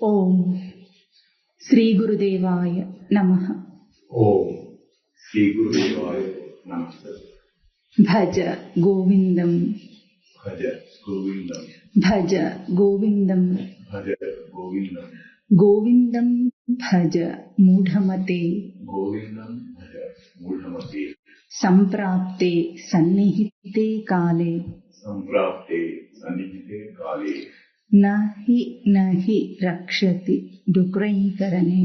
ఓం శ్రీ గురుదేవాయ నమః. ఓం శ్రీ గురుదేవాయ నమః. భజ గోవిందం భజ గోవిందం భజ గోవిందం భజ గోవిందం గోవిందం భజ మూఢమతే గోవిందం భజ మూఢమతే సంప్రాప్తే సన్నిహితే కాలే సంప్రాప్తే సన్నిహితే కాలే నహి నహి రక్షతి డుక్రైకరణే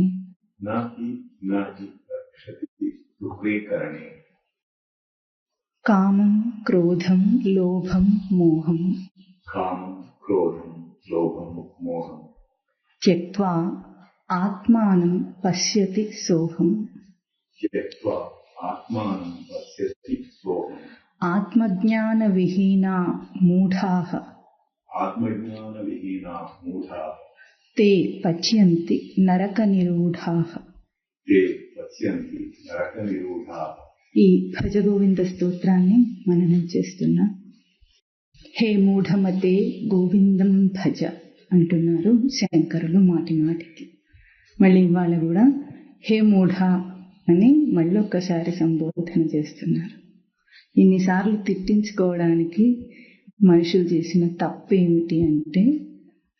నహి నహి రక్షతి దుఃఖీకరణే కామం క్రోధం లోభం మోహం కామం క్రోధం లోభం మోహం త్యక్త్వా ఆత్మానం పశ్యతి సోహం. త్యక్త్వా ఆత్మానం పశ్యతి సోహం. ఆత్మజ్ఞాన విహీనా మూఢాః ఆత్మజ్ఞాన విహీనా మూఢాః తే పచ్యంతి నరక నిరూఢాః. తే పశ్యంతి నరక నిరూఢాః. ఈ భజగోవింద స్తోత్రాన్ని మననం చేస్తున్నా. హే మూఢమతే గోవిందం భజ అంటున్నారు శంకరులు మాటి మాటికి. మళ్ళీ ఇవాళ కూడా హే మూఢ అని మళ్ళొక్కసారి సంబోధన చేస్తున్నారు. ఇన్నిసార్లు తిట్టించుకోవడానికి మనుషులు చేసిన తప్పు ఏమిటి అంటే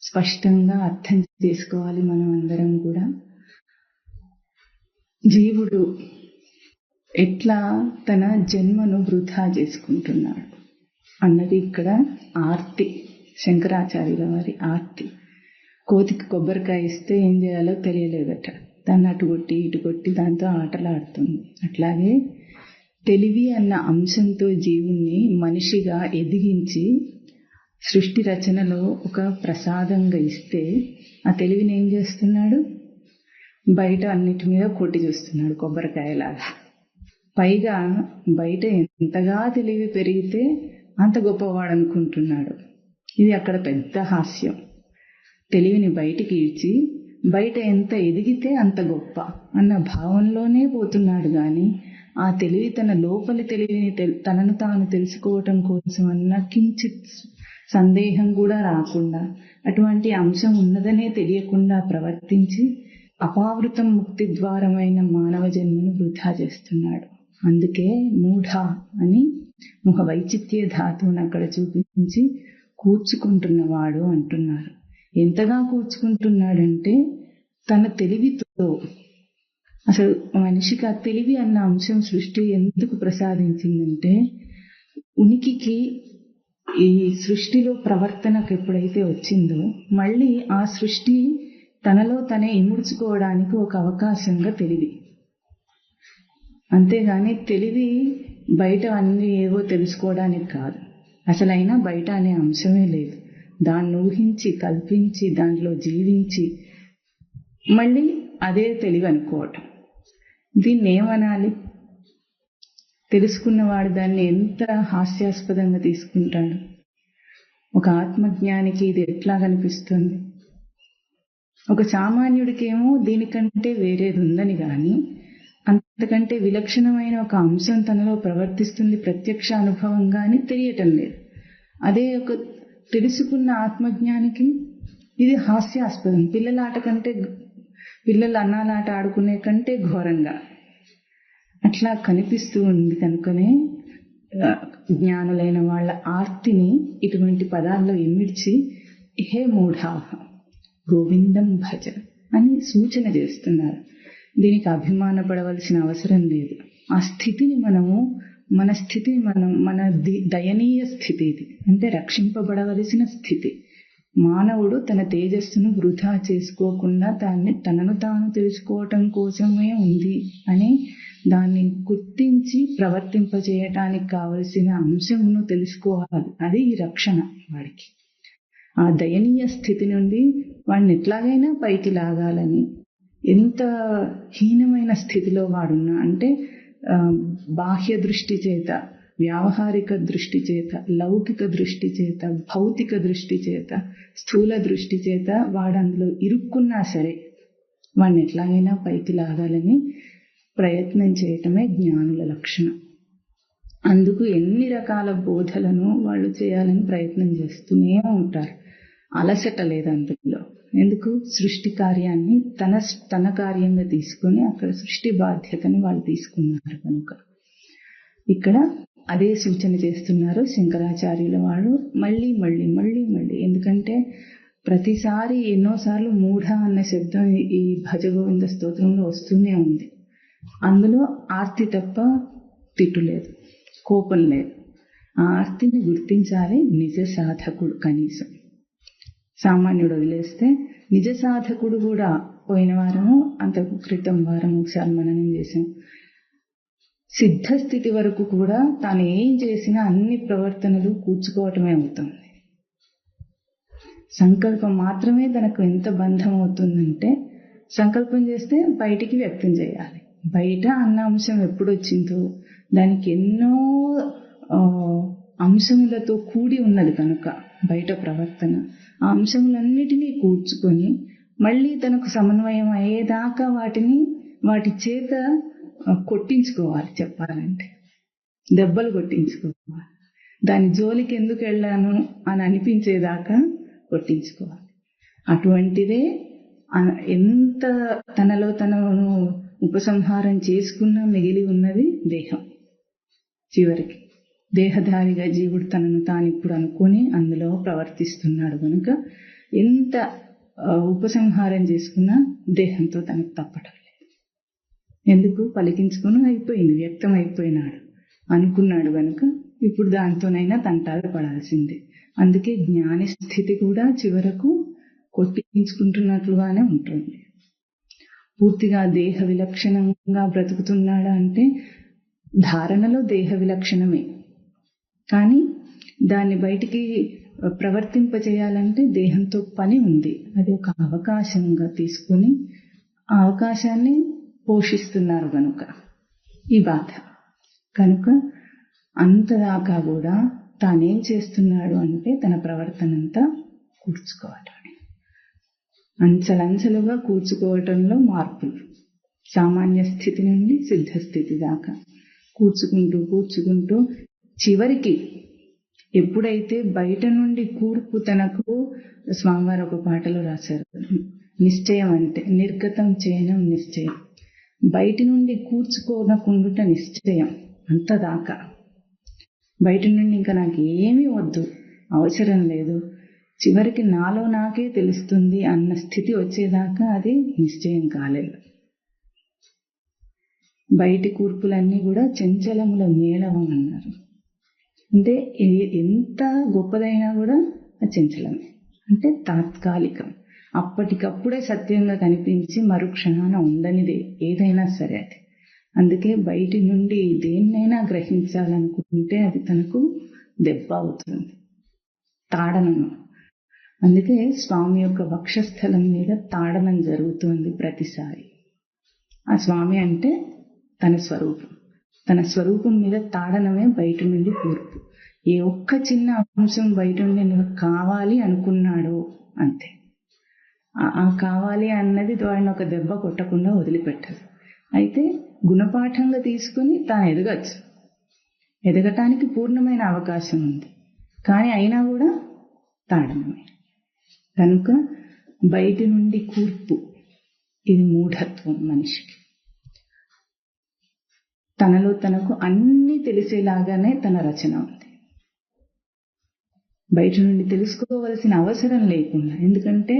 స్పష్టంగా అర్థం చేసుకోవాలి. మనం అందరం కూడా జీవుడు ఎట్లా తన జన్మను వృధా చేసుకుంటున్నాడు అన్నది ఇక్కడ ఆర్తి, శంకరాచార్యుల వారి ఆర్తి. కోతికి కొబ్బరికాయ ఇస్తే ఏం చేయాలో తెలియలేదట, దాన్ని అటు కొట్టి ఇటు కొట్టి దాంతో ఆటలాడుతుంది. అట్లాగే తెలివి అన్న అంశంతో జీవుణ్ణి మనిషిగా ఎదిగించి సృష్టి రచనలో ఒక ప్రసాదంగా ఇస్తే ఆ తెలివిని ఏం చేస్తున్నాడు, బయట అన్నిటి మీద కొట్టి చూస్తున్నాడు కొబ్బరికాయలాగా. పైగా బయట ఎంతగా తెలివి పెరిగితే అంత గొప్పవాడు అనుకుంటున్నాడు. ఇది అక్కడ పెద్ద హాస్యం. తెలివిని బయటికి ఇడ్చి బయట ఎంత ఎదిగితే అంత గొప్ప అన్న భావంలోనే పోతున్నాడు. కానీ ఆ తెలివి తన లోపలి తెలివిని తనను తాను తెలుసుకోవటం కోసం అన్న కించిత్ సందేహం కూడా రాకుండా, అటువంటి అంశం ఉన్నదనే తెలియకుండా ప్రవర్తించి అపావృతం ముక్తి ద్వారమైన మానవ జన్మను వృధా చేస్తున్నాడు. అందుకే మూఢ అని ముఖ వైచిత్య ధాతువును అక్కడ చూపించి కూర్చుకుంటున్నవాడు అంటున్నారు. ఎంతగా కూర్చుకుంటున్నాడంటే తన తెలివితో. అసలు మనిషికి ఆ తెలివి అన్న అంశం సృష్టి ఎందుకు ప్రసాదించిందంటే, ఉనికికి ఈ సృష్టిలో ప్రవర్తనకు ఎప్పుడైతే వచ్చిందో మళ్ళీ ఆ సృష్టి తనలో తనే ఇముడ్చుకోవడానికి ఒక అవకాశంగా తెలివి. అంతేగాని తెలివి బయట అన్ని ఏవో తెలుసుకోవడానికి కాదు. అసలైనా బయట అనే అంశమే లేదు. దాన్ని ఊహించి కల్పించి దాంట్లో జీవించి మళ్ళీ అదే తెలివి అనుకోవటం. దీన్ని ఏమనాలి? తెలుసుకున్నవాడు దాన్ని ఎంత హాస్యాస్పదంగా తీసుకుంటాడు. ఒక ఆత్మజ్ఞానికి ఇది ఎట్లా కనిపిస్తుంది? ఒక సామాన్యుడికేమో దీనికంటే వేరేది ఉందని కానీ, అంతకంటే విలక్షణమైన ఒక అంశం తనలో ప్రవర్తిస్తుంది ప్రత్యక్ష అనుభవంగా అని తెలియటం లేదు. అదే ఒక తెలుసుకున్న ఆత్మజ్ఞానికి ఇది హాస్యాస్పదం. పిల్లలాట కంటే, పిల్లలు అన్నాలాట ఆడుకునే కంటే ఘోరంగా అట్లా కనిపిస్తూ ఉంది. కనుకనే జ్ఞానులైన వాళ్ళ ఆర్తిని ఇటువంటి పదాల్లో ఇమిడ్చి హే మూఢాః గోవిందం భజ అని సూచన చేస్తున్నారు. దీనికి అభిమానపడవలసిన అవసరం లేదు. ఆ స్థితిని మనము, మన స్థితిని మనం, మన దయనీయ స్థితి ఇది. అంటే రక్షింపబడవలసిన స్థితి. మానవుడు తన తేజస్సును వృధా చేసుకోకుండా తనను తాను తెలుసుకోవటం కోసమే ఉంది అని దాన్ని గుర్తించి ప్రవర్తింపజేయటానికి కావలసిన అంశమును తెలుసుకోవాలి. అది ఈ రక్షణ వాడికి. ఆ దయనీయ స్థితి నుండి వాడిని ఎట్లాగైనా పైకి లాగాలని, ఎంత హీనమైన స్థితిలో వాడున్నా అంటే బాహ్య దృష్టి చేత, వ్యావహారిక దృష్టి చేత, లౌకిక దృష్టి చేత, భౌతిక దృష్టి చేత, స్థూల దృష్టి చేత వాడు అందులో ఇరుక్కున్నా సరే వాడిని ఎట్లాగైనా పైకి లాగాలని ప్రయత్నం చేయటమే జ్ఞానుల లక్షణం. అందుకు ఎన్ని రకాల బోధలను వాళ్ళు చేయాలని ప్రయత్నం చేస్తూనే ఉంటారు. అలసట లేదు అందులో. ఎందుకు? సృష్టి కార్యాన్ని తన కార్యంగా తీసుకొని అక్కడ సృష్టి బాధ్యతని వాళ్ళు తీసుకున్నారు కనుక. ఇక్కడ అదే సూచన చేస్తున్నారు శంకరాచార్యుల వారు మళ్ళీ మళ్ళీ మళ్ళీ మళ్ళీ. ఎందుకంటే ప్రతిసారి ఎన్నోసార్లు మూఢ అన్న శబ్దం ఈ భజగోవింద స్తోత్రంలో వస్తూనే ఉంది. అందులో ఆర్తి తప్ప తిట్టు లేదు, కోపం లేదు. ఆ ఆర్తిని గుర్తించాలి నిజ సాధకుడు. కనీసం సామాన్యుడు వదిలేస్తే నిజ సాధకుడు కూడా. పోయిన వారము అంత క్రితం వారం ఒకసారి మననం చేశాం. సిద్ధస్థితి వరకు కూడా తాను ఏం చేసినా అన్ని ప్రవర్తనలు కూర్చుకోవటమే అవుతుంది. సంకల్పం మాత్రమే తనకు ఎంత బంధం అవుతుందంటే, సంకల్పం చేస్తే బయటికి వ్యక్తం చేయాలి. బయట అన్న అంశం ఎప్పుడు వచ్చిందో దానికి ఎన్నో అంశములతో కూడి ఉన్నది కనుక బయట ప్రవర్తన ఆ అంశములన్నిటినీ కూర్చుకొని మళ్ళీ తనకు సమన్వయం అయ్యేదాకా వాటి చేత కొట్టించుకోవాలి. చెప్పాలంటే దెబ్బలు కొట్టించుకోవాలి. దాని జోలికి ఎందుకు వెళ్ళాను అని అనిపించేదాకా కొట్టించుకోవాలి. అటువంటిదే ఎంత తనలో తనను ఉపసంహారం చేసుకున్నా మిగిలి ఉన్నది దేహం. చివరికి దేహధారిగా జీవుడు తనను తాను ఇప్పుడు అనుకుని అందులో ప్రవర్తిస్తున్నాడు కనుక ఎంత ఉపసంహారం చేసుకున్నా దేహంతో తనకు తప్పటం లేదు. ఎందుకు? పలికించుకుని అయిపోయింది, వ్యక్తం అయిపోయినాడు అనుకున్నాడు కనుక ఇప్పుడు దాంతోనైనా తంటాలు పడాల్సిందే. అందుకే జ్ఞాని స్థితి కూడా చివరకు కొట్టించుకుంటున్నట్లుగానే ఉంటుంది. పూర్తిగా దేహ విలక్షణంగా బ్రతుకుతున్నాడా అంటే ధారణలో దేహ విలక్షణమే, కానీ దాన్ని బయటికి ప్రవర్తింపచేయాలంటే దేహంతో పని ఉంది. అది ఒక అవకాశంగా తీసుకుని ఆ అవకాశాన్ని పోషిస్తున్నారు కనుక ఈ బాధ. కనుక అంతదాకా కూడా తానేం చేస్తున్నాడు అంటే తన ప్రవర్తనంతా కూర్చుకోవటమే. అంచెలంచెలుగా కూర్చుకోవటంలో మార్పులు. సామాన్య స్థితి నుండి సిద్ధస్థితి దాకా కూర్చుకుంటూ చివరికి ఎప్పుడైతే బయట నుండి కూర్పు తనకు, స్వామివారు ఒక పాటలో రాశారు, నిశ్చయం అంటే నిర్గతం చేయనం నిశ్చయం. బయటి నుండి కూర్చుకోనకుండుట నిశ్చయం. అంతదాకా బయట నుండి ఇంకా నాకు ఏమీ వద్దు, అవసరం లేదు, చివరికి నాలో నాకే తెలుస్తుంది అన్న స్థితి వచ్చేదాకా అది నిశ్చయం కాలేదు. బయటి కూర్పులన్నీ కూడా చంచలముల మేళవం అన్నారు. అంటే ఎంత గొప్పదైనా కూడా చంచలమే, అంటే తాత్కాలికం, అప్పటికప్పుడే సత్యంగా కనిపించి మరుక్షణాన ఉండనిదే ఏదైనా సరే అది. అందుకే బయటి నుండి దేన్నైనా గ్రహించాలనుకుంటే అది తనకు దెబ్బ అవుతుంది, తాడనము. అందుకే స్వామి యొక్క వక్షస్థలం మీద తాడనం జరుగుతుంది ప్రతిసారి. ఆ స్వామి అంటే తన స్వరూపం, తన స్వరూపం మీద తాడనమే బయట నుండి కూర్పు. ఏ ఒక్క చిన్న అంశం బయట నుండి నువ్వు కావాలి అనుకున్నాడో అంతే. ఆ కావాలి అన్నది వాడిని ఒక దెబ్బ కొట్టకుండా వదిలిపెట్టదు. అయితే గుణపాఠంగా తీసుకుని తాను ఎదగచ్చు, ఎదగటానికి పూర్ణమైన అవకాశం ఉంది, కానీ అయినా కూడా తాడనమే. కనుక బయటి నుండి కూర్పు ఇది మూఢత్వం. మనిషికి తనలో తనకు అన్నీ తెలిసేలాగానే తన రచన ఉంది. బయట నుండి తెలుసుకోవలసిన అవసరం లేకుండా. ఎందుకంటే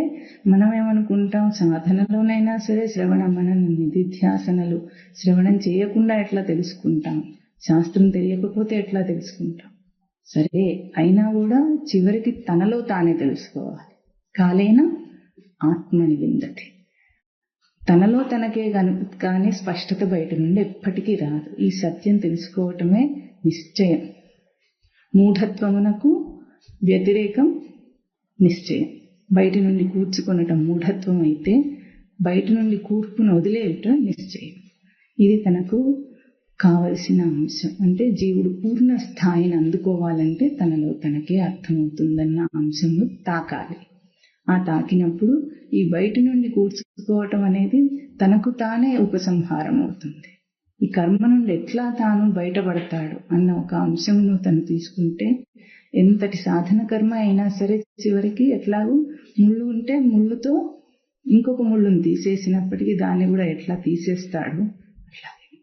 మనం ఏమనుకుంటాం, సాధనలోనైనా సరే శ్రవణ మనన నిధిధ్యాసనలు శ్రవణం చేయకుండా ఎట్లా తెలుసుకుంటాం, శాస్త్రం తెలియకపోతే ఎట్లా తెలుసుకుంటాం. సరే, అయినా కూడా చివరికి తనలో తానే తెలుసుకోవాలి. కాలేన ఆత్మని విందతి. తనలో తనకే కానీ స్పష్టత బయట నుండి ఎప్పటికీ రాదు. ఈ సత్యం తెలుసుకోవటమే నిశ్చయం. మూఢత్వమునకు వ్యతిరేకం నిశ్చయం. బయట నుండి కూర్చుకొనటం మూఢత్వం అయితే బయట నుండి కూర్పును వదిలేయటం నిశ్చయం. ఇది తనకు కావలసిన అంశం. అంటే జీవుడు పూర్ణ స్థాయిని అందుకోవాలంటే తనలో తనకే అర్థమవుతుందన్న అంశము తాకాలి. ఆ తాకినప్పుడు ఈ బయట నుండి కూర్చుకోవటం అనేది తనకు తానే ఉపసంహారం అవుతుంది. ఈ కర్మ నుండి ఎట్లా తాను బయటపడతాడు అన్న ఒక అంశమును తను తీసుకుంటే ఎంతటి సాధన కర్మ అయినా సరే చివరికి ఎట్లాగూ ముళ్ళు ఉంటే ముళ్ళుతో ఇంకొక ముళ్ళుని తీసేసినప్పటికీ దాన్ని కూడా ఎట్లా తీసేస్తాడు అట్లాగే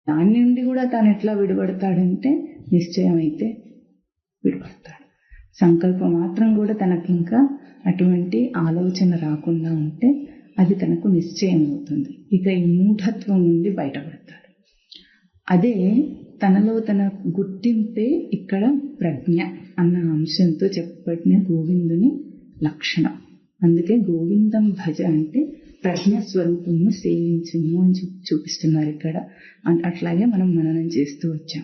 దాని నుండి కూడా తాను ఎట్లా విడబడతాడంటే నిశ్చయం అయితే విడబడతాడు. సంకల్పం మాత్రం కూడా తనకి ఇంకా అటువంటి ఆలోచన రాకుండా ఉంటే అది తనకు నిశ్చయం అవుతుంది. ఇక ఈ మూఢత్వం నుండి బయటపడతాడు. అదే తనలో తన గుర్తింపే ఇక్కడ ప్రజ్ఞ అన్న అంశంతో చెప్పబడిన గోవిందుని లక్షణం. అందుకే గోవిందం భజ అంటే ప్రజ్ఞ స్వరూపంను సేవించుము అని చూపిస్తున్నారు ఇక్కడ. అట్లాగే మనం మననం చేస్తూ వచ్చాం.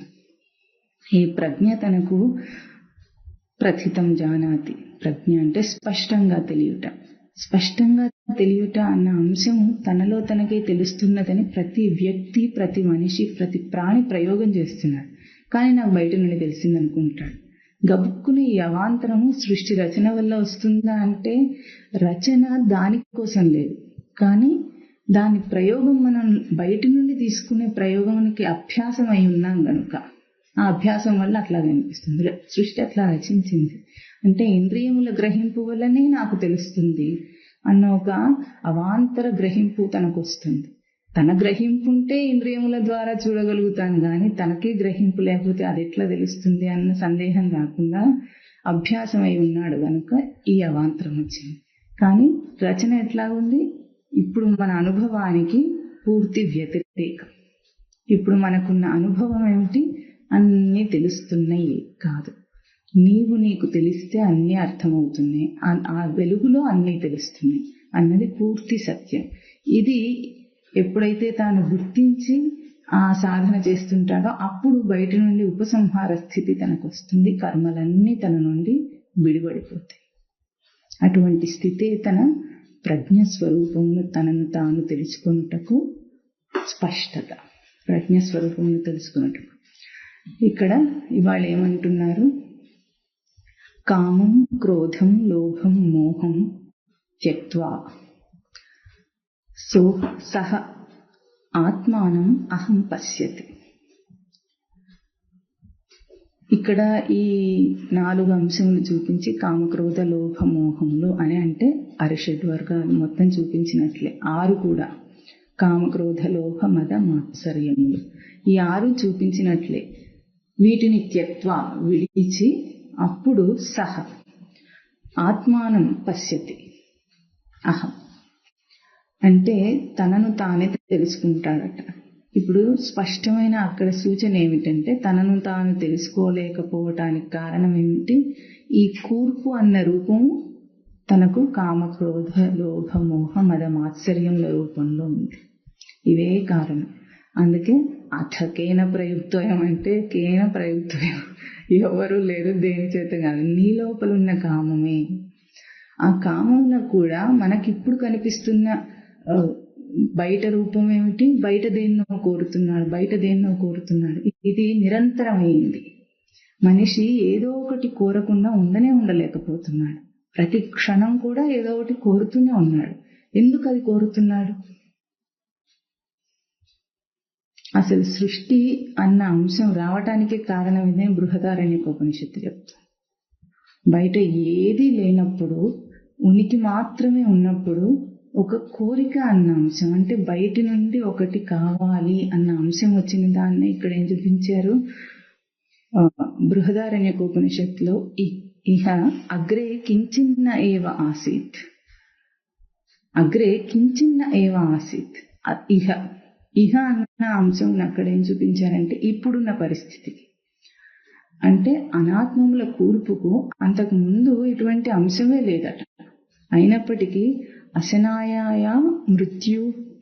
ఈ ప్రజ్ఞ తనకు ప్రథితం జానాతి, ప్రజ్ఞ అంటే స్పష్టంగా తెలియట. స్పష్టంగా తెలియట అన్న అంశం తనలో తనకే తెలుస్తున్నదని ప్రతి వ్యక్తి, ప్రతి మనిషి, ప్రతి ప్రాణి ప్రయోగం చేస్తున్నాడు. కానీ నాకు బయట నుండి తెలిసింది అనుకుంటాడు. గబుక్కుని ఈ అవాంతరము సృష్టి రచన వల్ల వస్తుందా అంటే రచన దానికోసం లేదు, కానీ దాని ప్రయోగం మనం బయట నుండి తీసుకునే ప్రయోగానికి అభ్యాసం అయి ఉన్నాం కనుక ఆ అభ్యాసం వల్ల అట్లా కనిపిస్తుంది. సృష్టి అట్లా రచించింది అంటే ఇంద్రియముల గ్రహింపు వల్లనే నాకు తెలుస్తుంది అన్న ఒక అవాంతర గ్రహింపు తనకు వస్తుంది. తన గ్రహింపు ఉంటే ఇంద్రియముల ద్వారా చూడగలుగుతాను, కానీ తనకే గ్రహింపు లేకపోతే అది ఎట్లా తెలుస్తుంది అన్న సందేహం రాకుండా అభ్యాసం అయి ఉన్నాడు కనుక ఈ అవాంతరం వచ్చింది. కానీ రచన ఎట్లా ఉంది? ఇప్పుడు మన అనుభవానికి పూర్తి వ్యతిరేకం. ఇప్పుడు మనకున్న అనుభవం ఏమిటి? అన్నీ తెలుస్తున్నాయి కాదు, నీకు తెలిస్తే అన్నీ అర్థమవుతున్నాయి, ఆ వెలుగులో అన్నీ తెలుస్తున్నాయి అన్నది పూర్తి సత్యం. ఇది ఎప్పుడైతే తాను గుర్తించి ఆ సాధన చేస్తుంటాడో అప్పుడు బయట నుండి ఉపసంహార స్థితి తనకు వస్తుంది. కర్మలన్నీ తన నుండి విడిపడిపోతాయి. అటువంటి స్థితే తన ప్రజ్ఞ స్వరూపమును తనను తాను తెలుసుకున్నటకు స్పష్టత. ప్రజ్ఞ స్వరూపమును తెలుసుకున్నటకు ఇక్కడ ఇవాళ ఏమంటున్నారు? కామం, క్రోధం, లోభం, మోహం త్యక్త్వా సహ ఆత్మానం అహం పశ్యతి. ఇక్కడ ఈ 4 అంశములు చూపించి కామక్రోధ లోభ మోహములు అని అంటే అరిషడ్ వర్గాలు మొత్తం చూపించినట్లే 6 కూడా కామక్రోధ లోభ మద మాత్సర్యములు ఈ 6 చూపించినట్లే. వీటిని త్యక్త్వ విడిచి అప్పుడు సహ ఆత్మానం పశ్యతి. అహం అంటే తనను తానే తెలుసుకుంటాడట. ఇప్పుడు స్పష్టమైన అక్కడ సూచన ఏమిటంటే తనను తాను తెలుసుకోలేకపోవటానికి కారణం ఏమిటి? ఈ కూర్పు అన్న రూపము తనకు కామక్రోధ లోభ మోహ మద మాత్సర్యముల రూపంలో ఉంది. ఇవే కారణం. అందుకే అథ కేన ప్రయుక్తోయం అంటే కేన ప్రయుక్తోయం, ఎవరు లేరు, దేని చేత కాదు, నీ లోపల ఉన్న కామమే. ఆ కామంలో కూడా మనకిప్పుడు కనిపిస్తున్న బయట రూపం ఏమిటి? బయట దేన్నో కోరుతున్నాడు. ఇది నిరంతరమైంది. మనిషి ఏదో ఒకటి కోరకుండా ఉండలేకపోతున్నాడు. ప్రతి క్షణం కూడా ఏదో ఒకటి కోరుతూనే ఉన్నాడు. ఎందుకు అది కోరుతున్నాడు? అసలు సృష్టి అన్న అంశం రావటానికి కారణం ఇదే బృహదారణ్యకోపనిషత్తు చెప్తుంది. బయట ఏది లేనప్పుడు, ఉనికి మాత్రమే ఉన్నప్పుడు ఒక కోరిక అన్న అంశం అంటే బయటి నుండి ఒకటి కావాలి అన్న అంశం వచ్చిన దాన్ని ఇక్కడ ఏం చూపించారు? బృహదారణ్యకోపనిషత్తులో ఇహ అగ్రే కించిన్న ఏవ ఆసీత్, అగ్రే కించిన్న ఏవ ఆసీత్. ఇహ అన్న అంశం అక్కడ ఏం చూపించారంటే ఇప్పుడున్న పరిస్థితికి, అంటే అనాత్మముల కూర్పుకు అంతకు ముందు ఇటువంటి అంశమే లేదట. అయినప్పటికీ అశనాయ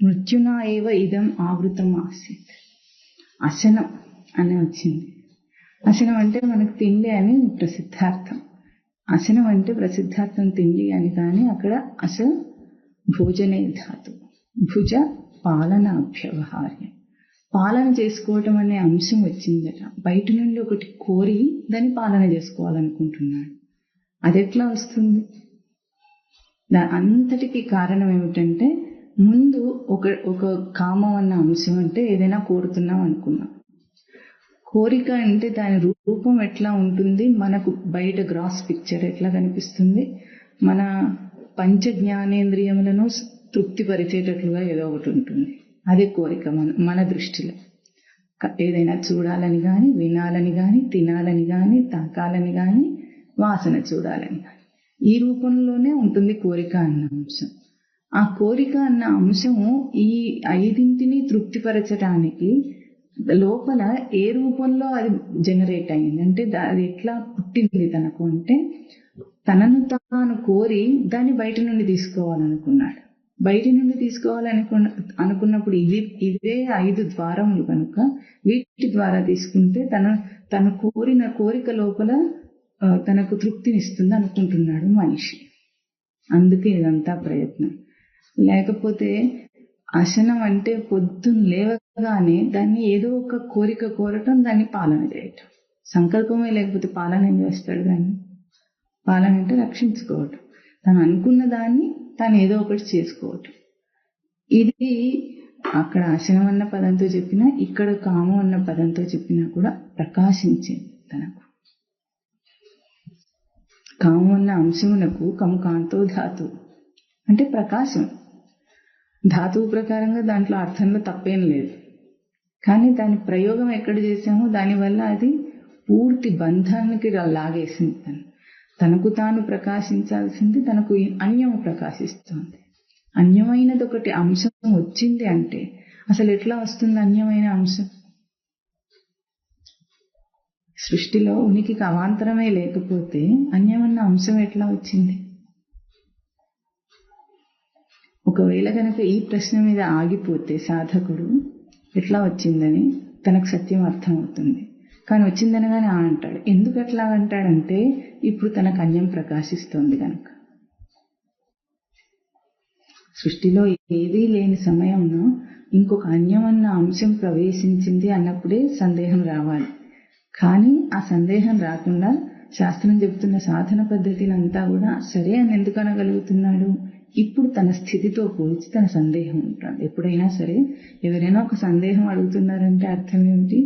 మృత్యునా ఏవ ఇదం ఆవృతం ఆసీత్. అశనం అని వచ్చింది. అశనం అంటే మనకు తిండి అని ప్రసిద్ధార్థం. అశనం అంటే ప్రసిద్ధార్థం తిండి అని, కానీ అక్కడ భోజనే ధాతు. భుజ పాలన అభ్యవహార్యం, పాలన చేసుకోవటం అనే అంశం వచ్చిందట. బయట నుండి ఒకటి కోరి దాన్ని పాలన చేసుకోవాలనుకుంటున్నాడు. అది ఎట్లా వస్తుంది? అంతటికి కారణం ఏమిటంటే ముందు ఒక కామం అన్న అంశం అంటే ఏదైనా కోరుతున్నాం అనుకున్నాం. కోరిక అంటే దాని రూపం ఎట్లా ఉంటుంది, మనకు బయట గ్రాస్ పిక్చర్ ఎట్లా కనిపిస్తుంది, మన పంచ జ్ఞానేంద్రియములను తృప్తిపరిచేటట్లుగా ఏదో ఒకటి ఉంటుంది. అదే కోరిక మన దృష్టిలో. ఏదైనా చూడాలని కానీ, వినాలని కానీ, తినాలని కానీ, తాకాలని కానీ, వాసన చూడాలని కానీ, ఈ రూపంలోనే ఉంటుంది కోరిక అన్న అంశం. ఆ కోరిక అన్న అంశము ఈ 5 తృప్తిపరచడానికి లోపల ఏ రూపంలో అది జనరేట్ అయింది అంటే అది ఎట్లా పుట్టింది తనకు అంటే, తనను తాను కోరి దాన్ని బయట నుండి తీసుకోవాలనుకున్నాడు. బయట నుండి అనుకున్నప్పుడు ఇవే 5 ద్వారములు కనుక వీటి ద్వారా తీసుకుంటే తను కోరిన కోరిక లోపల తనకు తృప్తినిస్తుంది అనుకుంటున్నాడు మనిషి. అందుకే ఇదంతా ప్రయత్నం. లేకపోతే అశనం అంటే పొద్దున్న లేవగానే దాన్ని ఏదో ఒక కోరిక కోరటం, దాన్ని పాలన చేయటం. సంకల్పమే లేకపోతే పాలన ఏం చేస్తాడు? దాన్ని పాలన అంటే రక్షించుకోవటం, తను అనుకున్న దాన్ని తాను ఏదో ఒకటి చేసుకోవటం. ఇది అక్కడ అశనం అన్న పదంతో చెప్పినా, ఇక్కడ కామం అన్న పదంతో చెప్పినా కూడా ప్రకాశించింది తనకు. కామం అన్న అంశమునకు కము కాంతో ధాతు అంటే ప్రకాశం. ధాతువు ప్రకారంగా దాంట్లో అర్థంలో తప్పేం లేదు. కానీ దాని ప్రయోగం ఎక్కడ చేశామో దానివల్ల అది పూర్తి బంధానికి లాగేసింది. తనకు తాను ప్రకాశించాల్సింది తనకు అన్యము ప్రకాశిస్తుంది. అన్యమైనది ఒకటి అంశం వచ్చింది అంటే అసలు ఎట్లా వస్తుంది అన్యమైన అంశం? సృష్టిలో ఉనికికి అవాంతరమే లేకపోతే అన్యమన్న అంశం ఎట్లా వచ్చింది? ఒకవేళ కనుక ఈ ప్రశ్న మీద ఆగిపోతే సాధకుడు ఎట్లా వచ్చిందని తనకు సత్యం అర్థమవుతుంది. కానీ వచ్చిందనగానే అంటాడు. ఎందుకు అట్లా అంటాడంటే ఇప్పుడు తనకు అన్యం ప్రకాశిస్తోంది కనుక. సృష్టిలో ఏదీ లేని సమయంలో ఇంకొక అన్యమన్న అంశం ప్రవేశించింది అన్నప్పుడే సందేహం రావాలి. కానీ ఆ సందేహం రాకుండా శాస్త్రం చెబుతున్న సాధన పద్ధతినంతా కూడా సరే అని ఎందుకు అనగలుగుతున్నాడు? ఇప్పుడు తన స్థితితో పోల్చి తన సందేహం ఉంటుంది. ఎప్పుడైనా సరే ఎవరైనా ఒక సందేహం అడుగుతున్నారంటే అర్థం ఏమిటి?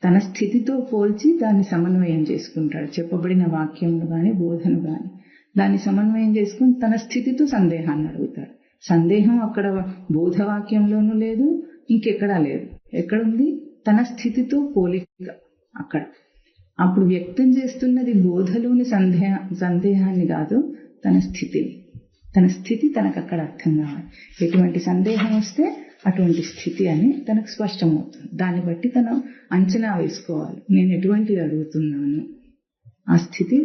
తన స్థితితో పోల్చి దాన్ని సమన్వయం చేసుకుంటాడు. చెప్పబడిన వాక్యములు కానీ బోధను కానీ దాన్ని సమన్వయం చేసుకుని తన స్థితితో సందేహాన్ని అడుగుతాడు. సందేహం అక్కడ బోధవాక్యంలోనూ లేదు, ఇంకెక్కడా లేదు. ఎక్కడుంది? తన స్థితితో పోలిక అక్కడ. అప్పుడు వ్యక్తం చేస్తున్నది బోధలోని సందేహాన్ని కాదు, తన స్థితి తనకు అక్కడ అర్థం కావాలి. ఎటువంటి సందేహం వస్తే అటువంటి స్థితి అని తనకు స్పష్టమవుతుంది. దాన్ని బట్టి తను అంచనా వేసుకోవాలి, నేను ఎటువంటిది అడుగుతున్నాను. ఆ స్థితి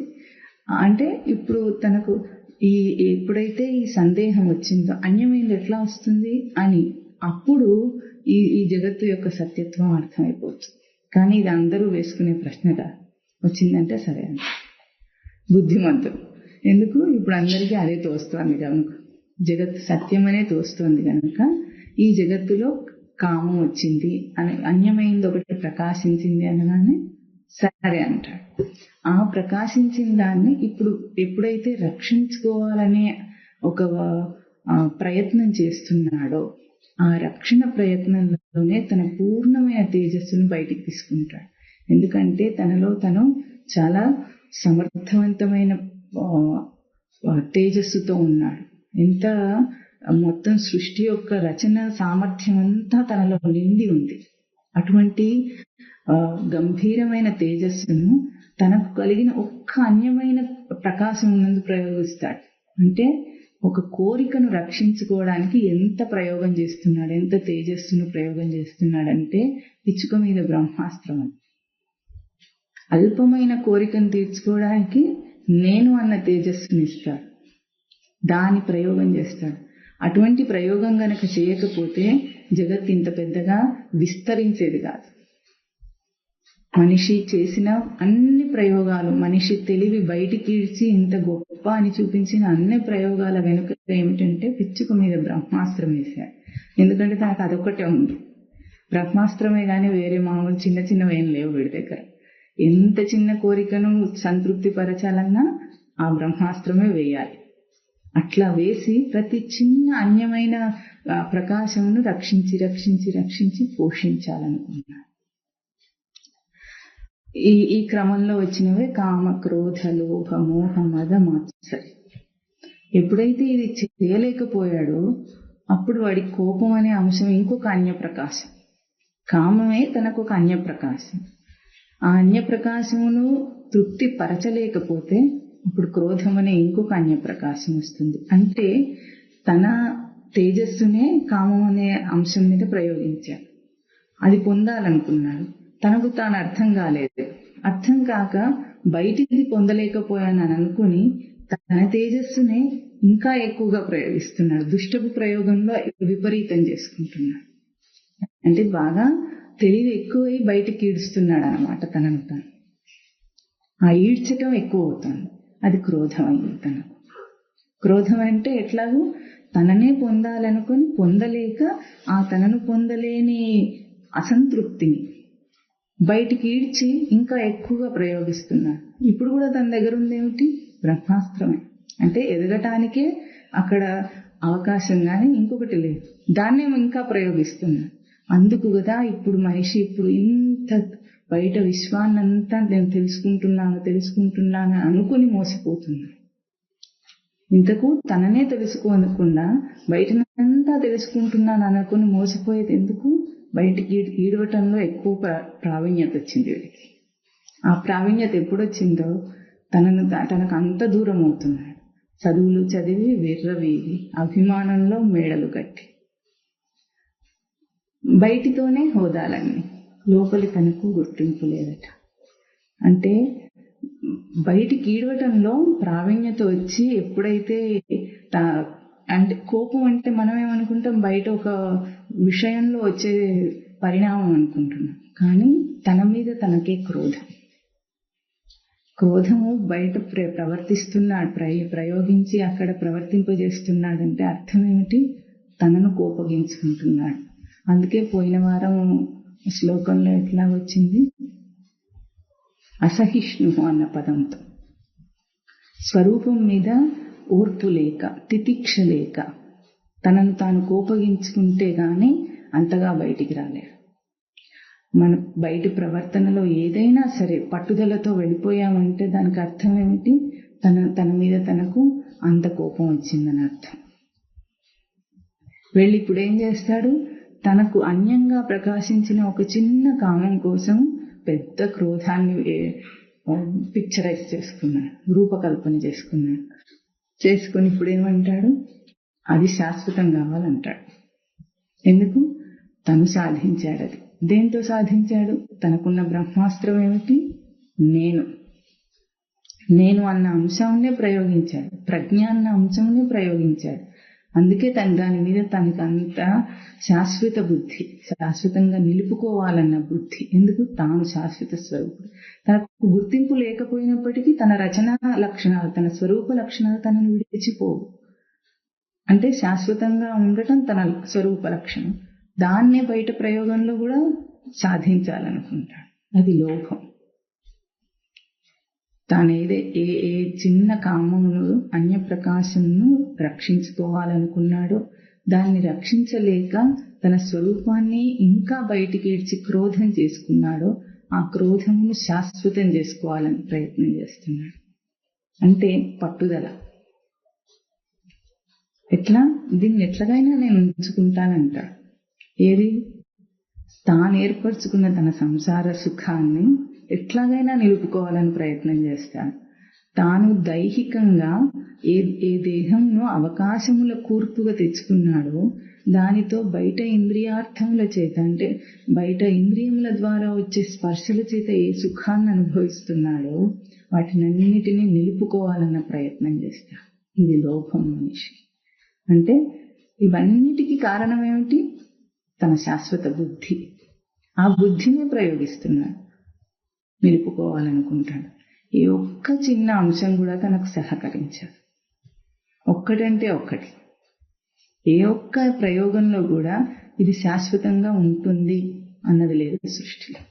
అంటే ఇప్పుడు తనకు ఎప్పుడైతే ఈ సందేహం వచ్చిందో అన్యమైంది ఎట్లా వస్తుంది అని అప్పుడు ఈ జగత్తు యొక్క సత్యత్వం అర్థమైపోతుంది. కానీ ఇది అందరూ వేసుకునే ప్రశ్నగా వచ్చిందంటే సరే అండి, బుద్ధిమంతులు. ఎందుకు? ఇప్పుడు అందరికీ అదే తోస్తోంది కనుక, జగత్తు సత్యమనే తోస్తోంది కనుక ఈ జగత్తులో కామం వచ్చింది అని, అన్యమైంది ఒకటి ప్రకాశించింది అనగానే సరే అంటాడు. ఆ ప్రకాశించిన దాన్ని ఇప్పుడు ఎప్పుడైతే రక్షించుకోవాలనే ఒక ప్రయత్నం చేస్తున్నాడో ఆ రక్షణ ప్రయత్నంలోనే తన పూర్ణమైన తేజస్సును బయటికి తీసుకుంటాడు. ఎందుకంటే తనలో తను చాలా సమర్థవంతమైన తేజస్సుతో ఉన్నాడు. ఎంత మొత్తం సృష్టి యొక్క రచన సామర్థ్యం అంతా తనలో నిండి ఉంది. అటువంటి గంభీరమైన తేజస్సును తనకు కలిగిన ఒక్క అన్యమైన ప్రకాశం ఉన్నందు ప్రయోగిస్తాడు. అంటే ఒక కోరికను రక్షించుకోవడానికి ఎంత ప్రయోగం చేస్తున్నాడు, ఎంత తేజస్సును ప్రయోగం చేస్తున్నాడంటే పిచ్చుక మీద బ్రహ్మాస్త్రం. అల్పమైన కోరికను తీర్చుకోవడానికి నేను అన్న తేజస్సుని ఇస్తాడు, దాని ప్రయోగం చేస్తాడు. అటువంటి ప్రయోగం గనక చేయకపోతే జగత్ ఇంత పెద్దగా విస్తరించేది కాదు. మనిషి చేసిన అన్ని ప్రయోగాలు, మనిషి తెలివి బయటికి ఇడ్చి ఇంత గొప్ప అని చూపించిన అన్ని ప్రయోగాల వెనుక ఏమిటంటే పిచ్చుక మీద బ్రహ్మాస్త్రం వేశాడు. ఎందుకంటే తనకు అదొక్కటే ఉంది, బ్రహ్మాస్త్రమే కానీ వేరే మామూలు చిన్న చిన్నవి ఏం లేవు వీడి దగ్గర. ఎంత చిన్న కోరికను సంతృప్తి పరచాలన్నా ఆ బ్రహ్మాస్త్రమే వేయాలి. అట్లా వేసి ప్రతి చిన్న అన్యమైన ప్రకాశమును రక్షించి రక్షించి రక్షించి పోషించాలనుకున్నాడు. ఈ క్రమంలో వచ్చినవే కామ, క్రోధ, లోభ, మోహ, మద, మాత్సర్యం. ఎప్పుడైతే ఇది చేయలేకపోయాడో అప్పుడు వాడి కోపం అనే అంశం ఇంకొక అన్యప్రకాశం. కామమే తనకు ఒక అన్యప్రకాశం. ఆ అన్యప్రకాశమును తృప్తి పరచలేకపోతే ఇప్పుడు క్రోధం అనే ఇంకొక అన్యప్రకాశం వస్తుంది. అంటే తన తేజస్సునే కామం అనే అంశం మీద ప్రయోగించాడు. అది పొందాలనుకున్నాడు. తనకు తాను అర్థం కాలేదు. అర్థం కాక బయటిది పొందలేకపోయానని అనుకుని తన తేజస్సునే ఇంకా ఎక్కువగా ప్రయోగిస్తున్నాడు. దుష్టపు ప్రయోగంలో విపరీతం చేసుకుంటున్నాడు. అంటే బాగా తెలివి ఎక్కువై బయటికి ఈడుస్తున్నాడు అన్నమాట తనను తాను. ఆ ఈడ్చటం ఎక్కువ అవుతుంది. అది క్రోధం అయింది తనకు. క్రోధం అంటే ఎట్లాగూ తననే పొందాలనుకుని పొందలేక ఆ తనను పొందలేని అసంతృప్తిని బయటికి ఈడ్చి ఇంకా ఎక్కువగా ప్రయోగిస్తున్నాడు. ఇప్పుడు కూడా తన దగ్గర ఉందేమిటి? బ్రహ్మాస్త్రమే. అంటే ఎదగటానికే అక్కడ అవకాశం కానీ ఇంకొకటి లేదు. దాన్నే ఇంకా ప్రయోగిస్తున్నాడు. అందుకు కదా ఇప్పుడు మనిషి ఇప్పుడు ఇంత బయట విశ్వాన్నంతా నేను తెలుసుకుంటున్నాను అనుకుని మోసపోతున్నాడు. ఇంతకు తననే తెలుసుకోనకుండా బయటనంతా తెలుసుకుంటున్నాను అనుకుని మోసపోయేది ఎందుకు? బయటికి ఈడవటంలో ఎక్కువ ప్రావీణ్యత వచ్చింది వీడికి. ఆ ప్రావీణ్యత ఎప్పుడొచ్చిందో తనకు అంత దూరం అవుతున్నాడు. చదువులు చదివి విర్రవీగి అభిమానంలో మేడలు కట్టి బయటితోనే హోదాలన్నీ, లోపలి తనకు గుర్తింపు లేదట. అంటే బయటికి ఈడవటంలో ప్రావీణ్యత వచ్చి ఎప్పుడైతే అంటే కోపం అంటే మనం ఏమనుకుంటాం, బయట ఒక విషయంలో వచ్చే పరిణామం అనుకుంటున్నాం. కానీ తన మీద తనకే క్రోధము బయట ప్రవర్తిస్తున్నాడు, ప్రయోగించి అక్కడ ప్రవర్తింపజేస్తున్నాడంటే అర్థం ఏమిటి? తనను కోపగించుకుంటున్నాడు. అందుకే పోయిన వారం శ్లోకంలో ఎట్లా వచ్చింది? అసహిష్ణు అన్న పదంతో స్వరూపం మీద ఓర్పు లేక, తితిక్ష లేక, తనను తాను కోపగించుకుంటే గాని అంతగా బయటికి రాలేడు. మన బయటి ప్రవర్తనలో ఏదైనా సరే పట్టుదలతో వెళ్ళిపోయామంటే దానికి అర్థం ఏమిటి? తన మీద తనకు అంత కోపం వచ్చిందని అర్థం. వెళ్ళి ఇప్పుడు ఏం చేస్తాడు? తనకు అన్యంగా ప్రకాశించిన ఒక చిన్న కామం కోసం పెద్ద క్రోధాన్ని పిక్చరైజ్ చేసుకున్నాడు, రూపకల్పన చేసుకుని ఇప్పుడు ఏమంటాడు? అది శాశ్వతం కావాలంటాడు. ఎందుకు? తను సాధించాడు. అది దేంతో సాధించాడు? తనకున్న బ్రహ్మాస్త్రం ఏమిటి? నేను అన్న అంశాన్నే ప్రయోగించాడు, ప్రజ్ఞ అన్న అంశంనే ప్రయోగించాడు. అందుకే దాని మీద తనకంత శాశ్వత బుద్ధి, శాశ్వతంగా నిలుపుకోవాలన్న బుద్ధి. ఎందుకు? తాను శాశ్వత స్వరూపుడు. తనకు గుర్తింపు లేకపోయినప్పటికీ తన రచనా లక్షణాలు, తన స్వరూప లక్షణాలు తనను విడిచిపోవు. అంటే శాశ్వతంగా ఉండటం తన స్వరూప లక్షణం. దాన్నే బయట ప్రయోగంలో కూడా సాధించాలనుకుంటాడు. అది లోభం. తానేదే ఏ చిన్న కామమును, అన్యప్రకాశంను రక్షించుకోవాలనుకున్నాడో దాన్ని రక్షించలేక తన స్వరూపాన్ని ఇంకా బయటికి ఈడ్చి క్రోధం చేసుకున్నాడో ఆ క్రోధమును శాశ్వతం చేసుకోవాలని ప్రయత్నం చేస్తున్నాడు. అంటే పట్టుదల. ఎట్లా? దీన్ని ఎట్లాగైనా నేను ఉంచుకుంటానంటాడు. ఏది? తాను ఏర్పరచుకున్న తన సంసార సుఖాన్ని ఎట్లాగైనా నిలుపుకోవాలని ప్రయత్నం చేస్తాడు. తాను దైహికంగా ఏ దేహంను అవకాశముల కూర్పుగా తెచ్చుకున్నాడో దానితో బయట ఇంద్రియార్థముల చేత, అంటే బయట ఇంద్రియముల ద్వారా వచ్చే స్పర్శల చేత ఏ సుఖాన్ని అనుభవిస్తున్నాడో వాటినన్నిటినీ నిలుపుకోవాలన్న ప్రయత్నం చేస్తాడు. ఇది లోభం మనిషి. అంటే ఇవన్నిటికీ కారణం ఏమిటి? తన శాశ్వత బుద్ధి. ఆ బుద్ధినే ప్రయోగిస్తున్నాడు, నిలుపుకోవాలనుకుంటాడు. ఏ ఒక్క చిన్న అంశం కూడా తనకు సహకరించదు. ఒక్కటంటే ఒక్కటి, ఏ ఒక్క ప్రయోగంలో కూడా ఇది శాశ్వతంగా ఉంటుంది అన్నది లేదు సృష్టిలో.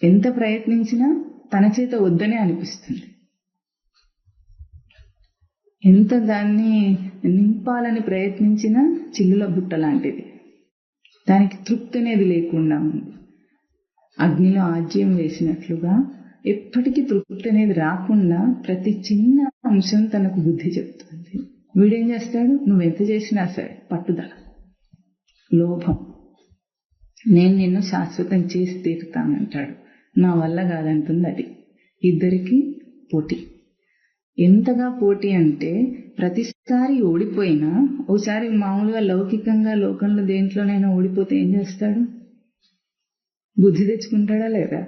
ఎంత ప్రయత్నించినా తన చేత వద్దనే అనిపిస్తుంది. ఎంత దాన్ని నింపాలని ప్రయత్నించినా చిల్లుల బుట్ట లాంటిది, దానికి తృప్తి అనేది లేకుండా ఉంది. అగ్నిలో ఆజ్యం వేసినట్లుగా ఎప్పటికీ తృప్తి అనేది రాకుండా ప్రతి చిన్న అంశం తనకు బుద్ధి చెప్తుంది. వీడేం చేస్తాడు? నువ్వెంత చేసినా సరే పట్టుదల, లోభం, నేను నిన్ను శాశ్వతం చేసి తీరుతానంటాడు. నా వల్ల కాదంటుంది అది. ఇద్దరికి పోటీ. ఎంతగా పోటీ అంటే ప్రతిసారి ఓడిపోయినా, ఒకసారి మామూలుగా లౌకికంగా లోకంలో దేంట్లోనైనా ఓడిపోతే ఏం చేస్తాడు? బుద్ధి తెచ్చుకుంటాడా లేదా?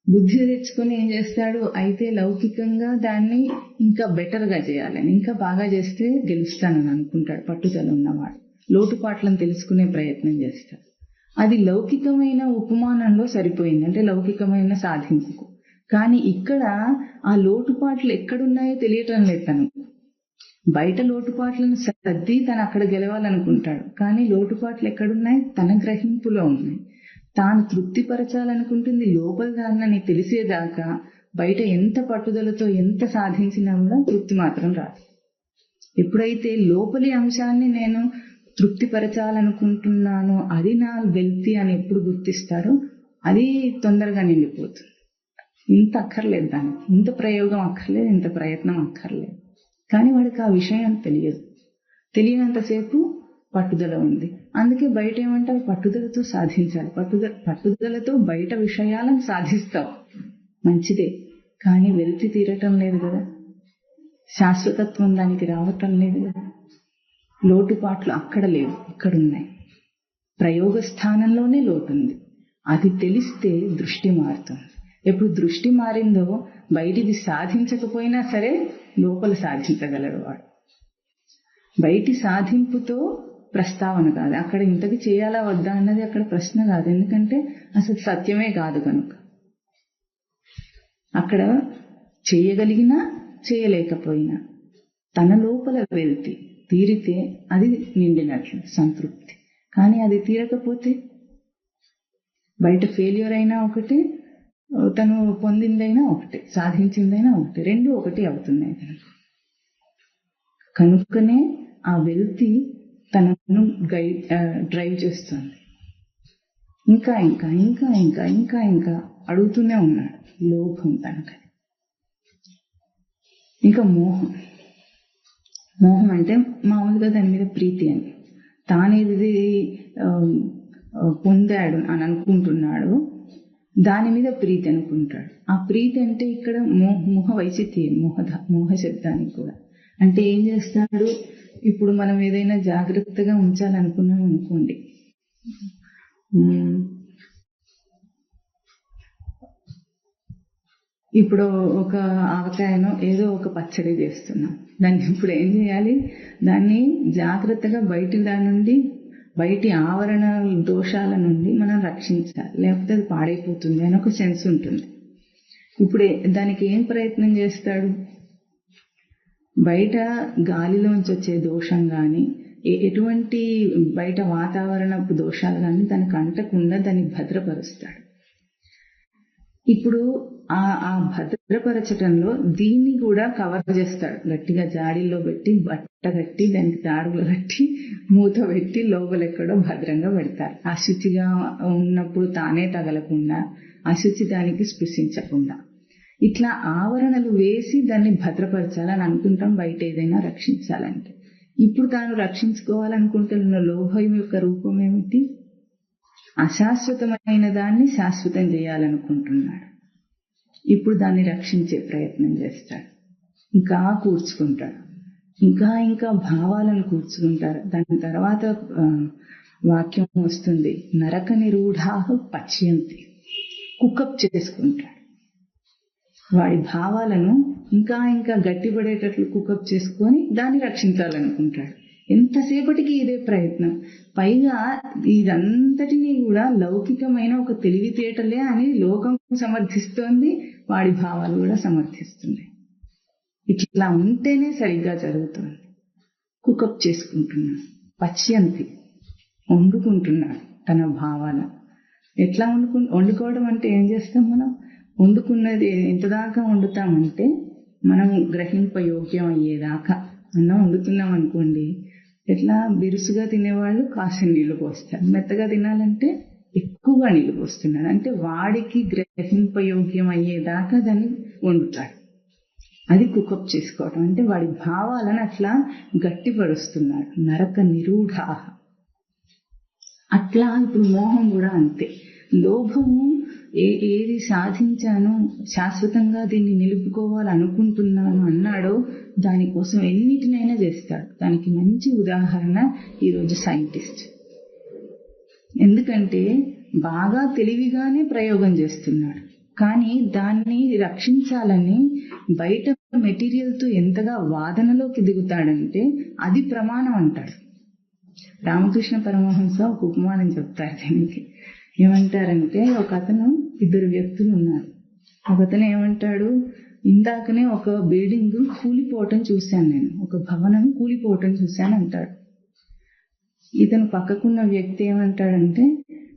బుద్ధి తెచ్చుకొని ఏం చేస్తాడు? అయితే లౌకికంగా దాన్ని ఇంకా బెటర్గా చేయాలని, ఇంకా బాగా చేస్తే గెలుస్తానని అనుకుంటాడు. పట్టుదల ఉన్నవాడు లోటుపాట్లను తెలుసుకునే ప్రయత్నం చేస్తాడు. అది లౌకికమైన ఉపమానంలో సరిపోయింది, అంటే లౌకికమైన సాధింపుకు. కానీ ఇక్కడ ఆ లోటుపాట్లు ఎక్కడున్నాయో తెలియటం లేదు తనకు. బయట లోటుపాట్లను సర్ది తను అక్కడ గెలవాలనుకుంటాడు. కానీ లోటుపాట్లు ఎక్కడున్నాయి? తన గ్రహింపులో ఉన్నాయి. తాను తృప్తిపరచాలనుకుంటుంది లోపల దాన్ని తెలిసేదాకా బయట ఎంత పట్టుదలతో ఎంత సాధించినా కూడా తృప్తి మాత్రం రాదు. ఎప్పుడైతే లోపలి అంశాన్ని నేను తృప్తిపరచాలనుకుంటున్నానో అది నా వెల్తి అని ఎప్పుడు గుర్తిస్తాడో అది తొందరగా నిండిపోతుంది. ఇంత అక్కర్లేదు దానికి, ఇంత ప్రయోగం అక్కర్లేదు, ఇంత ప్రయత్నం అక్కర్లేదు. కానీ వాడికి ఆ విషయం తెలియదు. తెలియనంతసేపు పట్టుదల ఉంది. అందుకే బయట ఏమంటారు? పట్టుదలతో సాధించాలి. పట్టుదలతో బయట విషయాలను సాధిస్తావు, మంచిదే. కానీ వెలితి తీరటం లేదు కదా, శాశ్వతత్వం దానికి రావటం లేదు కదా. లోటుపాట్లు అక్కడ లేవు, ఇక్కడున్నాయి. ప్రయోగ స్థానంలోనే లోటుంది. అది తెలిస్తే దృష్టి మారుతుంది. ఎప్పుడు దృష్టి మారిందో బయటిది సాధించకపోయినా సరే లోపల సాధించగలడు వాడు. బయటి సాధింపుతో ప్రస్తావన కాదు, అక్కడ ఇంతకి చేయాలా వద్దా అన్నది అక్కడ ప్రశ్న కాదు. ఎందుకంటే అసలు సత్యమే కాదు కనుక. అక్కడ చేయగలిగినా చేయలేకపోయినా తన లోపల వెళ్తే తీరితే అది నిండినట్లు సంతృప్తి. కానీ అది తీరకపోతే బయట ఫెయిల్యూర్ అయినా ఒకటి, తను పొందిందైనా ఒకటి, సాధించిందైనా ఒకటి, రెండు ఒకటి అవుతున్నాయి కనుకనే ఆ వెల్తి తనను డ్రైవ్ చేస్తుంది. ఇంకా ఇంకా ఇంకా ఇంకా ఇంకా ఇంకా అడుగుతూనే ఉన్నాడు. లోభం తనకు. ఇంకా మోహం. మోహం అంటే మామూలుగా దాని మీద ప్రీతి అని, తానేది పొందాడు అని అనుకుంటున్నాడు, దాని మీద ప్రీతి అనుకుంటాడు. ఆ ప్రీతి అంటే ఇక్కడ మోహ వైచిత్యం, మోహ శబ్దానికి కూడా. అంటే ఏం చేస్తాడు? ఇప్పుడు మనం ఏదైనా జాగ్రత్తగా ఉంచాలనుకున్నాం అనుకోండి, ఇప్పుడు ఒక ఆవకాయనో ఏదో ఒక పచ్చడి చేస్తున్నాం, దాన్ని ఇప్పుడు ఏం చేయాలి? దాన్ని జాగ్రత్తగా బయటి ఆవరణ దోషాల నుండి మనం రక్షించాలి, లేకపోతే అది పాడైపోతుంది అని ఒక సెన్స్ ఉంటుంది. ఇప్పుడు దానికి ఏం ప్రయత్నం చేస్తాడు? బయట గాలిలోంచి వచ్చే దోషం కానీ, ఎటువంటి బయట వాతావరణపు దోషాలు కానీ దానికి అంటకుండా దాన్ని భద్రపరుస్తాడు. ఇప్పుడు ఆ భద్రపరచటంలో దీన్ని కూడా కవర్ చేస్తాడు. గట్టిగా జాడీల్లో పెట్టి, బట్ట కట్టి, దానికి తాడులు కట్టి, మూత పెట్టి లోపలెక్కడో భద్రంగా పెడతారు. అశుచిగా ఉన్నప్పుడు తానే తగలకుండా, అశుచి దానికి స్పృశించకుండా. ఇట్లా ఆవరణలు వేసి దాన్ని భద్రపరచాలని అనుకుంటాం బయట ఏదైనా రక్షించాలంటే. ఇప్పుడు తాను రక్షించుకోవాలనుకుంటున్న లోభం యొక్క రూపం ఏమిటి? అశాశ్వతమైన దాన్ని శాశ్వతం చేయాలనుకుంటున్నాడు. ఇప్పుడు దాన్ని రక్షించే ప్రయత్నం చేస్తాడు. ఇంకా కూర్చుకుంటాడు, ఇంకా ఇంకా భావాలను కూర్చుకుంటారు. దాని తర్వాత వాక్యం వస్తుంది, నరక నిరూఢాః పచ్యంతి. కుకప్ చేసుకుంటాడు. వాడి భావాలను ఇంకా ఇంకా గట్టిపడేటట్లు కుకప్ చేసుకొని దాన్ని రక్షించాలనుకుంటాడు. ఎంతసేపటికి ఇదే ప్రయత్నం. పైగా ఇదంతటినీ కూడా లౌకికమైన ఒక తెలివితేటలే అని లోకం సమర్థిస్తోంది, వాడి భావాలు కూడా సమర్థిస్తున్నాయి. ఇట్లా ఉంటేనే సరిగ్గా జరుగుతుంది. కుకప్ చేసుకుంటున్నాడు, పచ్యంతి, వండుకుంటున్నాడు తన భావాలను. ఎట్లా వండుకోవడం అంటే ఏం చేస్తాం మనం? వండుకున్నది ఎంతదాకా వండుతామంటే మనం గ్రహింపయోగ్యం అయ్యేదాకా. అన్నం వండుతున్నాం అనుకోండి, ఎట్లా బిరుసుగా తినేవాళ్ళు కాసిన నీళ్లు పోస్తారు, మెత్తగా తినాలంటే ఎక్కువగా నీళ్లు పోస్తున్నాడు. అంటే వాడికి గ్రహింపయోగ్యం అయ్యేదాకా దాన్ని వండుతాడు. అది కుకప్ చేసుకోవటం. అంటే వాడి భావాలను అట్లా గట్టిపరుస్తున్నాడు. నరక నిరూఢ. అట్లా ఇప్పుడు మోహం కూడా అంతే. లోభము ఏది సాధించానో, శాశ్వతంగా దీన్ని నిలుపుకోవాలనుకుంటున్నాను అన్నాడో దానికోసం ఎన్నిటినైనా చేస్తాడు. దానికి మంచి ఉదాహరణ ఈరోజు సైంటిస్ట్. ఎందుకంటే బాగా తెలివిగానే ప్రయోగం చేస్తున్నాడు. కానీ దాన్ని రక్షించాలని బయట మెటీరియల్తో ఎంతగా వాదనలోకి దిగుతాడంటే అది ప్రమాణం అంటాడు. రామకృష్ణ పరమహంస ఒక ఉపమానం చెప్తారు దీనికి. ఏమంటారంటే, ఒక అతను, ఇద్దరు వ్యక్తులు ఉన్నారు. ఒకతను ఏమంటాడు, ఇందాకనే ఒక బిల్డింగ్ కూలిపోవటం చూశాను, నేను ఒక భవనం కూలిపోవటం చూశాను అంటాడు. ఇతను పక్కకున్న వ్యక్తి ఏమంటాడంటే,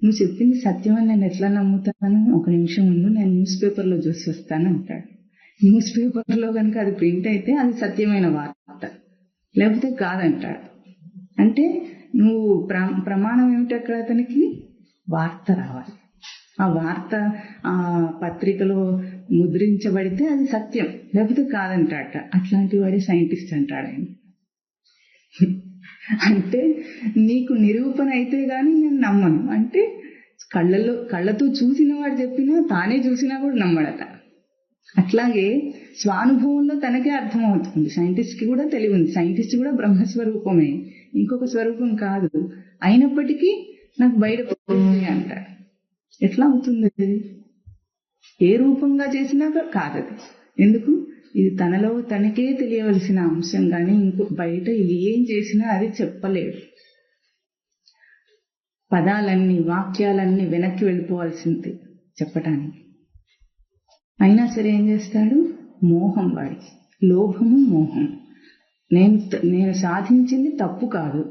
నువ్వు చెప్పింది సత్యమని నేను ఎట్లా నమ్ముతాను, ఒక నిమిషం ముందు నేను న్యూస్ పేపర్లో చూసి వస్తాను అంటాడు. న్యూస్ పేపర్లో కనుక అది ప్రింట్ అయితే అది సత్యమైన వార్త, లేకపోతే కాదంటాడు. అంటే నువ్వు ప్రమాణం ఏమిటి అక్కడ? అతనికి వార్త రావాలి. ఆ వార్త ఆ పత్రికలో ముద్రించబడితే అది సత్యం, లేకపోతే కాదంటాట. అట్లాంటి వాడే సైంటిస్ట్ అంటాడు ఆయన. అంటే నీకు నిరూపణ అయితే గాని నేను నమ్మను. అంటే కళ్ళతో చూసిన వాడు చెప్పినా, తానే చూసినా కూడా నమ్మడట. అట్లాగే స్వానుభవంలో తనకే అర్థమవుతుంది. సైంటిస్ట్ కి కూడా తెలివి ఉంది. సైంటిస్ట్ కూడా బ్రహ్మస్వరూపమే, ఇంకొక స్వరూపం కాదు. అయినప్పటికీ నాకు బయట అంటాడు. ఎట్లా అవుతుంది అది? ఏ రూపంగా చేసినా కాదది. ఎందుకు? ఇది తనలో తనకే తెలియవలసిన అంశం, కానీ ఇంకో బయట ఇది ఏం చేసినా అది చెప్పలేడు. పదాలన్నీ, వాక్యాలన్నీ వెనక్కి వెళ్ళిపోవాల్సింది చెప్పటానికి. అయినా సరే ఏం చేస్తాడు? మోహం వాడికి, లోభము, మోహం. నేను సాధించింది తప్పు కాదు,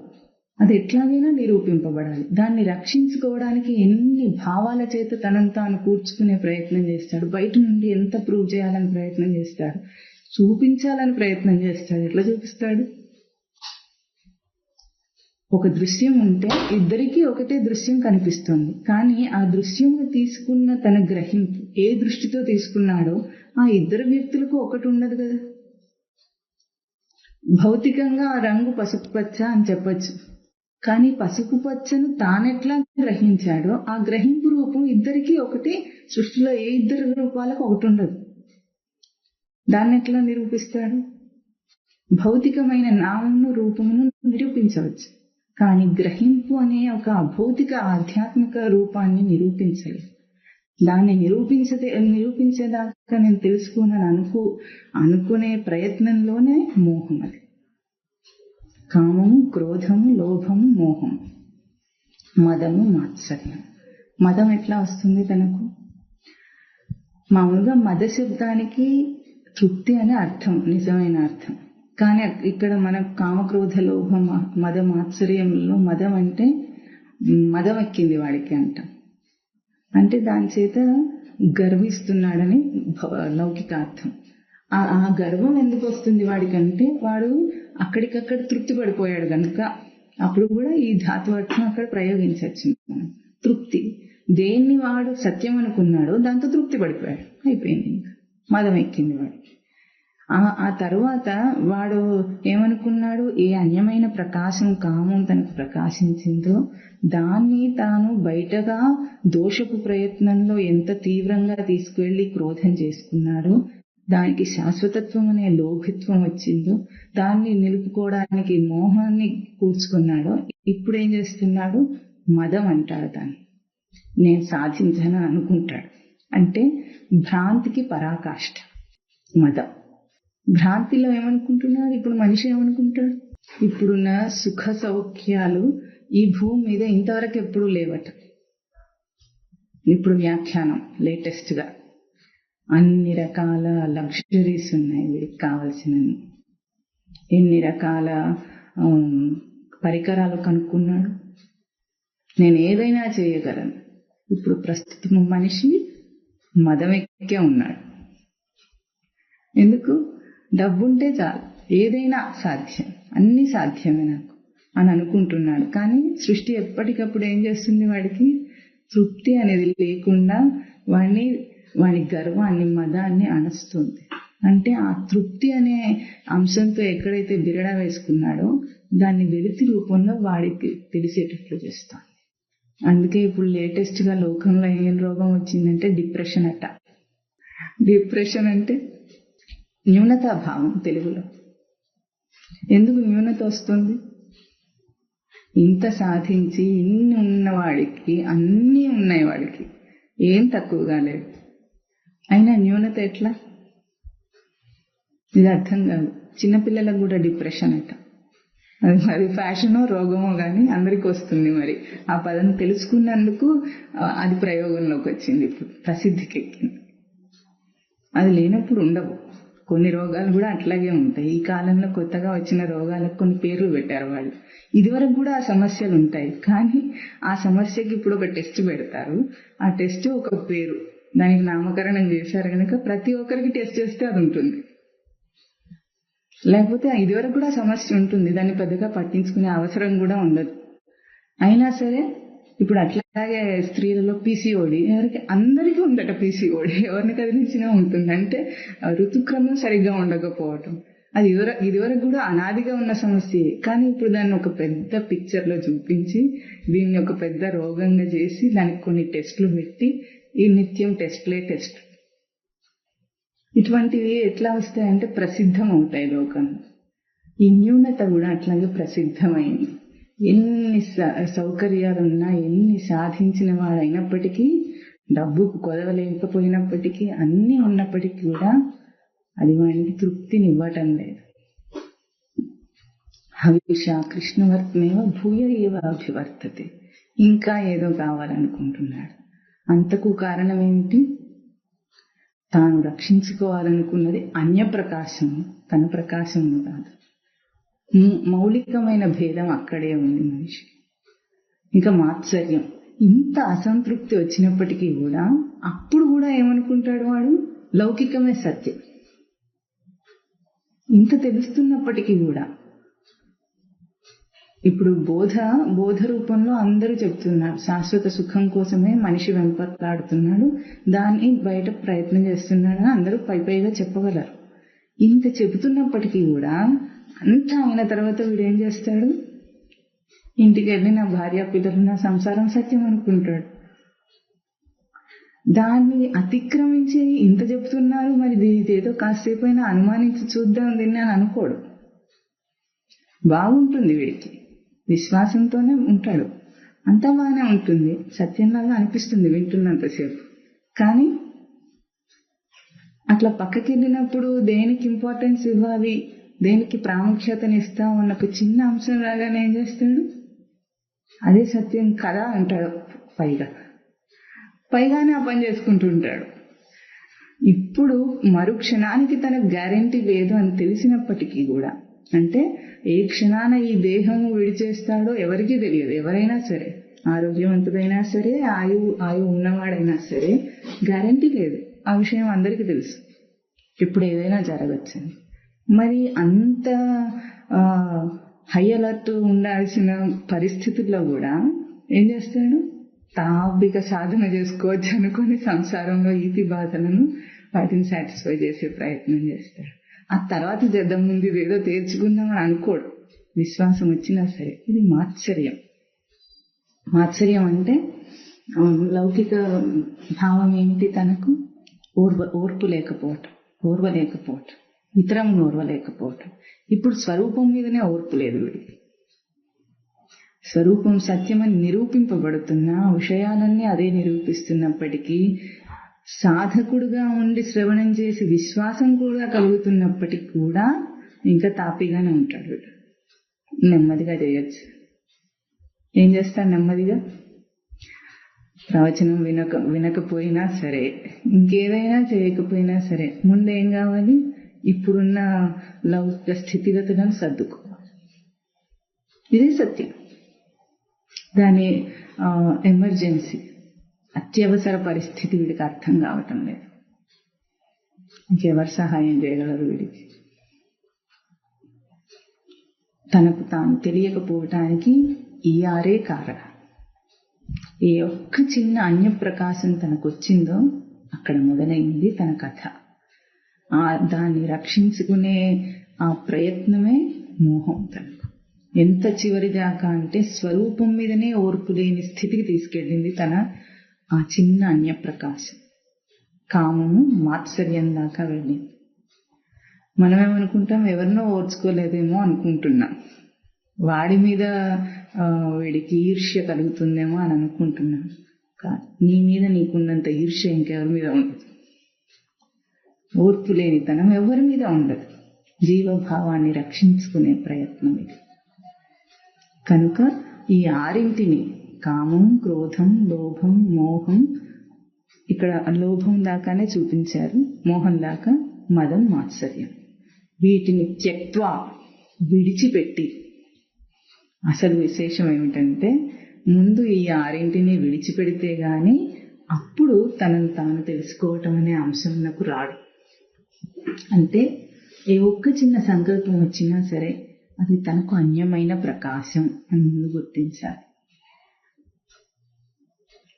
అది ఎట్లాగైనా నిరూపింపబడాలి. దాన్ని రక్షించుకోవడానికి ఎన్ని భావాల చేత తనను తాను కూర్చుకునే ప్రయత్నం చేస్తాడు. బయట నుండి ఎంత ప్రూవ్ చేయాలని ప్రయత్నం చేస్తాడు, చూపించాలని ప్రయత్నం చేస్తాడు. ఎట్లా చూపిస్తాడు? ఒక దృశ్యం ఉంటే ఇద్దరికీ ఒకటే దృశ్యం కనిపిస్తుంది, కానీ ఆ దృశ్యంను తీసుకున్న తన గ్రహింపు ఏ దృష్టితో తీసుకున్నాడో ఆ ఇద్దరు వ్యక్తులకు ఒకటి ఉండదు కదా. భౌతికంగా ఆ రంగు పసుపు పచ్చ అని చెప్పచ్చు, కానీ పసుపు పచ్చను తానెట్లా గ్రహించాడో ఆ గ్రహింపు రూపం ఇద్దరికీ ఒకటి. సృష్టిలో ఏ ఇద్దరు రూపాలకు ఒకటి ఉండదు. దాన్ని ఎట్లా నిరూపిస్తాడు? భౌతికమైన నామమును, రూపమును నిరూపించవచ్చు, కానీ గ్రహింపు అనే ఒక అభౌతిక ఆధ్యాత్మిక రూపాన్ని నిరూపించలేదు. దాన్ని నిరూపించేదాకా నేను తెలుసుకోనని అనుకునే ప్రయత్నంలోనే మోహం. అది కామము, క్రోధము, లోభము, మోహం, మదము, మాత్సర్యం. మదం ఎట్లా వస్తుంది తనకు? మామూలుగా మద శబ్దానికి తృప్తి అనే అర్థం, నిజమైన అర్థం. కానీ ఇక్కడ మన కామక్రోధ లోభ మద మాత్సర్యంలో మదం అంటే మదం ఎక్కింది వాడికి అంటాం. అంటే దాని చేత గర్విస్తున్నాడని లౌకికార్థం. ఆ గర్వం ఎందుకు వస్తుంది వాడికంటే, వాడు అక్కడికక్కడ తృప్తి పడిపోయాడు కనుక. అప్పుడు కూడా ఈ ధాతువార్థం అక్కడ ప్రయోగించవచ్చు. తృప్తి, దేన్ని వాడు సత్యం అనుకున్నాడో దాంతో తృప్తి పడిపోయాడు, అయిపోయింది, ఇంకా మదం ఎక్కింది వాడికి. ఆ తర్వాత వాడు ఏమనుకున్నాడు? ఏ అన్యమైన ప్రకాశం, కామం తనకు ప్రకాశించిందో దాన్ని తాను బయటగా దోషపు ప్రయత్నంలో ఎంత తీవ్రంగా తీసుకువెళ్లి క్రోధం చేసుకున్నాడో, దానికి శాశ్వతత్వం అనే లోభిత్వం వచ్చిందో, దాన్ని నిలుపుకోవడానికి మోహాన్ని కూర్చుకున్నాడో, ఇప్పుడు ఏం చేస్తున్నాడు? మదం అంటాడు దాన్ని. నేను సాధించానని అనుకుంటాడు. అంటే భ్రాంతికి పరాకాష్ఠ మదం. భ్రాంతిలో ఏమనుకుంటున్నాడు? ఇప్పుడు మనిషి ఏమనుకుంటాడు? ఇప్పుడున్న సుఖ సౌఖ్యాలు ఈ భూమి మీద ఇంతవరకు ఎప్పుడూ లేవట. ఇప్పుడు వ్యాఖ్యానం లేటెస్ట్ గా అన్ని రకాల లగ్జరీస్ ఉన్నాయి వీడికి కావాల్సినవి. ఎన్ని రకాల పరికరాలు కనుక్కున్నాడు. నేను ఏదైనా చేయగలను. ఇప్పుడు ప్రస్తుతం మనిషి మదమెక్కే ఉన్నాడు. ఎందుకు? డబ్బుంటే చాలు, ఏదైనా సాధ్యం, అన్ని సాధ్యమే నాకు అని అనుకుంటున్నాడు. కానీ సృష్టి ఎప్పటికప్పుడు ఏం చేస్తుంది? వాడికి తృప్తి అనేది లేకుండా వాని గర్వాన్ని, మదాన్ని అణస్తుంది. అంటే ఆ తృప్తి అనే అంశంతో ఎక్కడైతే బిరడ వేసుకున్నాడో దాన్ని వెలితి రూపంలో వాడికి తెలిసేటట్లు చేస్తాను. అందుకే ఇప్పుడు లేటెస్ట్ గా లోకంలో ఏం రోగం వచ్చిందంటే డిప్రెషన్ అట. డిప్రెషన్ అంటే న్యూనతాభావం తెలుగులో. ఎందుకు న్యూనత వస్తుంది? ఇంత సాధించి ఇన్ని ఉన్నవాడికి అన్నీ ఉన్నాయి, వాడికి ఏం తక్కువగా లేదు, అయినా న్యూనత ఎట్లా? ఇది అర్థం కాదు. చిన్నపిల్లలకు కూడా డిప్రెషన్ అట. అది మరి ఫ్యాషనో రోగమో కానీ అందరికి వస్తుంది. మరి ఆ పదం తెలుసుకున్నందుకు అది ప్రయోగంలోకి వచ్చింది, ఇప్పుడు ప్రసిద్ధికి ఎక్కింది. అది లేనప్పుడు ఉండవు. కొన్ని రోగాలు కూడా అట్లాగే ఉంటాయి. ఈ కాలంలో కొత్తగా వచ్చిన రోగాలకు కొన్ని పేర్లు పెట్టారు వాళ్ళు. ఇదివరకు కూడా ఆ సమస్యలు ఉంటాయి, కానీ ఆ సమస్యకి ఇప్పుడు ఒక టెస్ట్ పెడతారు. ఆ టెస్ట్ ఒక పేరు, దానికి నామకరణం చేశారు కనుక ప్రతి ఒక్కరికి టెస్ట్ చేస్తే అది ఉంటుంది. లేకపోతే ఇదివరకు కూడా సమస్య ఉంటుంది, దాన్ని పెద్దగా పట్టించుకునే అవసరం కూడా ఉండదు. అయినా సరే ఇప్పుడు అట్లాగే స్త్రీలలో పీసీఓడి, అందరికీ ఉందట పీసీఓడి. ఎవరిని కదిలించినా ఉంటుంది. అంటే ఋతుక్రమం సరిగ్గా ఉండకపోవటం. అది ఇదివరకు కూడా అనాదిగా ఉన్న సమస్యే, కానీ ఇప్పుడు దాన్ని ఒక పెద్ద పిక్చర్ లో చూపించి దీన్ని ఒక పెద్ద రోగంగా చేసి దానికి కొన్ని టెస్టులు పెట్టి ఈ నిత్యం టెస్ట్లే టెస్ట్. ఇటువంటివి ఎట్లా వస్తాయంటే ప్రసిద్ధం అవుతాయి లోకంలో. ఈ న్యూనత కూడా అట్లాగే ప్రసిద్ధమైంది. ఎన్ని సౌకర్యాలున్నా, ఎన్ని సాధించిన వాడైనప్పటికీ, డబ్బుకు కొదవలేకపోయినప్పటికీ, అన్ని ఉన్నప్పటికీ కూడా అది వానికి తృప్తినివ్వటం లేదు. హవిష కృష్ణవర్తమేవ భూయ ఏవ అభివర్తతే. ఇంకా ఏదో కావాలనుకుంటున్నాడు. అంతకు కారణం ఏమిటి? తాను రక్షించుకోవాలనుకున్నది అన్యప్రకాశం, తన ప్రకాశం కాదు. మౌలికమైన భేదం అక్కడే ఉంది మనిషి. ఇంకా మాత్సర్యం. ఇంత అసంతృప్తి వచ్చినప్పటికీ కూడా అప్పుడు కూడా ఏమనుకుంటాడు వాడు? లౌకికమే సత్యం. ఇంత తెలుస్తున్నప్పటికీ కూడా ఇప్పుడు బోధ రూపంలో అందరూ చెప్తున్నారు, శాశ్వత సుఖం కోసమే మనిషి వెంపట్లాడుతున్నాడు, దాన్ని బయట ప్రయత్నం చేస్తున్నాడని అందరూ పైగా చెప్పగలరు. ఇంత చెబుతున్నప్పటికీ కూడా అంతా అయిన తర్వాత వీడేం చేస్తాడు? ఇంటికి వెళ్ళి నా భార్య పిల్లలు, నా సంసారం సత్యం అనుకుంటాడు. దాన్ని అతిక్రమించి ఇంత చెప్తున్నారు, మరి ఇదేదో కాసేపు అయినా అనుమానించి చూద్దాం దీన్ని అని అనుకోడు. బాగుంటుంది, వీడికి విశ్వాసంతోనే ఉంటాడు, అంతా బాగానే ఉంటుంది, సత్యంలాగా అనిపిస్తుంది వింటున్నంతసేపు. కానీ అట్లా పక్కకి వెళ్ళినప్పుడు దేనికి ఇంపార్టెన్స్ ఇవ్వాలి, దేనికి ప్రాముఖ్యతని ఇస్తా ఉన్నప్పుడు చిన్న అంశం లాగానే ఏం చేస్తాడు? అదే సత్యం కదా అంటాడు. పైగానే ఆ పని చేసుకుంటుంటాడు. ఇప్పుడు మరుక్షణానికి తనకు గ్యారెంటీ లేదు అని తెలిసినప్పటికీ కూడా, అంటే ఏ క్షణాన ఈ దేహము విడిచేస్తాడో ఎవరికీ తెలియదు. ఎవరైనా సరే, ఆరోగ్యవంతుడైనా సరే, ఆయు ఉన్నవాడైనా సరే, గ్యారెంటీ లేదు. ఆ విషయం అందరికీ తెలుసు. ఇప్పుడు ఏదైనా జరగచ్చని. మరి అంత హై అలర్ట్ ఉండాల్సిన పరిస్థితుల్లో కూడా ఏం చేస్తాడు? తాపిక సాధన చేసుకోవచ్చు అనుకుని సంసారంలో ఈతి బాధలను వాటిని సాటిస్ఫై చేసే ప్రయత్నం చేస్తాడు. ఆ తర్వాత చేద్దాం, ముందు ఇదేదో తీర్చుకుందామని అనుకోడు. విశ్వాసం వచ్చినా సరే. ఇది మాత్సర్యం. మాత్సర్యం అంటే లౌకిక భావం ఏమిటి? తనకు ఓర్వలేకపోవటం, ఇతరం ఓర్వలేకపోవటం. ఇప్పుడు స్వరూపం మీదనే ఓర్పు లేదు వీడికి. స్వరూపం సత్యమని నిరూపింపబడుతున్న విషయాలన్నీ అదే నిరూపిస్తున్నప్పటికీ, సాధకుడుగా ఉండి శ్రవణం చేసి విశ్వాసం కూడా కలుగుతున్నప్పటికీ కూడా ఇంకా తాపిగానే ఉంటాడు. నెమ్మదిగా చేయొచ్చు. ఏం చేస్తాడు? నెమ్మదిగా ప్రవచనం వినకపోయినా సరే, ఇంకేదైనా చేయకపోయినా సరే, ముందేం కావాలి? ఇప్పుడున్న లౌకిక స్థితిగతులను సర్దుకోవాలి. ఇదే సత్యం. దాని ఎమర్జెన్సీ, అత్యవసర పరిస్థితి వీడికి అర్థం కావటం లేదు. ఇంకెవరు సహాయం చేయగలరు వీడికి? తనకు తాను తెలియకపోవటానికి ఈ ఆరే కారణం. ఏ ఒక్క చిన్న అన్యప్రకాశం తనకు వచ్చిందో అక్కడ మొదలైంది తన కథ. దాన్ని రక్షించుకునే ఆ ప్రయత్నమే మోహం తనకు. ఎంత చివరి దాకా అంటే స్వరూపం మీదనే ఓర్పు లేని స్థితికి తీసుకెళ్ళింది తన ఆ చిన్న అన్యప్రకాశం. కామము మాత్సర్యం దాకా వెళ్ళింది. మనమేమనుకుంటాం, ఎవరినో ఓర్చుకోలేదేమో అనుకుంటున్నాం, వాడి మీద వీడికి ఈర్ష్య కలుగుతుందేమో అని అనుకుంటున్నాం. నీ మీద నీకున్నంత ఈర్ష్య ఇంకెవరి మీద ఉండదు. ఓర్పు లేనితనం ఎవరి మీద ఉండదు. జీవభావాన్ని రక్షించుకునే ప్రయత్నం ఇది. కనుక ఈ ఆరింటిని, కామం, క్రోధం, లోభం, మోహం, ఇక్కడ లోభం దాకానే చూపించారు, మోహం దాకా మదం, మాత్సర్యం, వీటిని త్యక్త్వా విడిచిపెట్టి, అసలు విశేషం ఏమిటంటే ముందు ఈ ఆరింటిని విడిచిపెడితే గాని అప్పుడు తనను తాను తెలుసుకోవటం అనే అంశం నాకు రాడు. అంటే ఏ ఒక్క చిన్న సంకల్పం వచ్చినా సరే అది తనకు అన్యమైన ప్రకాశం అని ముందు గుర్తించాలి.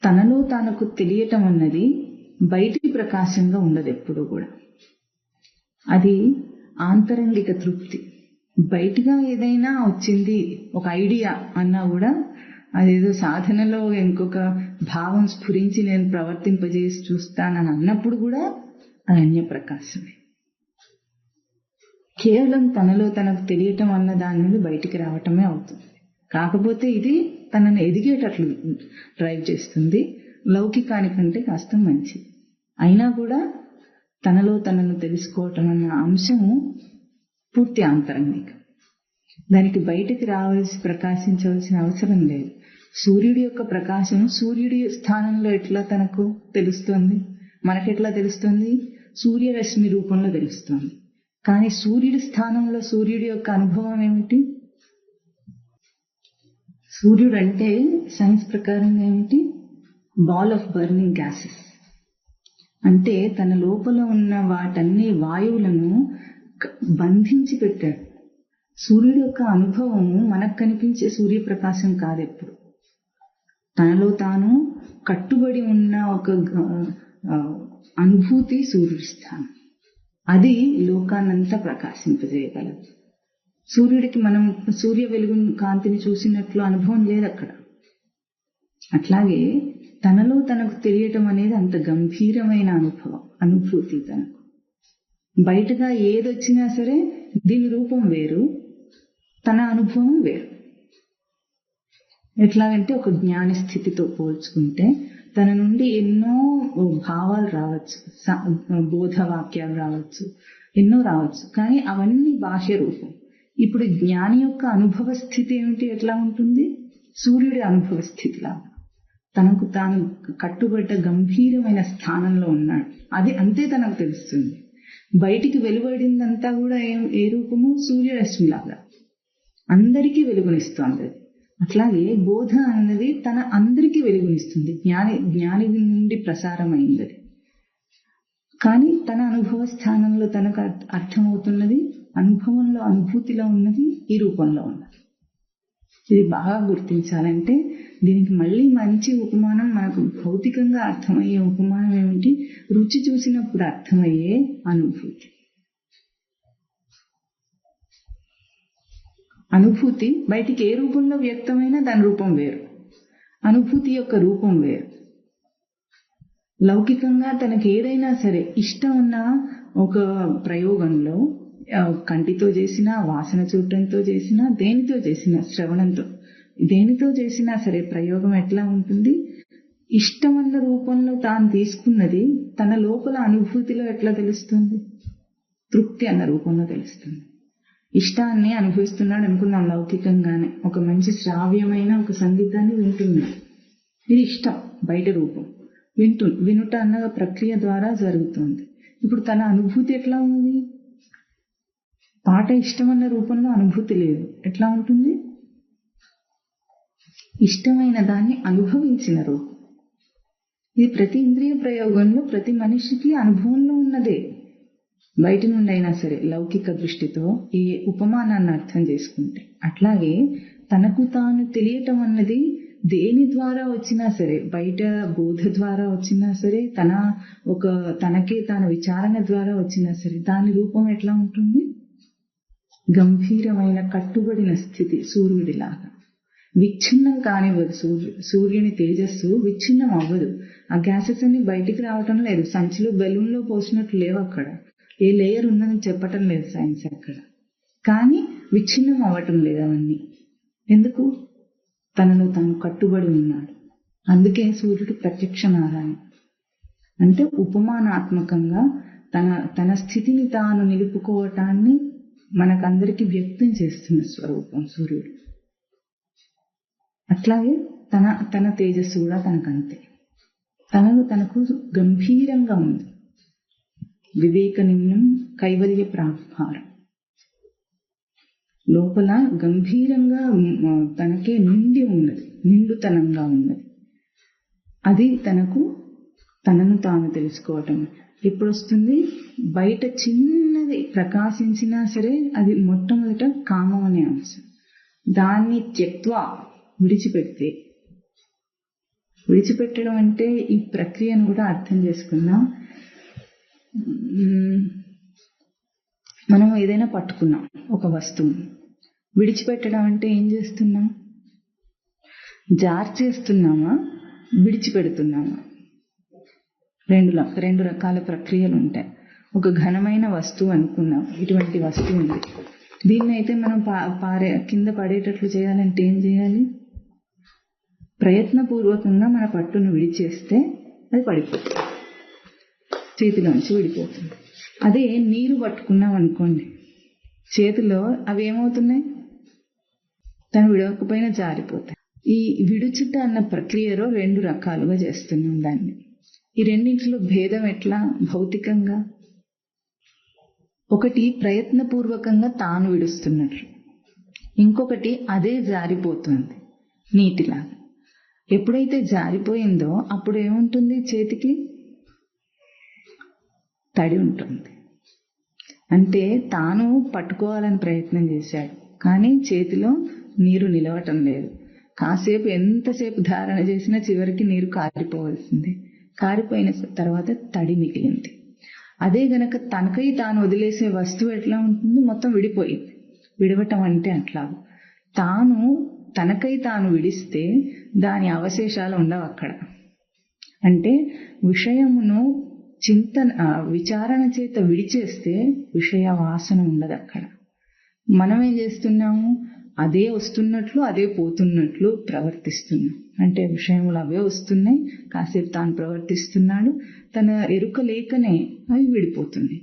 తనలో తనకు తెలియటం అన్నది బయటికి ప్రకాశంగా ఉండదు ఎప్పుడూ కూడా. అది ఆంతరంగిక తృప్తి. బయటిగా ఏదైనా వచ్చింది, ఒక ఐడియా అన్నా కూడా అదేదో సాధనలో ఇంకొక భావం స్ఫురించి నేను ప్రవర్తింపజేసి చూస్తానని అన్నప్పుడు కూడా అది అన్యప్రకాశమే. కేవలం తనలో తనకు తెలియటం అన్న దాని నుండి బయటికి రావటమే అవుతుంది. కాకపోతే ఇది తనను ఎదిగేటట్లు డ్రైవ్ చేస్తుంది, లౌకికానికంటే కాస్త మంచిది. అయినా కూడా తనలో తనను తెలుసుకోవటం అన్న అంశము పూర్తి ఆంతరంగిక. దానికి బయటికి ప్రకాశించవలసిన అవసరం లేదు. సూర్యుడి యొక్క ప్రకాశం సూర్యుడి స్థానంలో ఎట్లా తనకు తెలుస్తుంది, మనకెట్లా తెలుస్తుంది? సూర్యరశ్మి రూపంలో తెలుస్తుంది. కానీ సూర్యుడి స్థానంలో సూర్యుడి యొక్క అనుభవం ఏమిటి? సూర్యుడు అంటే సైన్స్ ప్రకారం ఏమిటి? Ball of burning gases. అంటే తన లోపల ఉన్న వాటన్ని వాయువులను బంధించి పెట్టాడు. సూర్యుడి యొక్క అనుభవము మనకు కనిపించే సూర్యప్రకాశం కాదు. ఎప్పుడు తనలో తాను కట్టుబడి ఉన్న ఒక అనుభూతి సూర్యుడి స్థానం. అది లోకాన్నంతా ప్రకాశింపజేయగలదు. సూర్యుడికి మనం సూర్య వెలుగు కాంతిని చూసినట్లు అనుభవం లేదు అక్కడ. అట్లాగే తనలో తనకు తెలియటం అనేది అంత గంభీరమైన అనుభూతి తనకు. బయటగా ఏదొచ్చినా సరే దీని రూపం వేరు, తన అనుభవం వేరు. ఎట్లాగంటే ఒక జ్ఞాన స్థితితో పోల్చుకుంటే తన నుండి ఎన్నో భావాలు రావచ్చు, బోధవాక్యాలు రావచ్చు, ఎన్నో రావచ్చు, కానీ అవన్నీ బాహ్య రూపం. ఇప్పుడు జ్ఞాని యొక్క అనుభవ స్థితి ఏమిటి? ఎట్లా ఉంటుంది? సూర్యుడి అనుభవ స్థితిలాగా తనకు తాను కట్టుబడ్డ గంభీరమైన స్థానంలో ఉన్నాడు. అది అంతే తనకు తెలుస్తుంది. బయటికి వెలువడిందంతా కూడా ఏ రూపము? సూర్యరశ్మిలాగా అందరికీ వెలుగునిస్తుంది. అట్లాగే బోధ అన్నది తన అందరికీ వెలుగునిస్తుంది. జ్ఞాని నుండి ప్రసారమైంది. కానీ తన అనుభవ స్థానంలో తనకు అర్థమవుతున్నది, అనుభవంలో అనుభూతిలో ఉన్నది ఈ రూపంలో ఉన్నది. ఇది బాగా గుర్తించాలంటే దీనికి మళ్ళీ మంచి ఉపమానం, మనకు భౌతికంగా అర్థమయ్యే ఉపమానం ఏమిటి? రుచి చూసినప్పుడు అర్థమయ్యే అనుభూతి. అనుభూతి బయటికి ఏ రూపంలో వ్యక్తమైనా దాని రూపం వేరు, అనుభూతి యొక్క రూపం వేరు. లౌకికంగా తనకి ఏదైనా సరే ఇష్టం ఉన్న ఒక ప్రయోగంలో కంటితో చేసినా, వాసన చూడటంతో చేసినా, దేనితో చేసినా, శ్రవణంతో, దేనితో చేసినా సరే ప్రయోగం ఎట్లా ఉంటుంది? ఇష్టమన్న రూపంలో తాను తీసుకున్నది తన లోపల అనుభూతిలో ఎట్లా తెలుస్తుంది? తృప్తి అన్న రూపంలో తెలుస్తుంది. ఇష్టాన్ని అనుభవిస్తున్నాడు అనుకున్నాం లౌకికంగానే. ఒక మంచి శ్రావ్యమైన ఒక సంగీతాన్ని వింటున్నాడు, ఇది ఇష్టం, బయట రూపం. వినుట అన్న ప్రక్రియ ద్వారా జరుగుతుంది. ఇప్పుడు తన అనుభూతి ఎట్లా ఉంది? పాట ఇష్టమన్న రూపంలో అనుభూతి లేదు. ఎట్లా ఉంటుంది? ఇష్టమైన దాన్ని అనుభవించిన రూపం. ఇది ప్రతి ఇంద్రియ ప్రయోగంలో ప్రతి మనిషికి అనుభవంలో ఉన్నదే. బయట నుండి అయినా సరే లౌకిక దృష్టితో ఈ ఉపమానాన్ని అర్థం చేసుకుంటే. అట్లాగే తనకు తాను తెలియటం అన్నది దేని ద్వారా వచ్చినా సరే, బయట బోధ ద్వారా వచ్చినా సరే, తనకే తాను విచారణ ద్వారా వచ్చినా సరే, దాని రూపం ఎట్లా ఉంటుంది? గంభీరమైన కట్టుబడిన స్థితి, సూర్యుడిలాగా విచ్ఛిన్నం కానివ్వదు. సూర్యుని తేజస్సు విచ్ఛిన్నం అవ్వదు. ఆ గ్యాసెస్ అన్ని బయటికి రావటం లేదు. సంచిలో బెలూన్లో పోసినట్లు లేవు. అక్కడ ఏ లేయర్ ఉందని చెప్పటం లేదు సైన్స్ అక్కడ. కానీ విచ్ఛిన్నం అవ్వటం లేదు అవన్నీ. ఎందుకు? తనలో తాను కట్టుబడి ఉన్నాడు. అందుకే సూర్యుడు ప్రత్యక్ష నారాయణ. అంటే ఉపమానాత్మకంగా తన స్థితిని తాను నిలుపుకోవటాన్ని మనకందరికీ వ్యక్తం చేస్తున్న స్వరూపం సూర్యుడు. అట్లాగే తన తేజస్సు కూడా తనకంతే. తనకు గంభీరంగా ఉంది. వివేక నిమ్నం కైవల్య ప్రాహారం. లోపల గంభీరంగా తనకే నిండి ఉన్నది, నిండుతనంగా ఉన్నది. అది తనను తాను తెలుసుకోవటం. ఎప్పుడు వస్తుంది? బయట చిన్నది ప్రకాశించినా సరే అది మొట్టమొదట కామం అనే అంశం. దాన్ని త్యక్త్వా విడిచిపెట్టడం అంటే ఈ ప్రక్రియను కూడా అర్థం చేసుకుందాం. మనం ఏదైనా పట్టుకున్నాం ఒక వస్తువుని, విడిచిపెట్టడం అంటే ఏం చేస్తున్నాం? జార్ చేస్తున్నామా, విడిచిపెడుతున్నామా? రెండు రకాల ప్రక్రియలు ఉంటాయి. ఒక ఘనమైన వస్తువు అనుకున్నాం, ఇటువంటి వస్తువు ఉంది. దీన్ని అయితే మనం కింద పడేటట్లు చేయాలంటే ఏం చేయాలి? ప్రయత్నపూర్వకంగా మన పట్టును విడిచేస్తే అది పడిపోతుంది, చేతిలోంచి విడిపోతుంది. అదే నీరు పట్టుకున్నాం అనుకోండి, చేతిలో అవి ఏమవుతున్నాయి? తను విడవకపోయినా జారిపోతాయి. ఈ విడుచుట అన్న ప్రక్రియలో రెండు రకాలుగా చేస్తున్నాం దాన్ని. ఈ రెండింటిలో భేదం ఎట్లా? భౌతికంగా ఒకటి ప్రయత్నపూర్వకంగా తాను విడుస్తున్నట్లు, ఇంకొకటి అదే జారిపోతుంది నీటిలాగా. ఎప్పుడైతే జారిపోయిందో అప్పుడు ఏముంటుంది? చేతికి తడి ఉంటుంది. అంటే తాను పట్టుకోవాలని ప్రయత్నం చేశాడు, కానీ చేతిలో నీరు నిలవటం లేదు. కాసేపు ఎంతసేపు ధారణ చేసినా చివరికి నీరు కారిపోవలసింది. కారిపోయిన తర్వాత తడి మిగిలింది. అదే గనక తనకై తాను వదిలేసే వస్తువు ఎట్లా ఉంటుంది? మొత్తం విడిపోయింది. విడవటం అంటే అట్లా. తనకై తాను విడిస్తే దాని అవశేషాలు ఉండవు అక్కడ. అంటే విషయమును విచారణ చేత విడిచేస్తే విషయ వాసన ఉండదు అక్కడ. మనం ఏం చేస్తున్నాము? అదే వస్తున్నట్లు అదే పోతున్నట్లు ప్రవర్తిస్తున్నాం. అంటే విషయములు అవే వస్తున్నాయి, కాసేపు తాను ప్రవర్తిస్తున్నాడు, తన ఎరుక లేకనే అవి విడిపోతుంది.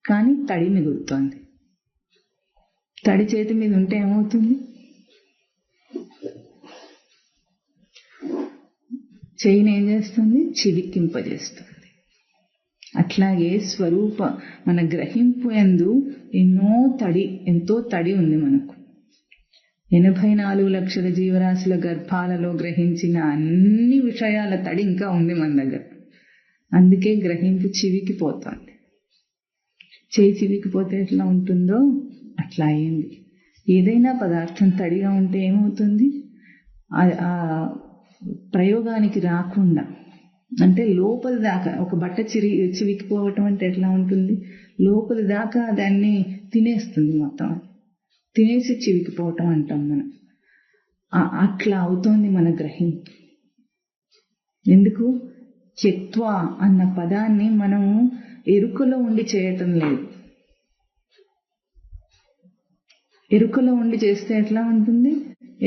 కానీ తడి మిగులుతోంది. తడి చేతి మీద ఉంటే ఏమవుతుంది? చెయ్యిని ఏం చేస్తుంది? చివిక్కింపజేస్తుంది. అట్లాగే మన గ్రహింపు యందు ఎంతో తడి ఉంది మనకు. 84 లక్షల జీవరాశుల గర్భాలలో గ్రహించిన అన్ని విషయాల తడి ఇంకా ఉంది మన దగ్గర. అందుకే గ్రహింపు చివికిపోతుంది. చేయి చివికిపోతే ఎట్లా ఉంటుందో అట్లా అయింది. ఏదైనా పదార్థం తడిగా ఉంటే ఏమవుతుంది? ప్రయోగానికి రాకుండా, అంటే లోపలి దాకా ఒక బట్ట చివికిపోవటం అంటే ఎట్లా ఉంటుంది? లోపలి దాకా దాన్ని తినేస్తుంది, మొత్తం తినేసి చివికిపోవటం అంటాం మనం. అట్లా అవుతోంది మన గ్రహింపు. ఎందుకు? త్యక్త్వా అన్న పదాన్ని మనం ఎరుకలో ఉండి చేయటం లేదు. ఎరుకలో ఉండి చేస్తే ఎట్లా ఉంటుంది?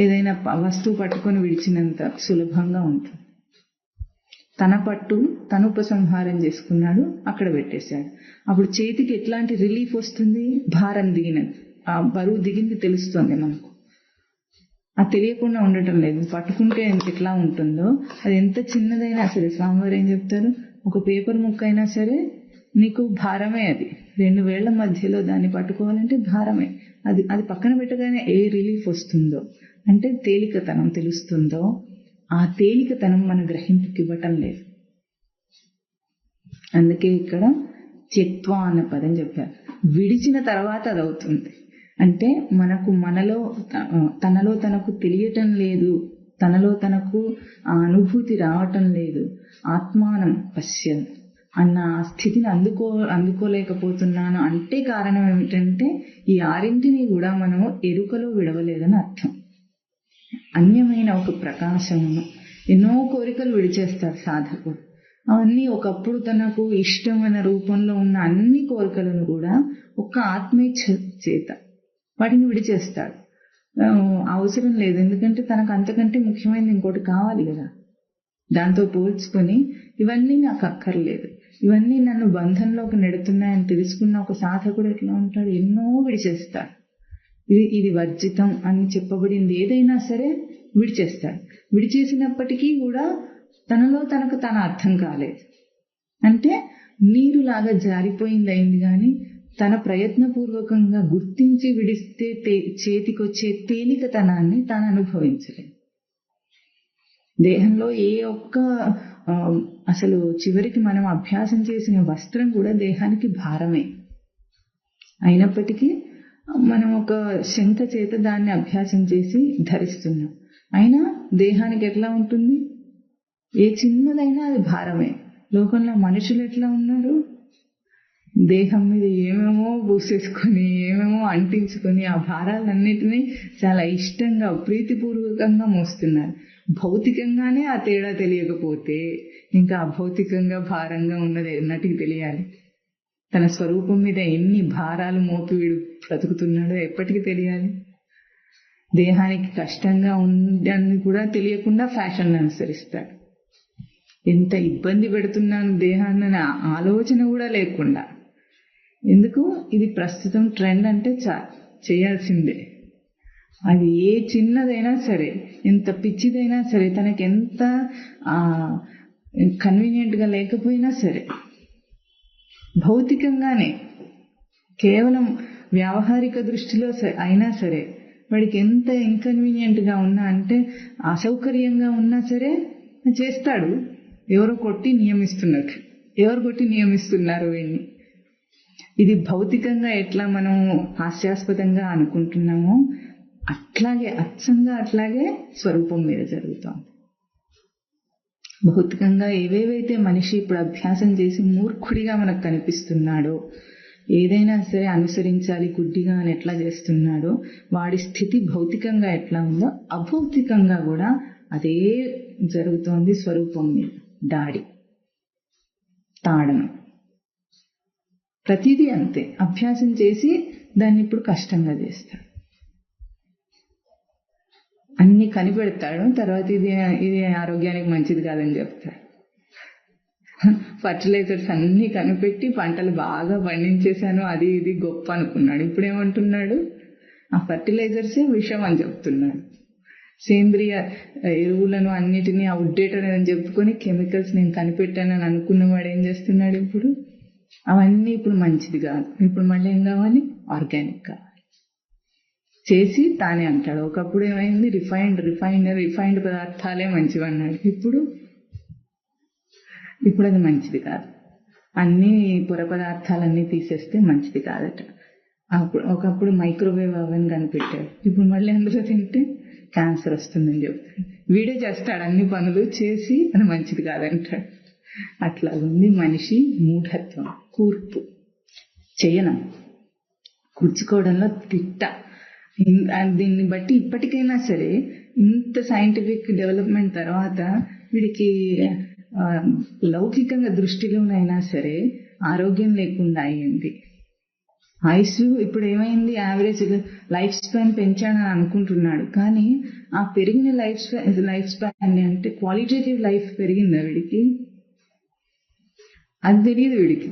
ఏదైనా వస్తువు పట్టుకొని విడిచినంత సులభంగా ఉంటుంది. తన పట్టు తను ఉపసంహారం చేసుకున్నాడు, అక్కడ పెట్టేశాడు. అప్పుడు చేతికి ఎట్లాంటి రిలీఫ్ వస్తుంది? భారం దిగినది, ఆ బరువు దిగింది తెలుస్తుంది మనకు. అది తెలియకుండా ఉండటం లేదు. పట్టుకుంటే ఎట్లా ఉంటుందో, అది ఎంత చిన్నదైనా సరే. స్వామివారు ఏం చెప్తారు? ఒక పేపర్ ముక్క అయినా సరే నీకు భారమే. అది 2 వేళ్ల మధ్యలో దాన్ని పట్టుకోవాలంటే భారమే. అది పక్కన పెట్టగానే ఏ రిలీఫ్ వస్తుందో, అంటే తేలికతనం తెలుస్తుందో, ఆ తేలికతనం మన గ్రహింపుకి ఇవ్వటం లేదు. అందుకే ఇక్కడ త్యక్త్వా అన్న పదం చెప్పారు. విడిచిన తర్వాత అది అవుతుంది. అంటే తనలో తనకు తెలియటం లేదు తనలో తనకు ఆ అనుభూతి రావటం లేదు. ఆత్మానం పశ్యన్ అన్న స్థితిని అందుకోలేకపోతున్నాను అంటే కారణం ఏమిటంటే ఈ ఆరింటిని కూడా మనం ఎరుకలో విడవలేదని అర్థం. అన్యమైన ఒక ప్రకాశమును ఎన్నో కోరికలు విడిచేస్తాడు సాధకుడు. అవన్నీ ఒకప్పుడు తనకు ఇష్టమైన రూపంలో ఉన్న అన్ని కోరికలను కూడా ఒక్క ఆత్మేచ్ఛ చేత వాటిని విడిచేస్తాడు. అవసరం లేదు, ఎందుకంటే తనకు అంతకంటే ముఖ్యమైనది ఇంకోటి కావాలి కదా. దాంతో పోల్చుకొని ఇవన్నీ నాకు అక్కర్లేదు, ఇవన్నీ నన్ను బంధంలోకి నెడుతున్నాయని తెలుసుకున్న ఒక సాధకుడు ఎట్లా ఉంటాడు? ఎన్నో విడిచేస్తాడు. ఇది వర్జితం అని చెప్పబడింది ఏదైనా సరే విడిచేస్తాడు. విడిచేసినప్పటికీ కూడా తనలో తనకు తన అర్థం కాలేదు. అంటే నీరులాగా జారిపోయింది అయింది, కానీ తన ప్రయత్నపూర్వకంగా గుర్తించి విడిస్తే చేతికొచ్చే తేలికతనాన్ని తాను అనుభవించలేదు. దేహంలో ఏ ఒక్క అసలు చివరికి మనం అభ్యాసం చేసిన వస్త్రం కూడా దేహానికి భారమే. అయినప్పటికీ మనం ఒక శంఖ చేత దాన్ని అభ్యాసం చేసి ధరిస్తున్నాం. అయినా దేహానికి ఎట్లా ఉంటుంది? ఏ చిన్నదైనా అది భారమే. లోకంలో మనుషులు ఎట్లా ఉన్నారు? దేహం మీద ఏమేమో పూసేసుకొని ఏమేమో అంటించుకొని ఆ భారాలన్నిటినీ చాలా ఇష్టంగా ప్రీతిపూర్వకంగా మోస్తున్నారు. భౌతికంగానే ఆ తేడా తెలియకపోతే ఇంకా అభౌతికంగా భారంగా ఉన్నది ఎన్నటికి తెలియాలి? తన స్వరూపం మీద ఎన్ని భారాలు మోపి వీడు బ్రతుకుతున్నాడో ఎప్పటికీ తెలియాలి? దేహానికి కష్టంగా ఉందని కూడా తెలియకుండా ఫ్యాషన్ అనుసరిస్తాడు. ఎంత ఇబ్బంది పెడుతున్నాను దేహాన్ని ఆలోచన కూడా లేకుండా. ఎందుకు? ఇది ప్రస్తుతం ట్రెండ్ అంటే చేయాల్సిందే. అది ఏ చిన్నదైనా సరే, ఎంత పిచ్చిదైనా సరే, తనకి ఎంత కన్వీనియంట్గా లేకపోయినా సరే, భౌతికంగానే కేవలం వ్యావహారిక దృష్టిలో అయినా సరే, వాడికి ఎంత ఇన్కన్వీనియంట్గా ఉన్నా అంటే అసౌకర్యంగా ఉన్నా సరే చేస్తాడు. ఎవరు కొట్టి నియమిస్తున్నట్లు. ఎవరు కొట్టి నియమిస్తున్నారు వీడిని? ఇది భౌతికంగా ఎట్లా మనం హాస్యాస్పదంగా అనుకుంటున్నామో అట్లాగే అచ్చంగా అట్లాగే స్వరూపం మీద జరుగుతుంది. భౌతికంగా ఏవేవైతే మనిషి ఇప్పుడు అభ్యాసం చేసి మూర్ఖుడిగా మనకు కనిపిస్తున్నాడో, ఏదైనా సరే అనుసరించాలి గుడ్డిగా అని ఎట్లా చేస్తున్నాడో, వాడి స్థితి భౌతికంగా ఎట్లా ఉందో అభౌతికంగా కూడా అదే జరుగుతోంది. స్వరూపం మీద దాడి, తాడనం, ప్రతిదీ అంతే. అభ్యాసం చేసి దాన్ని ఇప్పుడు కష్టంగా చేస్తాడు. అన్ని కనిపెడతాడు, తర్వాత ఇది ఆరోగ్యానికి మంచిది కాదని చెప్తాడు. ఫర్టిలైజర్స్ అన్ని కనిపెట్టి పంటలు బాగా పండించేశాను, అది ఇది గొప్ప అనుకున్నాడు. ఇప్పుడు ఏమంటున్నాడు? ఆ ఫర్టిలైజర్సే విషం అని చెప్తున్నాడు. సేంద్రియ ఎరువులను అన్నిటినీ అవుట్డేటెడ్ అని చెప్పుకొని కెమికల్స్ నేను కనిపెట్టానని అనుకున్నవాడు ఏం చేస్తున్నాడు? ఇప్పుడు అవన్నీ ఇప్పుడు మంచిది కాదు, ఇప్పుడు మళ్ళీ ఏం కావాలి? ఆర్గానిక్ కావాలి చేసి తానే అంటాడు. ఒకప్పుడు ఏమైంది? రిఫైన్డ్ పదార్థాలే మంచివి అన్నాడు. ఇప్పుడు అది మంచిది కాదు, అన్ని పొర పదార్థాలన్నీ తీసేస్తే మంచిది కాదట. ఒకప్పుడు మైక్రోవేవ్ అవన్నీ కనిపెట్టాడు, ఇప్పుడు మళ్ళీ అందులో తింటే క్యాన్సర్ వస్తుందని చెప్తాడు. వీడే చేస్తాడు అన్ని పనులు చేసి అది మంచిది కాదంటాడు. అట్లా ఉంది మనిషి మూఢత్వం, కూర్పు, చేయనం, కూర్చుకోవడంలో తిట్ట. దీన్ని బట్టి ఇప్పటికైనా సరే ఇంత సైంటిఫిక్ డెవలప్మెంట్ తర్వాత వీడికి లౌకికంగా దృష్టిలోనైనా సరే ఆరోగ్యం లేకుండా అయ్యింది. ఆయుష్ ఇప్పుడు ఏమైంది? యావరేజ్ లైఫ్ స్పాన్ పెంచానని అనుకుంటున్నాడు, కానీ ఆ పెరిగిన లైఫ్ స్పాన్ అంటే క్వాలిటేటివ్ లైఫ్ పెరిగిందా వీడికి? అది తెలియదు, వీడికి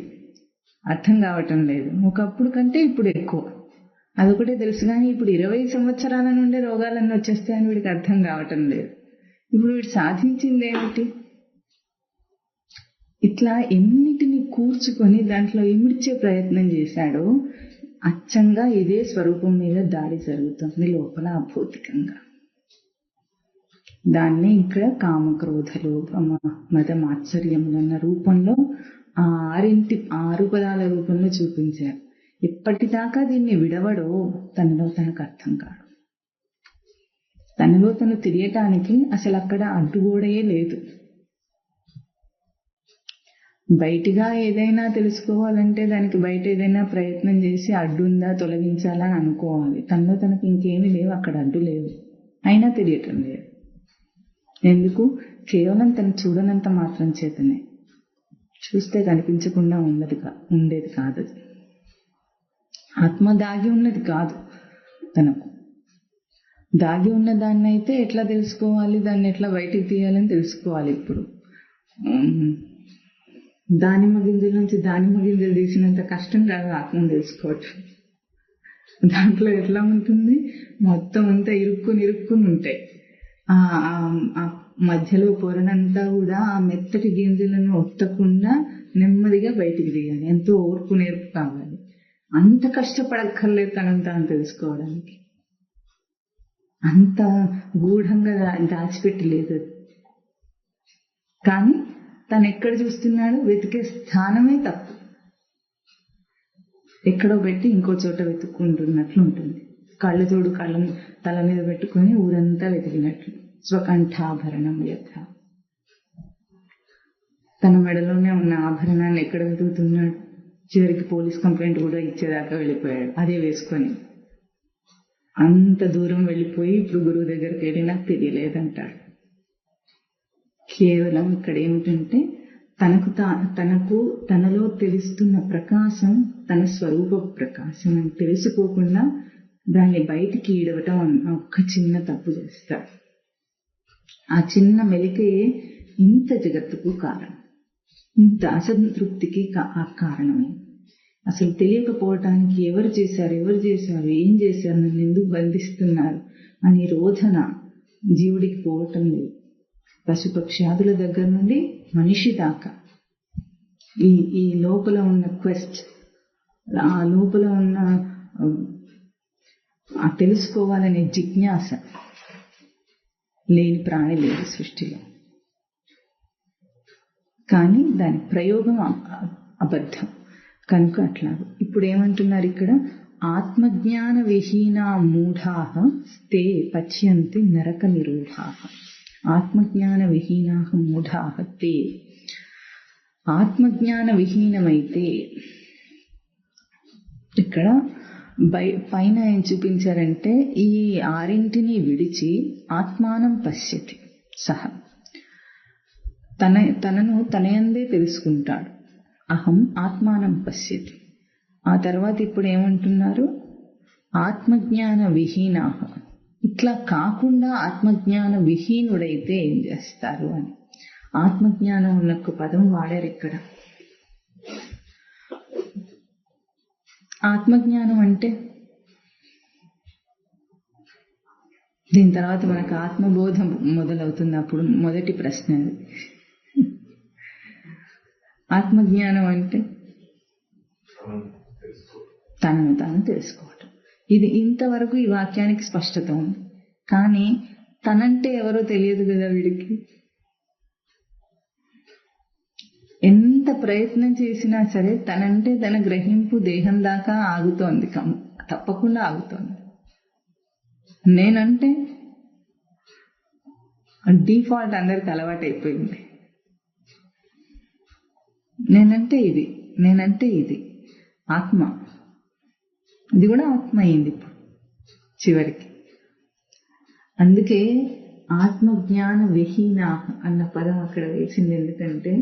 అర్థం కావటం లేదు. ఒకప్పుడు కంటే ఇప్పుడు ఎక్కువ, అదొకటే తెలుసు. కానీ ఇప్పుడు 20 సంవత్సరాల నుండే రోగాలన్నీ వచ్చేస్తాయని వీడికి అర్థం కావటం లేదు. ఇప్పుడు వీడు సాధించింది ఏమిటి? ఇట్లా ఎన్నిటిని కూర్చుకొని దాంట్లో ఇమిడ్చే ప్రయత్నం చేశాడో అచ్చంగా ఇదే స్వరూపం మీద దాడి జరుగుతుంది లోపల అభౌతికంగా. దాన్ని ఇక్కడ కామక్రోధ లోభ మద మాత్సర్యములన్న రూపంలో ఆ 6 పదాల రూపంలో చూపించారు. ఇప్పటిదాకా దీన్ని విడవడో తనలో తనకు అర్థం కాదు. తనలో తను తెలియటానికి అసలు అక్కడ అడ్డుగోడయే లేదు. బయటిగా ఏదైనా తెలుసుకోవాలంటే దానికి బయట ఏదైనా ప్రయత్నం చేసి అడ్డుందా తొలగించాలా అని అనుకోవాలి. తనలో తనకు ఇంకేమీ లేవు, అక్కడ అడ్డు లేవు, అయినా తెలియటం లేదు. ఎందుకు? కేవలం తను చూడనంత మాత్రం చేతనే. చూస్తే కనిపించకుండా ఉండేది కాదు. ఆత్మ దాగి ఉన్నది కాదు. తనకు దాగి ఉన్న దాన్ని అయితే ఎట్లా తెలుసుకోవాలి, దాన్ని ఎట్లా బయటికి తీయాలని తెలుసుకోవాలి. ఇప్పుడు దానిమ్మ గింజల నుంచి దానిమ్మ గింజలు తీసినంత కష్టం కాదు ఆత్మను తెలుసుకోవటం. దాంట్లో ఎట్లా ఉంటుంది, మొత్తం అంతా ఇరుక్కుని ఉంటాయి. ఆ మధ్యలో పొరనంతా కూడా ఆ మెత్తటి గింజలను ఒత్తకుండా నెమ్మదిగా బయటికి తీయాలి. ఎంతో ఓర్పు నేర్పు కావాలి. అంత కష్టపడక్కర్లేదు తనంతా అని తెలుసుకోవడానికి. అంత గూఢంగా దాచిపెట్టి లేదు. కానీ తను ఎక్కడ చూస్తున్నాడు, వెతికే స్థానమే తప్పు. ఎక్కడో పెట్టి ఇంకో చోట వెతుక్కుంటున్నట్లు ఉంటుంది. కళ్ళజోడు కళ్ళ తల మీద పెట్టుకొని ఊరంతా వెతికినట్లు. స్వకంఠాభరణం యథ. తన మెడలోనే ఉన్న ఆభరణాన్ని ఎక్కడ వెతుకుతున్నాడు? చివరికి పోలీస్ కంప్లైంట్ కూడా ఇచ్చేదాకా వెళ్ళిపోయాడు అదే వేసుకొని. అంత దూరం వెళ్ళిపోయి ఇప్పుడు గురువు దగ్గరికి వెళ్ళి నాకు తెలియలేదంటాడు. కేవలం ఇక్కడ ఏమిటంటే తనకు తనలో తెలుస్తున్న ప్రకాశం తన స్వరూప ప్రకాశం అని తెలుసుకోకుండా దాన్ని బయటికి ఈడవటం ఒక్క చిన్న తప్పు చేస్తాడు. ఆ చిన్న మెలికే ఇంత జగత్తుకు కారణం, ఇంత అసంతృప్తికి కారణమే. అసలు తెలియకపోవటానికి ఎవరు చేశారు, ఏం చేశారు, నన్ను ఎందుకు బంధిస్తున్నారు అని రోధన జీవుడికి పోవటం లేదు. పశుపక్షాదుల దగ్గర నుండి మనిషి దాకా ఈ లోపల ఉన్న క్వెస్ట్, ఆ లోపల ఉన్న ఆ తెలుసుకోవాలనే జిజ్ఞాస లేని ప్రాణి లేదు సృష్టిలో. కానీ దాని ప్రయోగం అబద్ధం కనుక అట్లా. ఇప్పుడు ఏమంటున్నారు ఇక్కడ? ఆత్మజ్ఞాన విహీనా మూఢాః తే పచ్యంతి నరక నిరూఢాః. ఆత్మజ్ఞాన విహీనాః మూఢాః తే. ఆత్మజ్ఞాన విహీనమైతే ఇక్కడ పైన ఏం చూపించారంటే ఈ ఆరింటిని విడిచి ఆత్మానం పశ్యతి సహ. తనను తనయందే తెలుసుకుంటాడు. అహం ఆత్మానం పశ్యతి. ఆ తర్వాత ఇప్పుడు ఏమంటున్నారు? ఆత్మజ్ఞాన విహీనాః. ఇట్లా కాకుండా ఆత్మజ్ఞాన విహీనుడైతే ఏం చేస్తారు అని. ఆత్మజ్ఞానం ఉన్న పదం వాడారు ఇక్కడ. ఆత్మజ్ఞానం అంటే దీని తర్వాత మనకు ఆత్మబోధం మొదలవుతుంది. అప్పుడు మొదటి ప్రశ్న అది. ఆత్మజ్ఞానం అంటే తనను తాను తెలుసుకోవటం. ఇది ఇంతవరకు ఈ వాక్యానికి స్పష్టత ఉంది. కానీ తనంటే ఎవరో తెలియదు కదా వీడికి. ఎంత ప్రయత్నం చేసినా సరే తనంటే తన గ్రహింపు దేహం దాకా ఆగుతోంది, తప్పకుండా ఆగుతోంది. నేనంటే డిఫాల్ట్ అందరికి అలవాటు అయిపోయింది. నేనంటే ఇది ఆత్మ. ఇది కూడా ఆత్మ అయింది ఇప్పుడు చివరికి. అందుకే ఆత్మజ్ఞాన విహీనా అన్న పదం అక్కడ వేసింది. ఎందుకంటే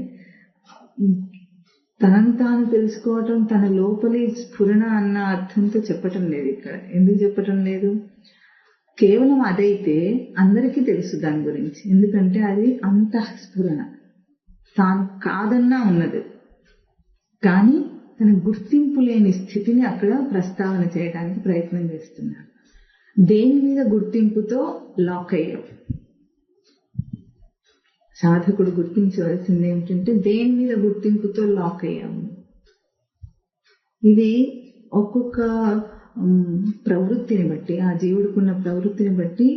తనను తాను తెలుసుకోవటం, తన లోపలి స్ఫురణ అన్న అర్థంతో చెప్పటం లేదు ఇక్కడ. ఎందుకు చెప్పటం లేదు? కేవలం అదైతే అందరికీ తెలుసు దాని గురించి. ఎందుకంటే అది అంతఃస్ఫురణ, తాను కాదన్నా ఉన్నది. కానీ తన గుర్తింపు లేని స్థితిని అక్కడ ప్రస్తావన చేయడానికి ప్రయత్నం చేస్తున్నారు. దేని మీద గుర్తింపుతో లాక్ అయ్యాం? సాధకుడు గుర్తించవలసింది ఏమిటంటే దేని మీద గుర్తింపుతో లాక్ అయ్యాము. ఇది ఒక్కొక్క ప్రవృత్తిని బట్టి, ఆ జీవుడుకున్న ప్రవృత్తిని బట్టి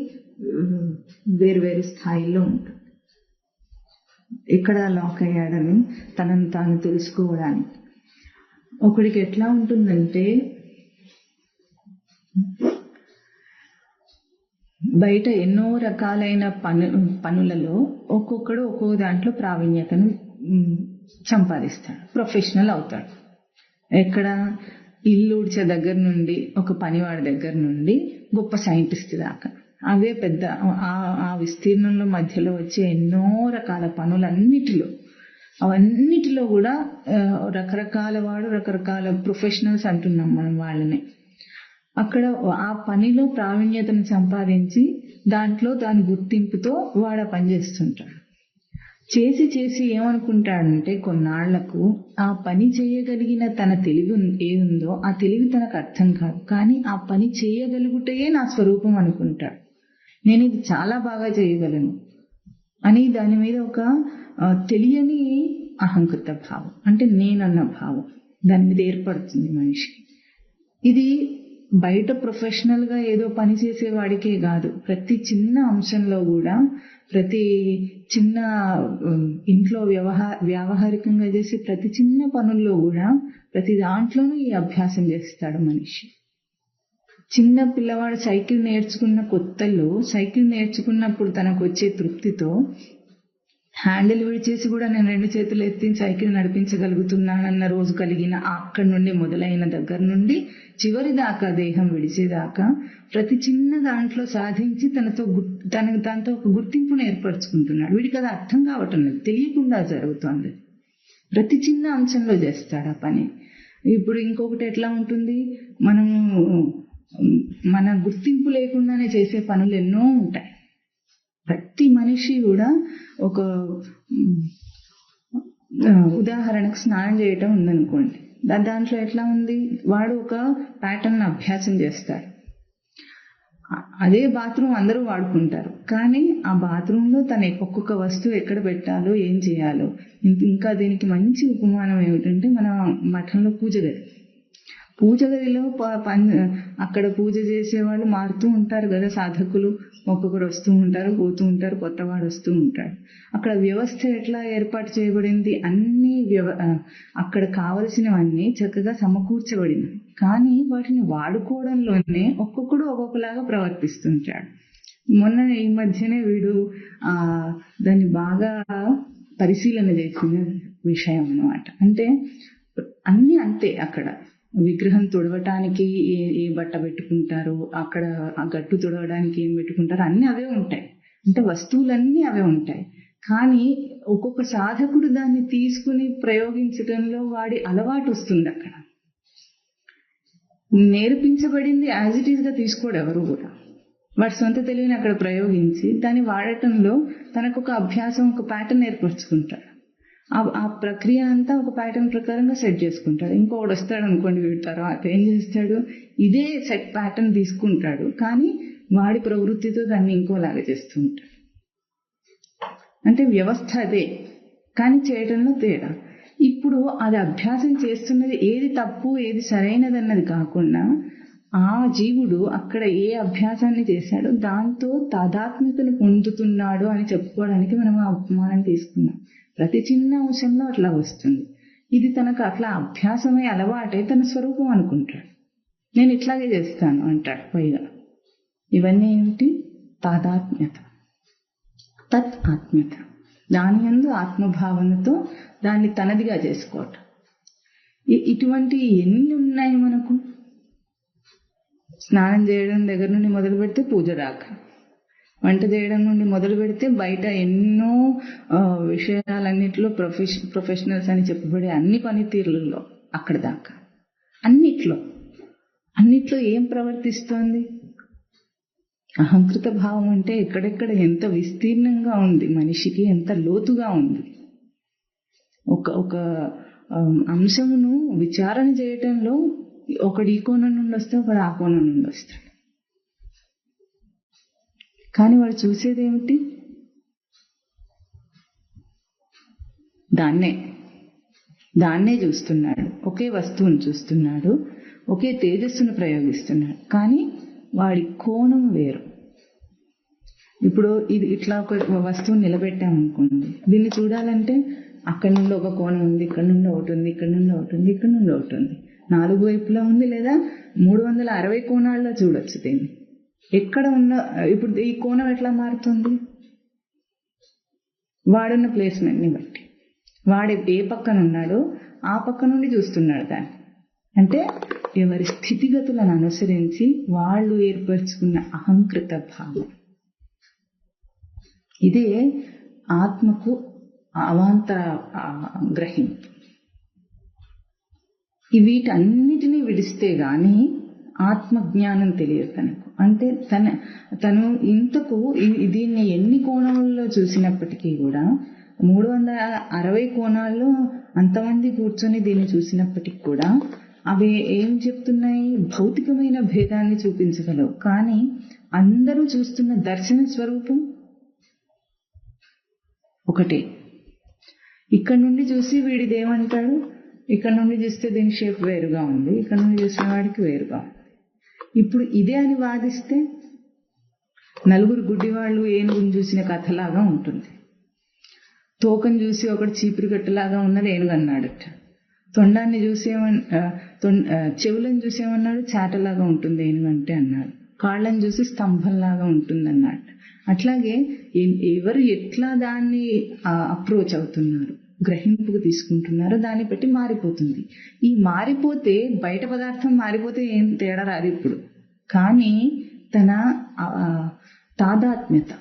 వేరు స్థాయిలో ఉంటుంది. ఎక్కడ లాక్ అయ్యాడని తనను తాను తెలుసుకోవడానికి. ఒకడికి ఎట్లా ఉంటుందంటే బయట ఎన్నో రకాలైన పనులలో ఒక్కొక్కడు ఒక్కో దాంట్లో ప్రావీణ్యతను సంపాదిస్తాడు, ప్రొఫెషనల్ అవుతాడు. ఎక్కడ ఇల్లు ఊడ్చే దగ్గర నుండి ఒక పనివాడి దగ్గర నుండి గొప్ప సైంటిస్ట్ దాకా అవే పెద్ద ఆ విస్తీర్ణంలో మధ్యలో వచ్చే ఎన్నో రకాల అవన్నిటిలో కూడా రకరకాల రకరకాల ప్రొఫెషనల్స్ అంటున్నాం మనం వాళ్ళని. అక్కడ ఆ పనిలో ప్రావీణ్యతను సంపాదించి దాంట్లో దాని గుర్తింపుతో వాడు పని చేస్తుంటాడు. చేసి ఏమనుకుంటాడంటే కొన్నాళ్లకు ఆ పని చేయగలిగిన తన తెలివి ఏముందో ఆ తెలివి తనకు అర్థం కాదు, కానీ ఆ పని చేయగలుగుటే నా స్వరూపం అనుకుంటాడు. నేను ఇది చాలా బాగా చేయగలను అని దాని మీద ఒక తెలియని అహంకృత భావం, అంటే నేనన్న భావం దాని మీద ఏర్పడుతుంది మనిషికి. ఇది బయట ప్రొఫెషనల్ గా ఏదో పని చేసేవాడికే కాదు, ప్రతి చిన్న అంశంలో కూడా, ప్రతి చిన్న ఇంట్లో వ్యావహారికంగా చేసే ప్రతి చిన్న పనుల్లో కూడా ప్రతి దాంట్లోనూ ఈ అభ్యాసం చేస్తాడు మనిషి. చిన్న పిల్లవాడు సైకిల్ నేర్చుకున్న కొత్తలో సైకిల్ నేర్చుకున్నప్పుడు తనకు వచ్చే తృప్తితో హ్యాండిల్ విడిచేసి కూడా నేను 2 చేతులు ఎత్తి సైకిల్ నడిపించగలుగుతున్నానన్న రోజు కలిగిన అక్కడి నుండి మొదలైన దగ్గర నుండి చివరి దాకా, దేహం విడిచేదాకా ప్రతి చిన్న దాంట్లో సాధించి దాంతో ఒక గుర్తింపును ఏర్పరచుకుంటున్నాడు. వీడికి అది అర్థం కావటం లేదు, తెలియకుండా జరుగుతుంది. ప్రతి చిన్న అంశంలో చేస్తాడు ఆ పని. ఇప్పుడు ఇంకొకటి ఎట్లా ఉంటుంది, మన గుర్తింపు లేకుండానే చేసే పనులు ఎన్నో ఉంటాయి. ప్రతి మనిషి కూడా ఒక ఉదాహరణకు స్నానం చేయటం ఉందనుకోండి, దాంట్లో ఎట్లా ఉంది, వాడు ఒక ప్యాటర్న్ అభ్యాసం చేస్తాడు. అదే బాత్రూమ్ అందరూ వాడుకుంటారు, కానీ ఆ బాత్రూంలో తన ఒక్కొక్క వస్తువు ఎక్కడ పెట్టాలో ఏం చేయాలో. ఇంకా దీనికి మంచి ఉపమానం ఏమిటంటే మన మఠంలో పూజ గదిలో అక్కడ పూజ చేసేవాళ్ళు మారుతూ ఉంటారు కదా, సాధకులు ఒక్కొక్కరు వస్తూ ఉంటారు, పోతూ ఉంటారు, కొత్తవాడు వస్తూ ఉంటాడు. అక్కడ వ్యవస్థ ఎట్లా ఏర్పాటు చేయబడింది, అక్కడ కావలసినవన్నీ చక్కగా సమకూర్చబడింది, కానీ వాటిని వాడుకోవడంలోనే ఒక్కొక్కడు ఒక్కొక్కలాగా ప్రవర్తిస్తుంటాడు. ఈ మధ్యనే వీడు దాన్ని బాగా పరిశీలన చేసిన విషయం అన్నమాట. అంటే అన్ని అంతే, అక్కడ విగ్రహం తుడవటానికి ఏ బట్ట పెట్టుకుంటారు, అక్కడ ఆ గట్టు తుడవడానికి ఏం పెట్టుకుంటారు, అన్ని అవే ఉంటాయి. అంటే వస్తువులన్నీ అవే ఉంటాయి, కానీ ఒక్కొక్క సాధకుడు దాన్ని తీసుకుని ప్రయోగించడంలో వాడి అలవాటు వస్తుంది. అక్కడ నేర్పించబడింది యాజ్ ఇట్ ఈస్ గా తీసుకోడు ఎవరు కూడా. వాడి సొంత తెలివిని అక్కడ ప్రయోగించి దాన్ని వాడటంలో తనకు ఒక అభ్యాసం, ఒక ప్యాటర్న్ ఏర్పరచుకుంటాడు. ఆ ప్రక్రియ అంతా ఒక ప్యాటర్న్ ప్రకారంగా సెట్ చేసుకుంటాడు. ఇంకొకటి వస్తాడు అనుకోండి, వీడి తర్వాత ఏం చేస్తాడు, ఇదే సెట్ ప్యాటర్న్ తీసుకుంటాడు, కానీ వాడి ప్రవృత్తితో దాన్ని ఇంకోలాగా చేస్తూ ఉంటాడు. అంటే వ్యవస్థ అదే, కానీ చేయడంలో తేడా. ఇప్పుడు అది అభ్యాసం చేస్తున్నది ఏది తప్పు ఏది సరైనదన్నది కాకుండా ఆ జీవుడు అక్కడ ఏ అభ్యాసాన్ని చేశాడో దాంతో తాదాత్మ్యతను పొందుతున్నాడు అని చెప్పుకోవడానికి మనం ఆ ఉపమానం తీసుకున్నాం. ప్రతి చిన్న అంశంలో అట్లా వస్తుంది. ఇది తనకు అట్లా అభ్యాసమై అలవాటే తన స్వరూపం అనుకుంటాడు. నేను ఇట్లాగే చేస్తాను అంటాడు. పైగా ఇవన్నీ ఏమిటి, తాదాత్మ్యత, తత్ ఆత్మ్యత, దాని యందు ఆత్మభావనతో దాన్ని తనదిగా చేసుకోవటం. ఇటువంటి ఎన్ని ఉన్నాయి మనకు. స్నానం చేయడం దగ్గర నుండి మొదలు పెడితే పూజ దాకా, వంట చేయడం నుండి మొదలు పెడితే బయట ఎన్నో విషయాలన్నింటిలో ప్రొఫెషనల్స్ అని చెప్పబడే అన్ని పనితీరులలో అక్కడ దాకా అన్నిట్లో ఏం ప్రవర్తిస్తోంది, అహంకృత భావం. అంటే ఎక్కడెక్కడ ఎంత విస్తీర్ణంగా ఉంది మనిషికి, ఎంత లోతుగా ఉంది. ఒక అంశమును విచారణ చేయటంలో ఒకడు ఈ కోణం నుండి వస్తే ఒకడు ఆ కోణం నుండి వస్తాడు, కానీ వాడు చూసేది ఏమిటి, దాన్నే చూస్తున్నాడు. ఒకే వస్తువును చూస్తున్నాడు, ఒకే తేజస్సును ప్రయోగిస్తున్నాడు, కానీ వాడి కోణం వేరు. ఇప్పుడు ఇది ఇట్లా ఒక వస్తువుని నిలబెట్టామనుకోండి, దీన్ని చూడాలంటే అక్కడి నుండి ఒక కోణం ఉంది, ఇక్కడ నుండి ఒకటి ఉంది, ఇక్కడ నుండి ఒకటి ఉంది, ఇక్కడ నుండి ఒకటి ఉంది, 4 వైపులా ఉంది, లేదా 360 కోణాల్లో చూడొచ్చు దీన్ని. ఎక్కడ ఉన్న ఇప్పుడు ఈ కోణం ఎట్లా మారుతుంది? వాడున్న ప్లేస్మెంట్ని బట్టి, వాడు ఏ పక్కన ఉన్నాడో ఆ పక్క నుండి చూస్తున్నాడు దాన్ని. అంటే ఎవరి స్థితిగతులను అనుసరించి వాళ్ళు ఏర్పరచుకున్న అహంకృత భావం. ఇదే ఆత్మకు అవాంతర గ్రహింపు. వీటన్నిటినీ విడిస్తే గాని ఆత్మజ్ఞానం తెలియదు తనకు. అంటే తను ఇంతకు దీన్ని ఎన్ని కోణాల్లో చూసినప్పటికీ కూడా 360 కోణాల్లో అంతమంది కూర్చొని దీన్ని చూసినప్పటికి కూడా అవి ఏం చెప్తున్నాయి? భౌతికమైన భేదాన్ని చూపించగలవు. కానీ అందరూ చూస్తున్న దర్శన స్వరూపం ఒకటే. ఇక్కడ నుండి చూసి వీడిదేమంటాడు, ఇక్కడ నుండి చూస్తే దీని షేప్ వేరుగా ఉంది, ఇక్కడ నుండి చూసిన వాడికి వేరుగా ఉంది. ఇప్పుడు ఇదే అని వాదిస్తే నలుగురు గుడ్డివాళ్ళు ఏనుగుని చూసిన కథలాగా ఉంటుంది. తోకను చూసి ఒకటి చీపురు కట్టలాగా ఉన్నది ఏనుగు అన్నాడట. తొండాన్ని చెవులను చూసేమన్నాడు, చాటలాగా ఉంటుంది ఏనుగు అంటే అన్నాడు. కాళ్ళని చూసి స్తంభంలాగా ఉంటుంది అన్నాడు. అట్లాగే ఎవరు ఎట్లా దాన్ని అప్రోచ్ అవుతున్నారు, గ్రహింపుకు తీసుకుంటున్నారో దాన్ని బట్టి మారిపోతుంది. ఈ మారిపోతే బయట పదార్థం మారిపోతే ఏం తేడా రాదు ఇప్పుడు. కానీ తన తాదాత్మ్యత,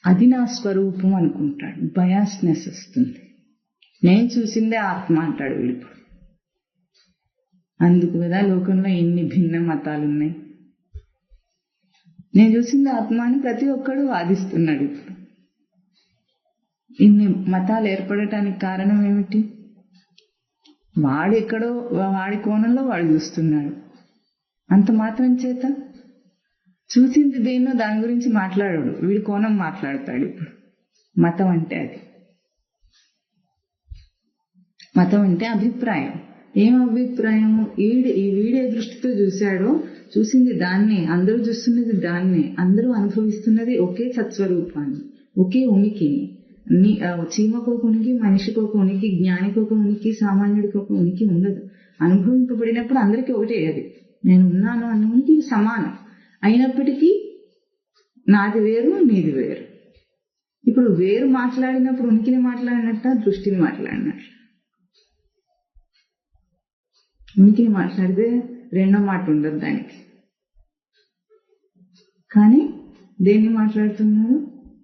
అది నా స్వరూపం అనుకుంటాడు. బయాస్నెస్ వస్తుంది. నేను చూసిందే ఆత్మ అంటాడు వీడు. అందుకు కదా లోకంలో ఎన్ని భిన్న మతాలు ఉన్నాయి. నేను చూసింది ఆత్మ అని ప్రతి ఒక్కడు వాదిస్తున్నాడు. ఇప్పుడు ఇన్ని మతాలు ఏర్పడటానికి కారణం ఏమిటి? వాడెక్కడో వాడి కోణంలో వాడు చూస్తున్నాడు. అంత మాత్రం చేత చూసింది దేన్నో దాని గురించి మాట్లాడాడు, వీడి కోణం మాట్లాడతాడు. ఇప్పుడు మతం అంటే అది. మతం అంటే అభిప్రాయం. ఏం అభిప్రాయం? వీడే దృష్టితో చూశాడో, చూసింది దాన్నే, అందరూ చూస్తున్నది దాన్నే, అందరూ అనుభవిస్తున్నది ఒకే సత్స్వరూపాన్ని, ఒకే ఉనికిని. చీమకు ఒక ఉనికి, మనిషికి ఒక ఉనికి, జ్ఞానికి ఒక ఉనికి, సామాన్యుడికి ఒక ఉనికి ఉండదు. అనుభవింపబడినప్పుడు అందరికీ ఒకటే అది. నేను ఉన్నాను అన్న ఉనికి సమానం అయినప్పటికీ నాది వేరు, నీది వేరు. ఇప్పుడు వేరు మాట్లాడినప్పుడు ఉనికిని మాట్లాడినట్ట, దృష్టిని మాట్లాడినట్ల. ఉనికిని మాట్లాడితే రెండో మాట ఉండదు దానికి. కానీ దేన్ని మాట్లాడుతున్నాడు?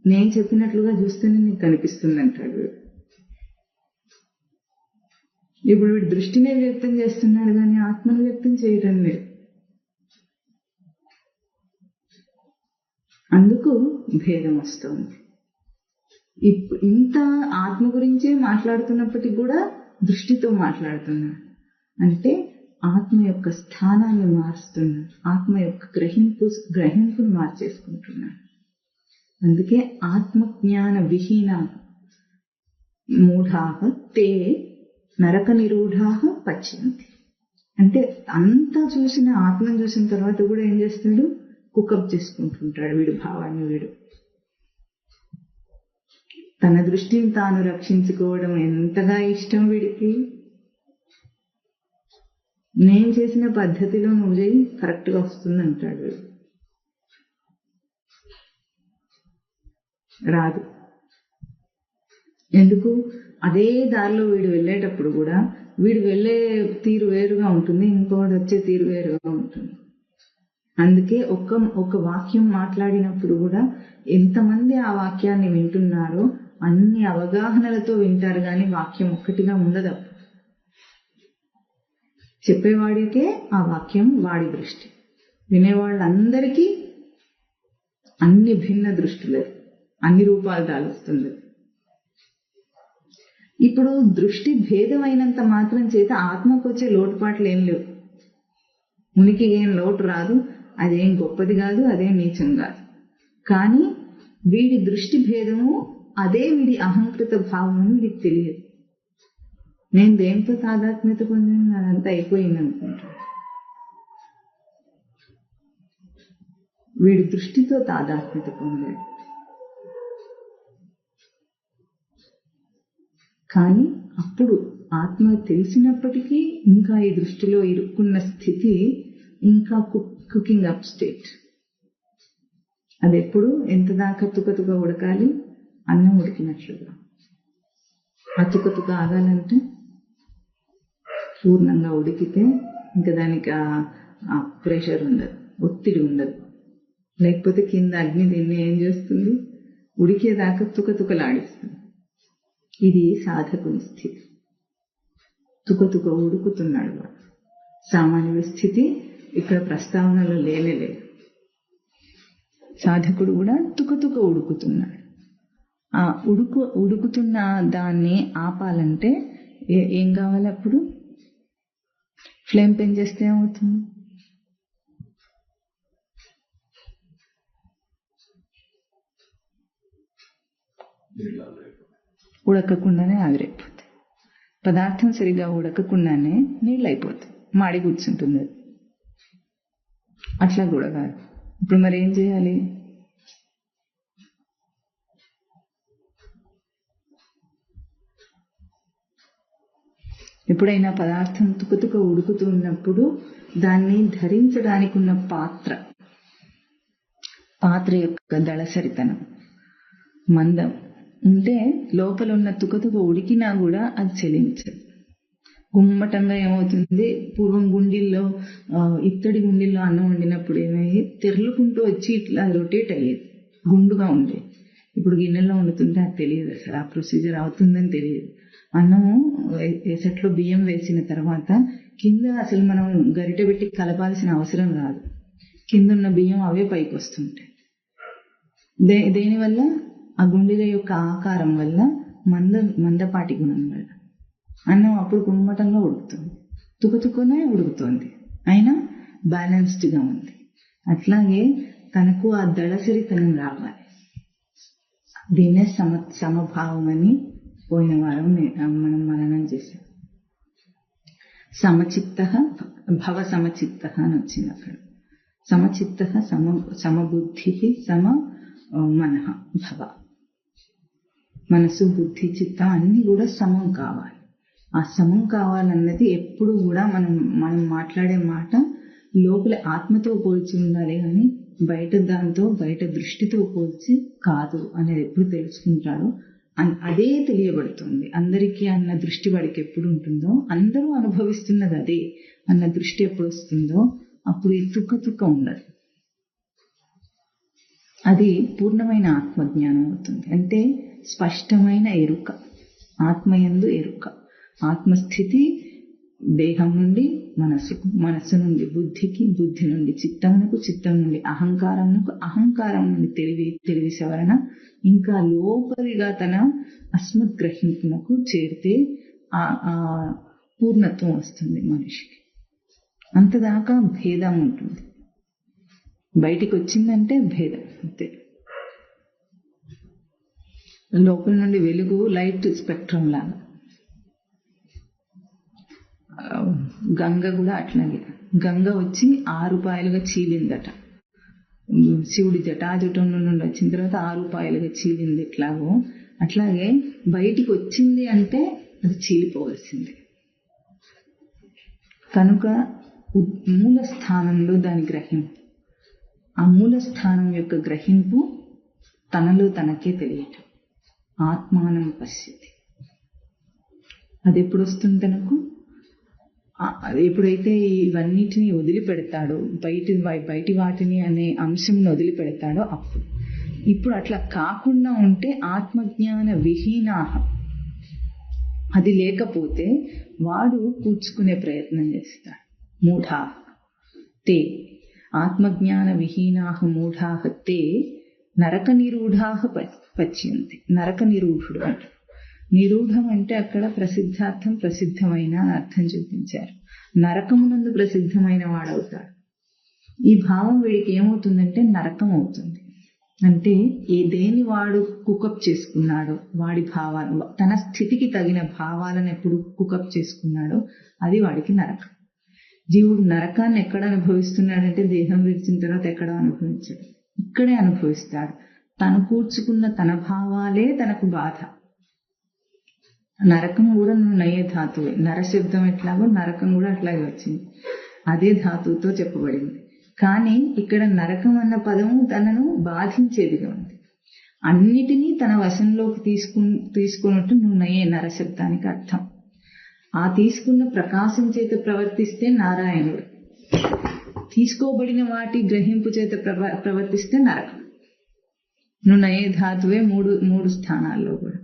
నేను చెప్పినట్లుగా చూస్తేనే నీకు కనిపిస్తుంది అంటాడు. ఇప్పుడు వీడు దృష్టినే వ్యక్తం చేస్తున్నాడు కానీ ఆత్మను వ్యక్తం చేయడం లేదు. అందుకు భేదం వస్తుంది. ఇంత ఆత్మ గురించే మాట్లాడుతున్నప్పటికీ కూడా దృష్టితో మాట్లాడుతున్నాడు. అంటే ఆత్మ యొక్క స్థానాన్ని మారుస్తున్నాడు, ఆత్మ యొక్క గ్రహింపును మార్చేసుకుంటున్నాడు. అందుకే ఆత్మజ్ఞాన విహీన మూఢాః తే నరక నిరూఢాః పచ్యంతి. అంటే అంతా చూసిన ఆత్మను చూసిన తర్వాత కూడా ఏం చేస్తాడు? కుకప్ చేసుకుంటుంటాడు వీడు భావాన్ని. వీడు తన దృష్టిని తాను రక్షించుకోవడం ఎంతగా ఇష్టం వీడికి. నేను చేసిన పద్ధతిలో నువ్వు చేయి, కరెక్ట్గా వస్తుంది అంటాడు. రాదు. ఎందుకు? అదే దారిలో వీడు వెళ్ళేటప్పుడు కూడా వీడు వెళ్ళే తీరు వేరుగా ఉంటుంది, ఇంకోటి వచ్చే తీరు వేరుగా ఉంటుంది. అందుకే ఒక వాక్యం మాట్లాడినప్పుడు కూడా ఎంతమంది ఆ వాక్యాన్ని వింటున్నారో అన్ని అవగాహనలతో వింటారు కానీ వాక్యం ఒక్కటిగా ఉండదు. చెప్పేవాడికే ఆ వాక్యం వాడి దృష్టి, వినేవాళ్ళందరికీ అన్ని భిన్న దృష్టిలే, అన్ని రూపాలు దాలుస్తుంది. ఇప్పుడు దృష్టి భేదమైనంత మాత్రం చేత ఆత్మకు వచ్చే లోటుపాట్లు ఏం లేవు. ఉనికి ఏం లోటు రాదు, అదేం గొప్పది కాదు, అదేం నీచం కాదు. కానీ వీడి దృష్టి భేదము అదే వీడి అహంకృత భావము వీడికి తెలియదు. నేను దేంతో తాదాత్మ్యత పొందిన అదంతా అయిపోయింది అనుకుంటా. వీడి దృష్టితో తాదాత్మ్యత పొందాడు. కానీ అప్పుడు ఆత్మ తెలిసినప్పటికీ ఇంకా ఈ దృష్టిలో ఇరుక్కున్న స్థితి ఇంకా కుకింగ్ అప్ స్టేట్. అది ఎప్పుడు ఎంత దాకా తుకతుక ఉడకాలి? అన్నం ఉడికినట్లుగా. ఆ తుకతుక ఆగాలంటే పూర్ణంగా ఉడికితే ఇంకా దానికి ఆ ప్రెషర్ ఉండదు, ఒత్తిడి ఉండదు. లేకపోతే కింద అగ్ని దీన్ని ఏం చేస్తుంది? ఉడికేదాకా తుకతుకలాడిస్తుంది. ఇది సాధకుని స్థితి. తుకతుక ఉడుకుతున్నాడు వాడు. సామాన్య స్థితి ఇక్కడ ప్రస్తావనలో లేనేలేదు. సాధకుడు కూడా తుకతుక ఉడుకుతున్నాడు. ఆ ఉడుకుతున్న దాన్ని ఆపాలంటే ఏం కావాలి? అప్పుడు ఫ్లేమ్ పెంచేస్తే ఏమవుతుంది? ఉడకకుండానే ఆవిరైపోతుంది. పదార్థం సరిగా ఉడకకుండానే నీళ్ళు అయిపోతుంది, మాడి కూర్చుంటుంది. అట్లా కూడా కాదు. ఇప్పుడు మరి ఏం చేయాలి? ఎప్పుడైనా పదార్థం తుకతుక ఉడుకుతున్నప్పుడు దాన్ని ధరించడానికి ఉన్న పాత్ర యొక్క దళసరితనం, మందం ఉంటే లోపల ఉన్న తుకతుక ఉడికినా కూడా అది చెలించదు. గుమ్మటంగా ఏమవుతుంది? పూర్వం గుండిల్లో, ఇత్తడి గుండిల్లో అన్నం వండినప్పుడు ఏమయ్యి తెరులుకుంటూ వచ్చి ఇట్లా రొటేట్ అయ్యేది, గుండుగా ఉండేది. ఇప్పుడు గిన్నెల్లో వండుతుంటే అది తెలియదు, అసలు ఆ ప్రొసీజర్ అవుతుందని తెలియదు. అన్నము ఎసట్లో బియ్యం వేసిన తర్వాత కింద అసలు మనం గరిటె పెట్టి కలపాల్సిన అవసరం రాదు. కింద ఉన్న బియ్యం అవే పైకి వస్తుంటాయి. దేనివల్ల? ఆ గుండెల యొక్క ఆకారం వల్ల, మందపాటి గుణం వల్ల అన్నం అప్పుడు గుమ్మటంగా ఉడుకుతుంది, తుకతుకనే ఉడుకుతుంది, అయినా బ్యాలెన్స్డ్గా ఉంది. అట్లాగే తనకు ఆ దళసరితనం రావాలి. దీన్నే సమభావం అని పోయిన వారం మనం మననం చేశాం. సమచిత్త, భవ సమచిత్త అని వచ్చింది అక్కడ. సమచిత్త, సమబుద్ధి, సమ మనః భవ. మనసు, బుద్ధి, చిత్తం అన్ని కూడా సమం కావాలి. ఆ సమం కావాలన్నది ఎప్పుడు కూడా మనం మాట్లాడే మాట లోపల ఆత్మతో పోల్చి ఉండాలి, కానీ బయట దాంతో, బయట దృష్టితో పోల్చి కాదు అనేది ఎప్పుడు తెలుసుకుంటాడో అదే తెలియబడుతుంది. అందరికీ అన్న దృష్టి వాడికి ఎప్పుడు ఉంటుందో, అందరూ అనుభవిస్తున్నది అదే అన్న దృష్టి ఎప్పుడు వస్తుందో అప్పుడు ఈ తుక ఉండదు. అది పూర్ణమైన ఆత్మజ్ఞానం అవుతుంది. అంటే స్పష్టమైన ఎరుక, ఆత్మయందు ఎరుక. ఆత్మస్థితి దేహం నుండి మనసుకు, మనస్సు నుండి బుద్ధికి, బుద్ధి నుండి చిత్తమునకు, చిత్తం నుండి అహంకారమునకు, అహంకారం నుండి తెలివి సవరణ, ఇంకా లోపలిగా తన అస్మద్గ్రహింపునకు చేరితే ఆ పూర్ణత్వం వస్తుంది మనిషికి. అంతదాకా భేదం ఉంటుంది. బయటికి వచ్చిందంటే భేదం అంతే. లోపల నుండి వెలుగు లైట్ స్పెక్ట్రమ్ లాగా. గంగ కూడా అట్లాగే. గంగ వచ్చి 6 పాయలుగా చీలిందట. శివుడి జటాజుటం నుండి వచ్చిన తర్వాత 6 పాయలుగా చీలింది. ఎట్లాగో అట్లాగే బయటికి వచ్చింది అంటే అది చీలిపోవలసింది. కనుక మూల స్థానంలో దాని గ్రహింపు, ఆ మూల స్థానం యొక్క గ్రహింపు తనలో తనకే తెలియటం. ఆత్మానం పశ్యతి. అది ఎప్పుడు వస్తుంది తనకు? ఎప్పుడైతే ఇవన్నిటిని వదిలిపెడతాడో, బయటి వాటిని అనే అంశంను వదిలిపెడతాడో అప్పుడు. ఇప్పుడు అట్లా కాకుండా ఉంటే ఆత్మజ్ఞాన విహీనాహ, అది లేకపోతే వాడు కూర్చుకునే ప్రయత్నం చేస్తాడు. మూఢా తే ఆత్మజ్ఞాన విహీనాహ మూఢాహ తే నరక నిరూఢాహ పచ్యంతి. నరక నిరూఢుడు అంట. నిరూఢం అంటే అక్కడ ప్రసిద్ధార్థం, ప్రసిద్ధమైన అని అర్థం చూపించారు. నరకమునందు ప్రసిద్ధమైన వాడవుతాడు. ఈ భావం వీడికి ఏమవుతుందంటే నరకం అవుతుంది. అంటే దేని వాడు కుకప్ చేసుకున్నాడో, వాడి భావాలు, తన స్థితికి తగిన భావాలను ఎప్పుడు కుకప్ చేసుకున్నాడో అది వాడికి నరకం. జీవుడు నరకాన్ని ఎక్కడ అనుభవిస్తున్నాడంటే దేహం విడిచిన తర్వాత ఎక్కడ అనుభవించాడు, ఇక్కడే అనుభవిస్తాడు. తను కూర్చుకున్న తన భావాలే తనకు బాధ. నరకం కూడా నయ్యే ధాతువే. నరశబ్దం ఎట్లాగో నరకం కూడా అట్లాగే వచ్చింది, అదే ధాతువుతో చెప్పబడింది. కానీ ఇక్కడ నరకం అన్న పదము తనను బాధించేదిగా ఉంది. అన్నిటినీ తన వశంలోకి తీసుకున్నట్టు నున్నయే నరశబ్దానికి అర్థం. ఆ తీసుకున్న ప్రకాశం చేత ప్రవర్తిస్తే నారాయణుడు, తీసుకోబడిన వాటి గ్రహింపు చేత ప్రవర్తిస్తే నరకం. నున్నయే ధాతువే మూడు స్థానాల్లో కూడా.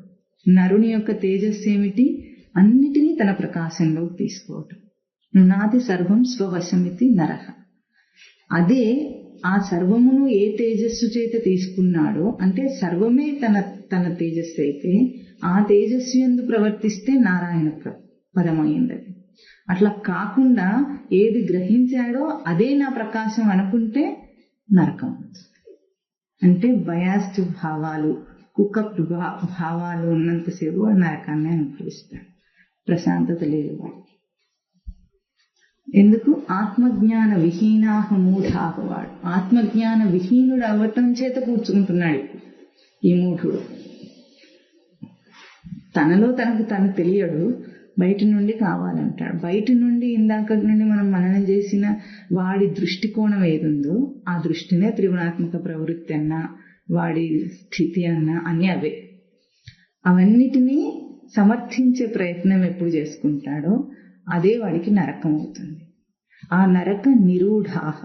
నరుని యొక్క తేజస్సు ఏమిటి? అన్నిటినీ తన ప్రకాశంలోకి తీసుకోవటం. నునాది సర్వం స్వవశమితి నరహ. అదే ఆ సర్వమును ఏ తేజస్సు చేత తీసుకున్నాడో, అంటే సర్వమే తన తేజస్సు అయితే ఆ తేజస్సు యందు ప్రవర్తిస్తే నారాయణ పదమైంది. అట్లా కాకుండా ఏది గ్రహించాడో అదే నా ప్రకాశం అనుకుంటే నరకం. అంటే బయాస్డ్ భావాలు, కుక్క భావాలు ఉన్నంతసేపు వాడు నరకాన్ని అనుభవిస్తాడు. ప్రశాంతత లేదు వాడికి. ఎందుకు? ఆత్మజ్ఞాన విహీనాహ మూఢాహ. వాడు ఆత్మజ్ఞాన విహీనుడు అవ్వటం చేత కూర్చుంటున్నాడు ఈ మూఢుడు. తనలో తను తెలియడు, బయట నుండి కావాలంటాడు. బయట నుండి ఇందాక నుండి మనం మననం చేసిన వాడి దృష్టికోణం ఏదుందో ఆ దృష్టినే త్రిగుణాత్మక ప్రవృత్తి అన్నా, వాడి స్థితి అన్నా అన్నీ అవే. అవన్నిటినీ సమర్థించే ప్రయత్నం ఎప్పుడు చేసుకుంటాడో అదే వాడికి నరకం అవుతుంది. ఆ నరక నిరూఢాహ.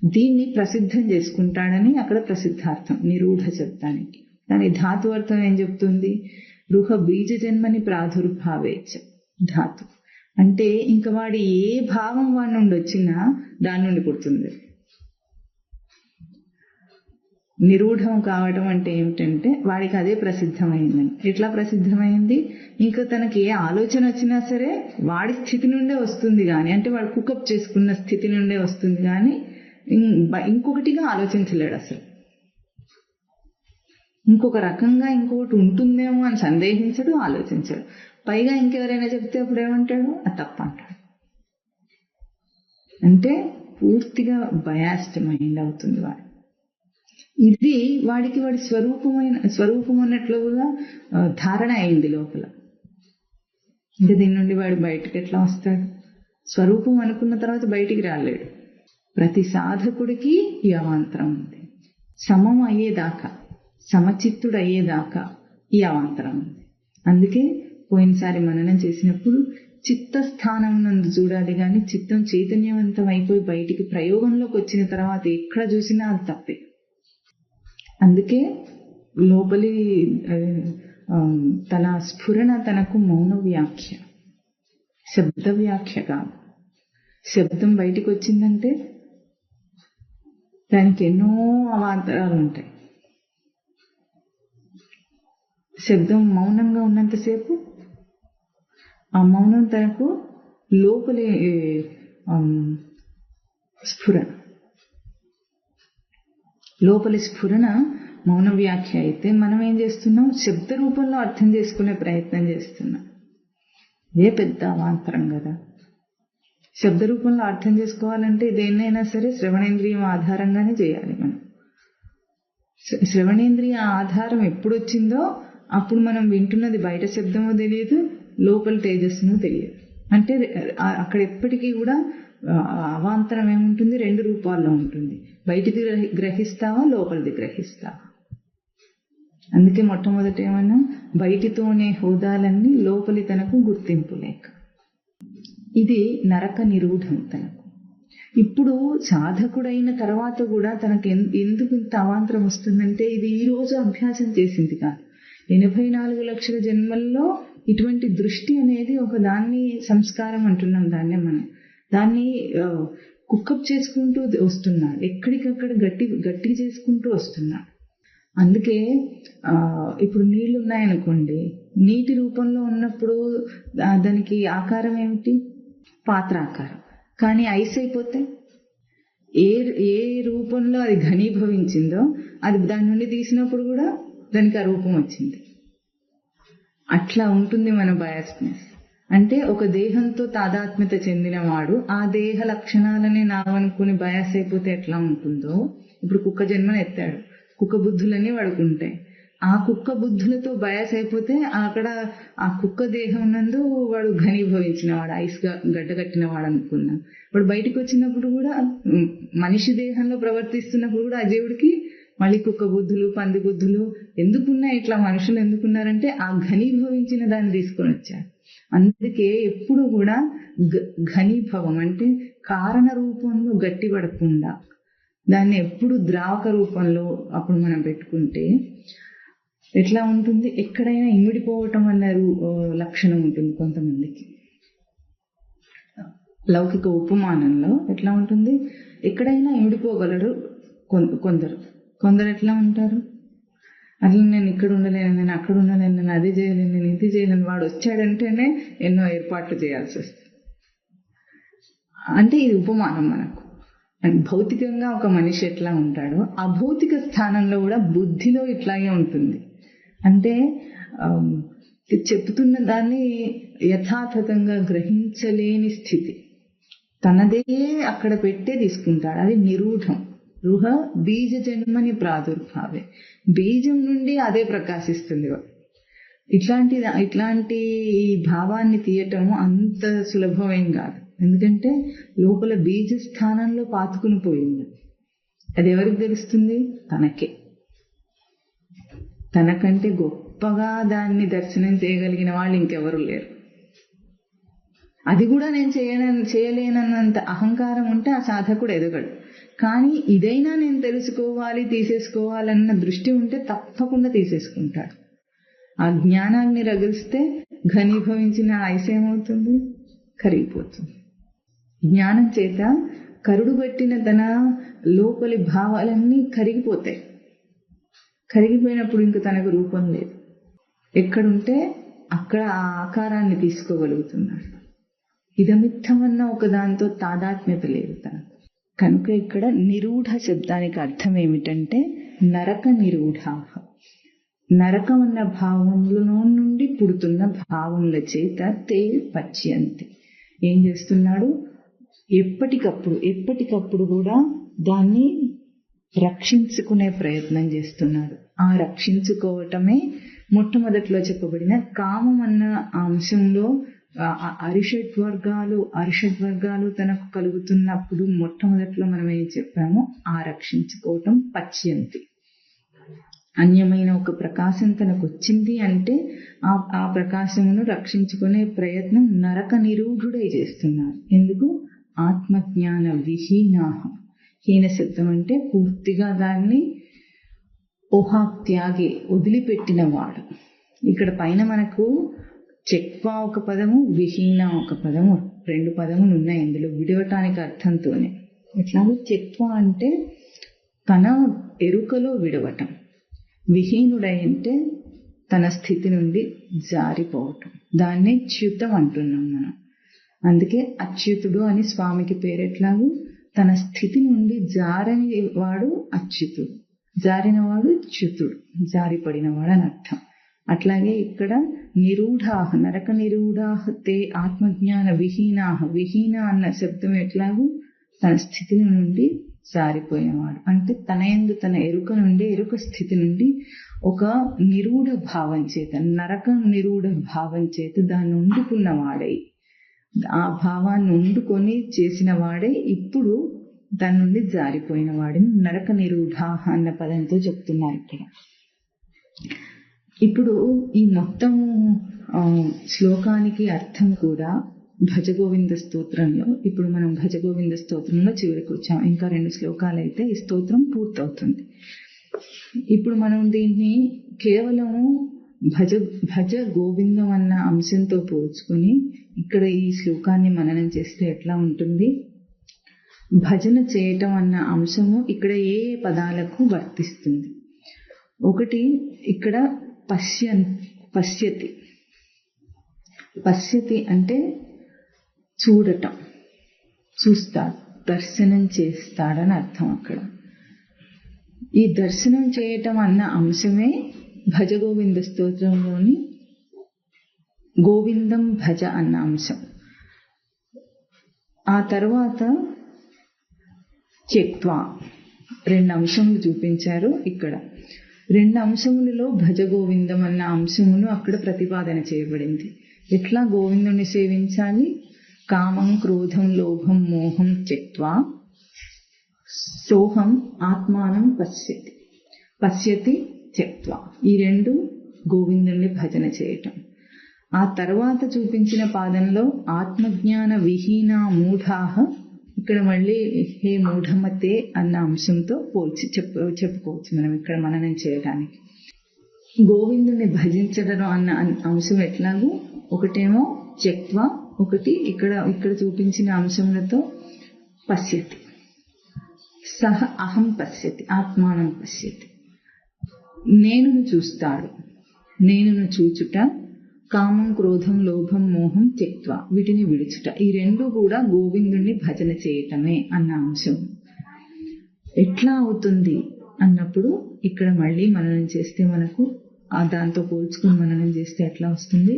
దీన్ని ప్రసిద్ధం చేసుకుంటాడని అక్కడ ప్రసిద్ధార్థం నిరూఢ శబ్దానికి. దాని ధాతు అర్థం ఏం చెప్తుంది? గృహ బీజ జన్మని ప్రాదుర్భావేచ్చ. ధాతు అంటే ఇంకా వాడి ఏ భావం వాడి నుండి వచ్చినా దాని నుండి పుడుతుంది. నిరూఢం కావడం అంటే ఏమిటంటే వాడికి అదే ప్రసిద్ధమైందని. ఎట్లా ప్రసిద్ధమైంది? ఇంకా తనకి ఏ ఆలోచన వచ్చినా సరే వాడి స్థితి నుండే వస్తుంది కానీ, అంటే వాడు కుకప్ చేసుకున్న స్థితి నుండే వస్తుంది కానీ ఇంకొకటిగా ఆలోచించలేడు అసలు. ఇంకొక రకంగా ఇంకొకటి ఉంటుందేమో అని సందేహించడు, ఆలోచించడు. పైగా ఇంకెవరైనా చెప్తే అప్పుడు ఏమంటాడు? అది తప్ప అంటాడు. అంటే పూర్తిగా బయాస్డ్ మైండ్ అవుతుంది వాడు. ఇది వాడికి వాడి స్వరూపం అన్నట్లుగా ధారణ అయింది లోపల. అంటే దీని నుండి వాడు బయటకు ఎట్లా వస్తాడు? స్వరూపం అనుకున్న తర్వాత బయటికి రాలేడు. ప్రతి సాధకుడికి ఈ అవాంతరం ఉంది. సమం అయ్యేదాకా, సమచిత్తుడు అయ్యేదాకా ఈ అవాంతరం ఉంది. అందుకే పోయినసారి మననం చేసినప్పుడు చిత్తస్థానం నందు చూడాలి కానీ చిత్తం చైతన్యవంతం అయిపోయి బయటికి ప్రయోగంలోకి వచ్చిన తర్వాత ఎక్కడ చూసినా అది తప్పే. అందుకే లోపలి తన స్ఫురణ తనకు మౌన వ్యాఖ్య, శబ్ద వ్యాఖ్య కాదు. శబ్దం బయటికి వచ్చిందంటే దానికి ఎన్నో అవాంతరాలు ఉంటాయి. శబ్దం మౌనంగా ఉన్నంతసేపు ఆ మౌనం తనకు లోపలి స్ఫురణ, లోపలి స్ఫురణ మౌన వ్యాఖ్య అయితే మనం ఏం చేస్తున్నాం? శబ్ద రూపంలో అర్థం చేసుకునే ప్రయత్నం చేస్తున్నాం. ఇదే పెద్ద అవాంతరం కదా. శబ్ద రూపంలో అర్థం చేసుకోవాలంటే దేన్నైనా సరే శ్రవణేంద్రియం ఆధారంగానే చేయాలి. మనం శ్రవణేంద్రియ ఆధారం ఎప్పుడు వచ్చిందో అప్పుడు మనం వింటున్నది బయట శబ్దమో తెలియదు, లోపల తేజస్సును తెలియదు. అంటే అక్కడ ఎప్పటికీ కూడా అవాంతరం ఏముంటుంది? రెండు రూపాల్లో ఉంటుంది. బయటిది గ్రహిస్తావా, లోపలిది గ్రహిస్తావా. అందుకే మొట్టమొదట ఏమన్నా, బయటితోనే హోదాలన్నీ లోపలి తనకు గుర్తింపు లేక. ఇది నరక నిరూఢం తనకు. ఇప్పుడు సాధకుడైన తర్వాత కూడా తనకు ఎందుకు ఇంత అవాంతరం వస్తుందంటే ఇది ఈ రోజు అభ్యాసం చేసింది కాదు. 84 లక్షల జన్మల్లో ఇటువంటి దృష్టి అనేది ఒక దాన్ని సంస్కారం అంటున్నాం. దాన్ని కుక్కప్ చేసుకుంటూ వస్తున్నాడు. ఎక్కడికక్కడ గట్టి చేసుకుంటూ వస్తున్నాడు. అందుకే ఇప్పుడు నీళ్లు ఉన్నాయనుకోండి, నీటి రూపంలో ఉన్నప్పుడు దానికి ఆకారం ఏమిటి? పాత్ర ఆకారం. కానీ ఐస్ అయిపోతే ఏ రూపంలో అది ఘనీభవించిందో అది దాని నుండి తీసినప్పుడు కూడా దానికి ఆ రూపం వచ్చింది. అట్లా ఉంటుంది మన బయాస్నెస్. అంటే ఒక దేహంతో తాదాత్మ్యత చెందినవాడు ఆ దేహ లక్షణాలని నావనుకుని బయాస్ అయిపోతే ఎట్లా ఉంటుందో, ఇప్పుడు కుక్క జన్మను ఎత్తాడు, కుక్క బుద్ధులన్నీ వాడుకుంటాయి. ఆ కుక్క బుద్ధులతో బయాస్ అయిపోతే అక్కడ ఆ కుక్క దేహం నందు వాడు ఘనీభవించిన వాడు, ఐస్గా గడ్డగట్టిన వాడు అనుకున్నాం. వాడు బయటకు వచ్చినప్పుడు కూడా మనిషి దేహంలో ప్రవర్తిస్తున్నప్పుడు కూడా ఆ జీవుడికి మళ్ళీ కుక్క బుద్ధులు, పంది బుద్ధులు ఎందుకున్నాయి, ఇట్లా మనుషులు ఎందుకున్నారంటే ఆ ఘనీభవించిన దాన్ని తీసుకొని వచ్చారు. అందుకే ఎప్పుడు కూడా ఘనీభవం అంటే కారణ రూపంలో గట్టిపడకుండా దాన్ని ఎప్పుడు ద్రావక రూపంలో అప్పుడు మనం పెట్టుకుంటే ఎట్లా ఉంటుంది, ఎక్కడైనా ఇమిడిపోవటం అన్న లక్షణం ఉంటుంది కొంతమందికి. లౌకిక ఉపమానంలో ఎట్లా ఉంటుంది, ఎక్కడైనా ఇమిడిపోగలరు కొందరు ఎట్లా ఉంటారు, అట్లా నేను ఇక్కడ ఉండలేను, నేను అక్కడ ఉండలేను, నేను అది చేయలేను, నేను ఇది చేయలేను. వాడు వచ్చాడంటేనే ఎన్నో ఏర్పాట్లు చేయాల్సి వస్తుంది. అంటే ఇది ఉపమానం మనకు. అండ్ భౌతికంగా ఒక మనిషి ఎట్లా ఉంటాడో అభౌతిక స్థానంలో కూడా బుద్ధిలో ఇట్లాగే ఉంటుంది. అంటే చెప్తున్న దాన్ని యథాతథంగా గ్రహించలేని స్థితి, తనదే అక్కడ పెట్టే తీసుకుంటాడు. అది నిరూఢం. రుహ బీజ జన్మని ప్రాదుర్భావే, బీజం నుండి అదే ప్రకాశిస్తుంది. ఇట్లాంటి ఈ భావాన్ని తీయటము అంత సులభమేం కాదు. ఎందుకంటే లోపల బీజ స్థానంలో పాతుకుని పోయింది. అది ఎవరికి తెలుస్తుంది? తనకే. తనకంటే గొప్పగా దాన్ని దర్శనం చేయగలిగిన వాళ్ళు ఇంకెవరు లేరు. అది కూడా నేను చేయలేనన్నంత అహంకారం ఉంటే ఆ సాధకుడు ఎదగడు. కానీ ఇదైనా నేను తెలుసుకోవాలి, తీసేసుకోవాలన్న దృష్టి ఉంటే తప్పకుండా తీసేసుకుంటాడు. ఆ జ్ఞానాన్ని రగిలిస్తే ఘనీభవించిన ఐస్ ఏమవుతుంది? కరిగిపోతుంది. జ్ఞానం చేత కరుడుగట్టిన తన లోపలి భావాలన్నీ కరిగిపోతాయి. కరిగిపోయినప్పుడు ఇంక తనకు రూపం లేదు. ఎక్కడుంటే అక్కడ ఆ ఆకారాన్ని తీసుకోగలుగుతున్నాడు. ఇదమిత్తమన్న ఒక దాంతో తాదాత్మ్యత లేదు తనకు. కనుక ఇక్కడ నిరూఢ శబ్దానికి అర్థం ఏమిటంటే నరక నిరూఢ. నరకం అన్న భావంలో నుండి పుడుతున్న భావముల చేత తే పచ్యంతి. ఏం చేస్తున్నాడు? ఎప్పటికప్పుడు కూడా దాన్ని రక్షించుకునే ప్రయత్నం చేస్తున్నాడు. ఆ రక్షించుకోవటమే మొట్టమొదట్లో చెప్పబడిన కామం అన్న అంశంలో అరిషడ్వర్గాలు తనకు కలుగుతున్నప్పుడు మొట్టమొదట్లో మనం ఏం చెప్పామో ఆ రక్షించుకోవటం పచ్యంతి. అన్యమైన ఒక ప్రకాశం తనకు వచ్చింది అంటే ఆ ప్రకాశమును రక్షించుకునే ప్రయత్నం నరక నిరూఢుడై చేస్తున్నారు. ఎందుకు? ఆత్మజ్ఞాన విహీనాహం. హీన శబ్దం అంటే పూర్తిగా దాన్ని త్యాగి వదిలిపెట్టిన వాడు. ఇక్కడ పైన మనకు చెక్వా ఒక పదము, విహీన ఒక పదము, 2 పదములు ఉన్నాయి ఇందులో విడవటానికి అర్థంతోనే. ఎట్లాగో చెక్వా అంటే తన ఎరుకలో విడవటం, విహీనుడై అంటే తన స్థితి నుండి జారిపోవటం. దాన్నే చ్యుతం అంటున్నాం మనం. అందుకే అచ్యుతుడు అని స్వామికి పేరెట్లాగూ తన స్థితి నుండి జారని వాడు అచ్యుతుడు, జారినవాడు చ్యుతుడు, జారిపడినవాడు అని అర్థం. అట్లాగే ఇక్కడ నిరూఢాహ, నరక నిరూఢాహ తే ఆత్మజ్ఞాన విహీనాహ. విహీన అన్న శబ్దం ఎట్లాగూ తన స్థితి నుండి జారిపోయినవాడు అంటే తన యందు తన ఎరుక స్థితి నుండి ఒక నిరూఢ భావం చేత, నరక నిరూఢ భావం చేత దాన్ని వండుకున్న వాడై, ఆ భావాన్ని వండుకొని చేసిన వాడే ఇప్పుడు దాని నుండి జారిపోయిన వాడిని నరక నిరూఢ అన్న పదంతో చెప్తున్నారు ఇక్కడ. ఇప్పుడు ఈ మొత్తం శ్లోకానికి అర్థం కూడా భజగోవింద స్తోత్రంలో, ఇప్పుడు మనం భజగోవింద స్తోత్రంలో చివరికి వచ్చాం. ఇంకా 2 శ్లోకాలు అయితే ఈ స్తోత్రం పూర్తవుతుంది. ఇప్పుడు మనం దీన్ని కేవలం భజ గోవిందం అన్న అంశంతో పోల్చుకొని ఇక్కడ ఈ శ్లోకాన్ని మననం చేస్తే ఎట్లా ఉంటుంది? భజన చేయటం అన్న అంశము ఇక్కడ ఏ పదాలకు వర్తిస్తుంది? ఒకటి ఇక్కడ పశ్యతి అంటే చూడటం, చూస్తాడు, దర్శనం చేస్తాడని అర్థం. అక్కడ ఈ దర్శనం చేయటం అన్న అంశమే భజ గోవింద స్తోత్రంలోని గోవిందం భజ అన్న అంశం. ఆ తర్వాత త్యక్వా 2 అంశములు చూపించారు ఇక్కడ. 2 అంశములలో భజ గోవిందం అన్న అంశమును అక్కడ ప్రతిపాదన చేయబడింది. ఎట్లా గోవిందుని సేవించాలి? కామం క్రోధం లోభం మోహం త్యక్త్వా సోహం ఆత్మానం పశ్యతి. పశ్యతి త్యక్త్వా. ఈ 2 గోవిందుని భజన చేయటం. ఆ తర్వాత చూపించిన పాదంలో ఆత్మజ్ఞాన విహీన మూఢాహ, ఇక్కడ మళ్ళీ హే మూఢమతే అన్న అంశంతో పోల్చి చెప్పుకోవచ్చు మనం ఇక్కడ మననం చేయడానికి. గోవిందుని భజించడం అన్న అంశం ఎట్లాగూ ఒకటేమో త్యక్త్వ, ఒకటి ఇక్కడ చూపించిన అంశములతో పశ్యతి. సహ అహం పశ్యతి, ఆత్మానం పశ్యతి. నేనును చూస్తాడు. నేనును చూచుట, కామం క్రోధం లోభం మోహం త్యక్త్వ, వీటిని విడుచుట. ఈ 2 కూడా గోవిందుణ్ణి భజన చేయటమే అన్న అంశం. ఎట్లా అవుతుంది అన్నప్పుడు ఇక్కడ మళ్ళీ మననం చేస్తే మనకు దాంతో పోల్చుకుని మననం చేస్తే ఎట్లా వస్తుంది?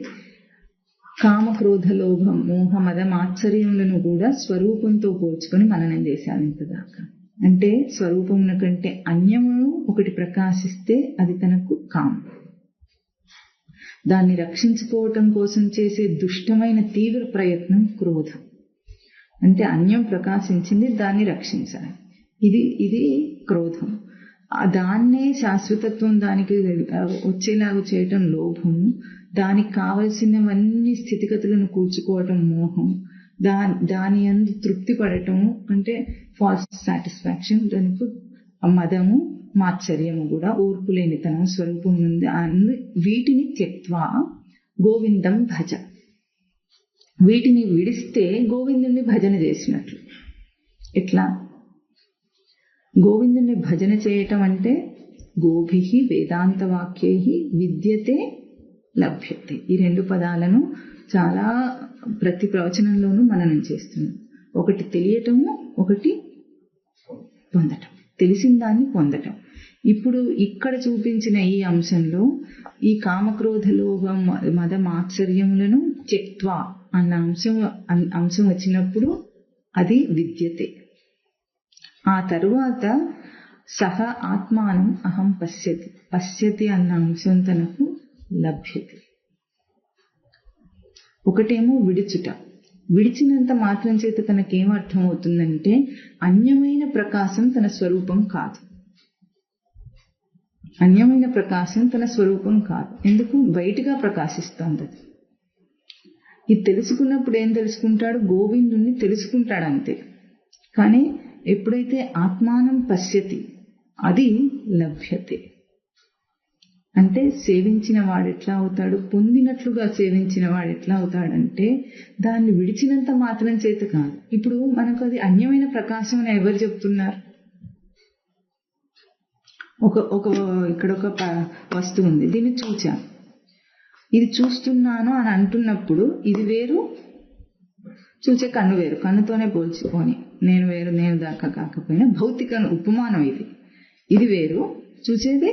కామ క్రోధ లోభం మోహ మద మాత్సర్యములను కూడా స్వరూపంతో పోల్చుకొని మననం చేశాను ఇంతదాకా. అంటే స్వరూపమున కంటే అన్యమును ఒకటి ప్రకాశిస్తే అది తనకు కామం. దాన్ని రక్షించుకోవటం కోసం చేసే దుష్టమైన తీవ్ర ప్రయత్నం క్రోధం. అంటే అన్యం ప్రకాశించింది, దాన్ని రక్షించాలి. ఇది క్రోధం. దాన్నే శాశ్వతత్వం దానికి వచ్చేలాగా చేయటం లోభము. దానికి కావలసినవన్నీ స్థితిగతులను కూర్చుకోవటం మోహం. దాని అందు తృప్తి పడటం అంటే ఫాల్స్ సాటిస్ఫాక్షన్. దానికి మదము మాత్సర్యము కూడా, ఓర్పు లేనితనం స్వరూపం ఉంది. వీటిని త్యక్త్వా గోవిందం భజ. వీటిని విడిస్తే గోవిందుని భజన చేసినట్లు. ఎట్లా? గోవిందుని భజన చేయటం అంటే గోభిః వేదాంత వాక్యైః విద్యతే లభ్యతే. ఈ 2 పదాలను చాలా ప్రతి ప్రవచనంలోనూ మననం చేస్తున్నాం. ఒకటి తెలియటము, ఒకటి పొందటం. తెలిసిన దాన్ని పొందటం. ఇప్పుడు ఇక్కడ చూపించిన ఈ అంశంలో ఈ కామక్రోధ లోభ మద మాత్సర్యములను త్యక్త్వా అన్న అంశం వచ్చినప్పుడు అది విద్యతే. ఆ తరువాత సహ ఆత్మానం అహం పశ్యతి. పశ్యతి అన్న అంశం తనకు లభ్యతే. ఒకటేమో విడుచుట. విడిచినంత మాత్రం చేత తనకేం అర్థమవుతుందంటే అన్యమైన ప్రకాశం తన స్వరూపం కాదు. అన్యమైన ప్రకాశం తన స్వరూపం కాదు. ఎందుకు? బయటగా ప్రకాశిస్తోంది అది. ఇది తెలుసుకున్నప్పుడు ఏం తెలుసుకుంటాడు? గోవిందుణ్ణి తెలుసుకుంటాడు అంతే. కానీ ఎప్పుడైతే ఆత్మానం పశ్యతి, అది లభ్యతే. అంటే సేవించిన వాడు ఎట్లా అవుతాడు? పొందినట్లుగా సేవించిన వాడు ఎట్లా అవుతాడంటే దాన్ని విడిచినంత మాత్రం చేత కాదు. ఇప్పుడు మనకు అది అన్యమైన ప్రకాశం అని ఎవరు చెప్తున్నారు? ఇక్కడ ఒక వస్తువు ఉంది, దీన్ని చూచాను, ఇది చూస్తున్నాను అని అంటున్నప్పుడు ఇది వేరు, చూచే కన్ను వేరు. కన్నుతోనే పోల్చుకొని నేను వేరు నేను దాకా కాకపోయినా భౌతిక ఉపమానం ఇది. ఇది వేరు, చూసేది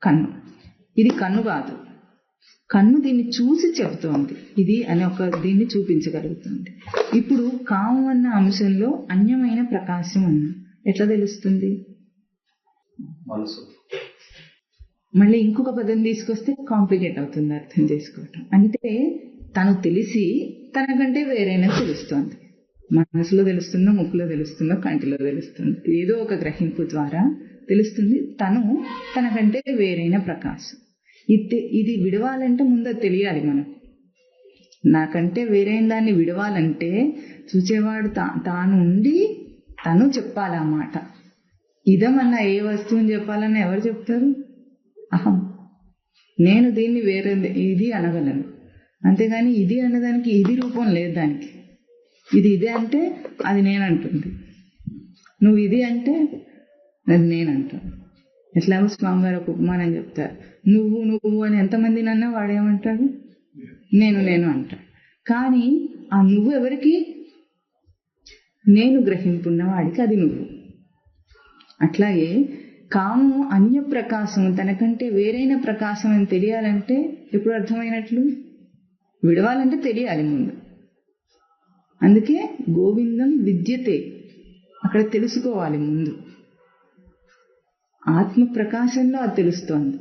కన్ను. ఇది కన్ను కాదు. కన్ను దీన్ని చూసి చెబుతోంది ఇది అని దీన్ని చూపించగలుగుతుంది. ఇప్పుడు కామం అన్న అంశంలో అన్యమైన ప్రకాశం ఉన్నా ఎట్లా తెలుస్తుంది? మనసు. మళ్ళీ ఇంకొక పదం తీసుకొస్తే కాంప్లికేట్ అవుతుంది అర్థం చేసుకోవటం. అంటే తను తెలిసి తనకంటే వేరేనా తెలుస్తోంది. మనసులో తెలుస్తుందో, ముక్కులో తెలుస్తుందో, కంటిలో తెలుస్తుందో, ఏదో ఒక గ్రహింపు ద్వారా తెలుస్తుంది తను తనకంటే వేరైన ప్రకాశం. ఇది విడవాలంటే ముందు తెలియాలి మనకు. నాకంటే వేరైన దాన్ని విడవాలంటే చూచేవాడు తాను ఉండి తను చెప్పాలన్నమాట. ఇదమన్న ఏ వస్తువుని చెప్పాలని ఎవరు చెప్తారు? అహం. నేను దీన్ని వేరే ఇది అనగలను. అంతేగాని ఇది అన్నదానికి ఇది రూపం లేదు. దానికి ఇది ఇదే అంటే అది నేనంటుంది, నువ్వు ఇది అంటే అది నేనంటాను. ఎట్లాగో స్వామివారు ఒక ఉపమానం చెప్తారు, నువ్వు నువ్వు అని ఎంతమందిని అన్నా వాడేమంటాడు? నేను నేను అంటాడు. కానీ ఆ నువ్వు ఎవరికి? నేను గ్రహింపున్న వాడికి అది నువ్వు. అట్లాగే కామము అన్య ప్రకాశం, తనకంటే వేరైన ప్రకాశం అని తెలియాలంటే ఎప్పుడు అర్థమైనట్లు? విడవాలంటే తెలియాలి ముందు. అందుకే గోవిందం విద్యతే, అక్కడ తెలుసుకోవాలి ముందు. ఆత్మ ప్రకాశంలో అది తెలుస్తోంది.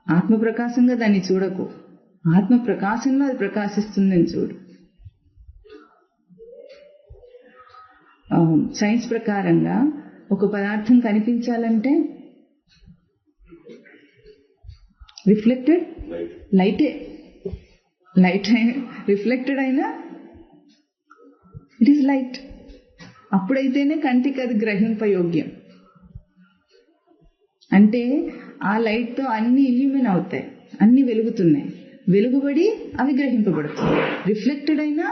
ఆత్మ ప్రకాశంగా దాన్ని చూడకు, ఆత్మ ప్రకాశంలో అది ప్రకాశిస్తుందని చూడు. సైన్స్ ప్రకారంగా ఒక పదార్థం కనిపించాలంటే రిఫ్లెక్టెడ్ లైటే, లైట్ రిఫ్లెక్టెడ్ అయినా ఇట్ ఈస్ లైట్. అప్పుడైతేనే కంటికి అది గ్రహింపయోగ్యం. అంటే ఆ లైట్తో అన్ని ఇల్యూమిన్ అవుతాయి, అన్ని వెలుగుతున్నాయి, వెలుగుబడి అవి గ్రహింపబడుతుంది. రిఫ్లెక్టెడ్ అయినా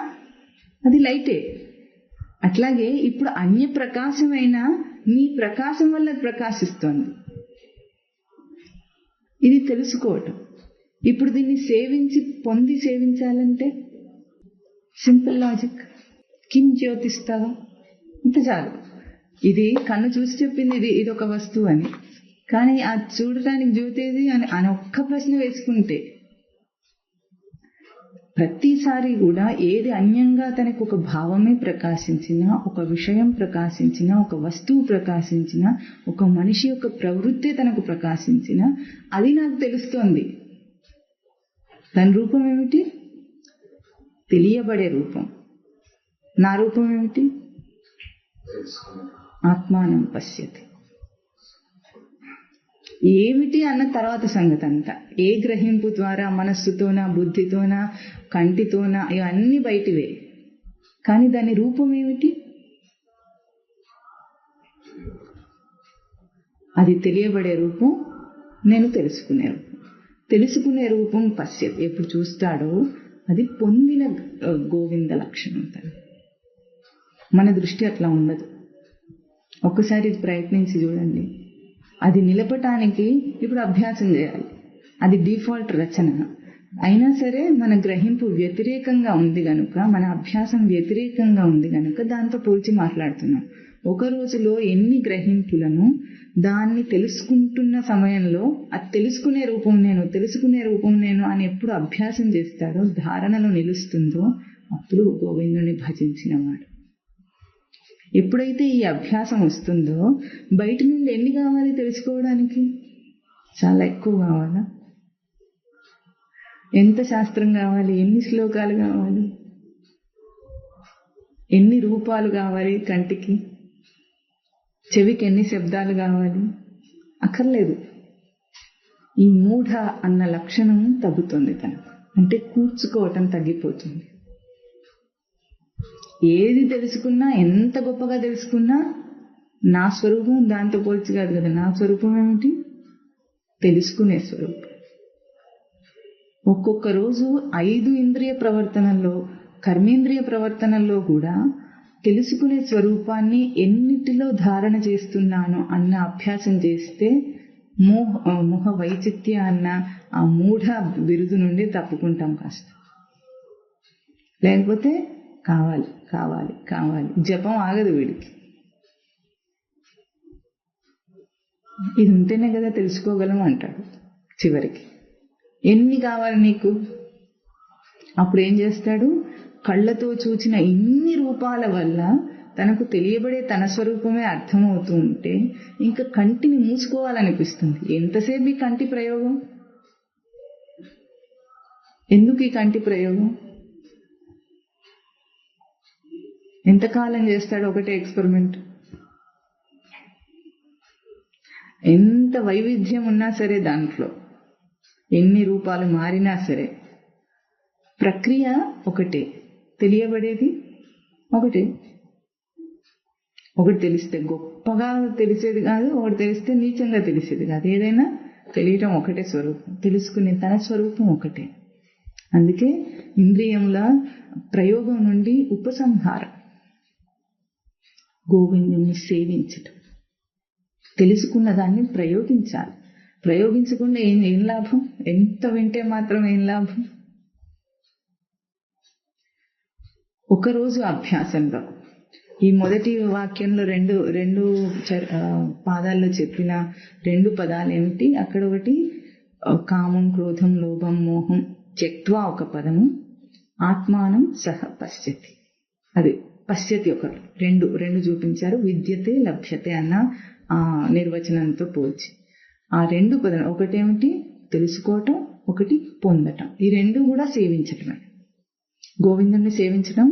అది లైటే. అట్లాగే ఇప్పుడు అన్య ప్రకాశమైనా నీ ప్రకాశం వల్ల ప్రకాశిస్తోంది. ఇది తెలుసుకోవటం. ఇప్పుడు దీన్ని పొంది సేవించాలంటే సింపుల్ లాజిక్. కిం జ్యోతిస్తావ, ఇంత చాలు. ఇది కన్ను చూసి చెప్పింది ఇది ఒక వస్తువు అని, కానీ అది చూడటానికి జ్యోతేది అని ఒక్క ప్రశ్న వేసుకుంటే ప్రతిసారి కూడా ఏది అన్యంగా తనకు ఒక భావమే ప్రకాశించినా, ఒక విషయం ప్రకాశించినా, ఒక వస్తువు ప్రకాశించినా, ఒక మనిషి యొక్క ప్రవృత్తి తనకు ప్రకాశించినా అది నాకు తెలుస్తోంది. తన రూపం ఏమిటి? తెలియబడే రూపం. నా రూపం ఏమిటి? ఆత్మానం పశ్యతి. ఏమిటి అన్న తర్వాత సంగతి అంతా. ఏ గ్రహింపు ద్వారా, మనస్సుతోనా, బుద్ధితోనా, కంటితోనా, ఇవన్నీ బయటివే. కానీ దాని రూపం ఏమిటి? అది తెలియబడే రూపం, నేను తెలుసుకునే రూపం. తెలుసుకునే రూపం పశ్యతి. ఎప్పుడు చూస్తాడో అది పొందిన గోవింద లక్షణం. మన దృష్టి అట్లా ఉండదు. ఒక్కసారి ఇది ప్రయత్నించి చూడండి. అది నిలపటానికి ఇప్పుడు అభ్యాసం చేయాలి. అది డిఫాల్ట్ రచన అయినా సరే మన గ్రహింపు వ్యతిరేకంగా ఉంది గనుక, మన అభ్యాసం వ్యతిరేకంగా ఉంది గనుక దాంతో పోల్చి మాట్లాడుతున్నాం. ఒక రోజులో ఎన్ని గ్రహింపులను దాన్ని తెలుసుకుంటున్న సమయంలో అది తెలుసుకునే రూపం నేను అని ఎప్పుడు అభ్యాసం చేస్తాడో, ధారణలో నిలుస్తుందో, అప్పుడు గోవిందుని భజించినవాడు. ఎప్పుడైతే ఈ అభ్యాసం వస్తుందో బయట నుండి ఎన్ని కావాలి తెలుసుకోవడానికి? చాలా ఎక్కువ కావాలా? ఎంత శాస్త్రం కావాలి? ఎన్ని శ్లోకాలు కావాలి? ఎన్ని రూపాలు కావాలి? కంటికి, చెవికి ఎన్ని శబ్దాలు కావాలి? అక్కర్లేదు. ఈ మూఢ అన్న లక్షణం తగ్గుతుంది తనకు. అంటే కూర్చుకోవటం తగ్గిపోతుంది. ఏది తెలుసుకున్నా, ఎంత గొప్పగా తెలుసుకున్నా నా స్వరూపం దాంతో పోల్చి కాదు కదా. నా స్వరూపం ఏమిటి? తెలుసుకునే స్వరూపం. ఒక్కొక్క రోజు 5 ఇంద్రియ ప్రవర్తనల్లో, కర్మేంద్రియ ప్రవర్తనల్లో కూడా తెలుసుకునే స్వరూపాన్ని ఎన్నిటిలో ధారణ చేస్తున్నాను అన్న అభ్యాసం చేస్తే మోహ వైచిత్య అన్న ఆ మూఢ బిరుదు నుండి తప్పుకుంటాం కాస్త. లేకపోతే కావాలి కావాలి కావాలి, జపం ఆగదు వీడికి. ఇది ఉంటేనే కదా తెలుసుకోగలం అంటాడు చివరికి. ఎన్ని కావాలి నీకు? అప్పుడు ఏం చేస్తాడు? కళ్ళతో చూచిన ఇన్ని రూపాల వల్ల తనకు తెలియబడే తన స్వరూపమే అర్థమవుతూ ఉంటే ఇంకా కంటిని మూసుకోవాలనిపిస్తుంది. ఎంతసేపు ఈ కంటి ప్రయోగం? ఎందుకు ఈ కంటి ప్రయోగం? ఎంతకాలం చేస్తాడు ఒకటే ఎక్స్పెరిమెంట్? ఎంత వైవిధ్యం ఉన్నా సరే, దాంట్లో ఎన్ని రూపాలు మారినా సరే, ప్రక్రియ ఒకటే, తెలియబడేది ఒకటే. ఒకటి తెలిస్తే గొప్పగా తెలిసేది కాదు, ఒకటి తెలిస్తే నీచంగా తెలిసేది కాదు. ఏదైనా తెలియటం ఒకటే స్వరూపం, తెలుసుకునే తన స్వరూపం ఒకటే. అందుకే ఇంద్రియముల ప్రయోగం నుండి ఉపసంహారం, గోవిందుని సేవించటం. తెలుసుకున్న దాన్ని ప్రయోగించాలి. ప్రయోగించకుండా ఏం లాభం? ఎంత వింటే మాత్రం ఏం లాభం? ఒకరోజు అభ్యాసంలో ఈ మొదటి వాక్యంలో రెండు పాదాల్లో చెప్పిన 2 పదాలు ఏమిటి? అక్కడ ఒకటి కామం, క్రోధం, లోభం, మోహం త్యక్త్వా ఒక పదము, ఆత్మానం సహ పశ్యతి. అది పశ్యతి ఒకటి, రెండు చూపించారు. విద్యతే లభ్యతే అన్న నిర్వచనంతో పోల్చి ఆ రెండు పదం, ఒకటేమిటి తెలుసుకోవటం, ఒకటి పొందటం. ఈ రెండు కూడా సేవించటమే. గోవిందుణ్ణి సేవించటం,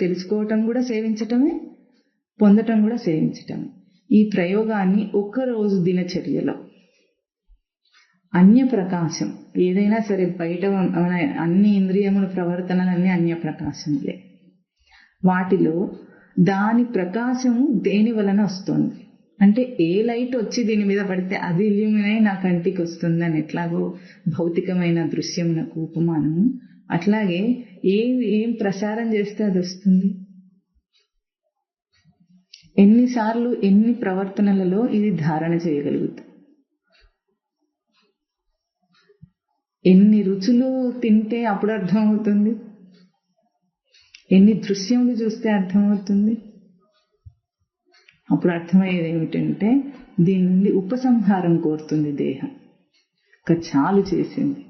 తెలుసుకోవటం కూడా సేవించటమే, పొందటం కూడా సేవించటమే. ఈ ప్రయోగాన్ని ఒక్కరోజు దినచర్యలో అన్యప్రకాశం, ఏదైనా సరే బయట మన అన్ని ఇంద్రియముల ప్రవర్తనలన్నీ అన్యప్రకాశములే. వాటిలో దాని ప్రకాశము దేని వలన వస్తుంది అంటే, ఏ లైట్ వచ్చి దీని మీద పడితే అది ఇల్యూమినై నా కంటికి వస్తుంది అని ఎట్లాగో భౌతికమైన దృశ్యమునకు ఉపమానము, అట్లాగే ఏం ప్రసారం చేస్తే అది వస్తుంది. ఎన్నిసార్లు ఎన్ని ప్రవర్తనలలో ఇది ధారణ చేయగలుగుతుంది. ఎన్ని రుచులు తింటే అప్పుడు అర్థమవుతుంది, ఎన్ని దృశ్యములు చూస్తే అర్థమవుతుంది. అప్పుడు అర్థమయ్యేది ఏమిటంటే, దీని నుండి ఉపసంహారం కోరుతుంది దేహం. చాలు చేసింది,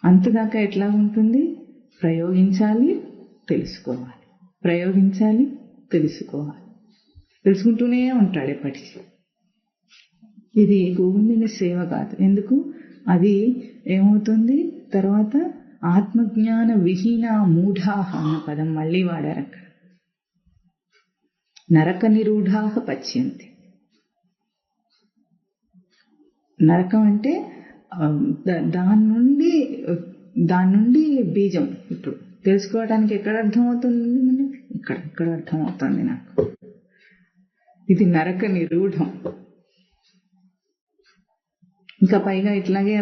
అంతదాకా ఎట్లా ఉంటుంది? ప్రయోగించాలి, తెలుసుకోవాలి, ప్రయోగించాలి, తెలుసుకోవాలి, తెలుసుకుంటూనే ఉంటాడు ఎప్పటికీ. ఇది గోవిందుని సేవ కాదు. ఎందుకు? అది ఏమవుతుంది తర్వాత? ఆత్మజ్ఞాన విహీన మూఢాహ అన్న పదం మళ్ళీ వాడారు అక్కడ. నరక నిరూఢాహ పశ్యంతి. నరకం అంటే దాని నుండి బీజం. ఇప్పుడు తెలుసుకోవడానికి ఎక్కడ అర్థమవుతుంది మనకి? ఇక్కడ అర్థమవుతుంది నాకు. ఇది నరక నిరూఢం. ఇంకా పైగా ఇట్లాగే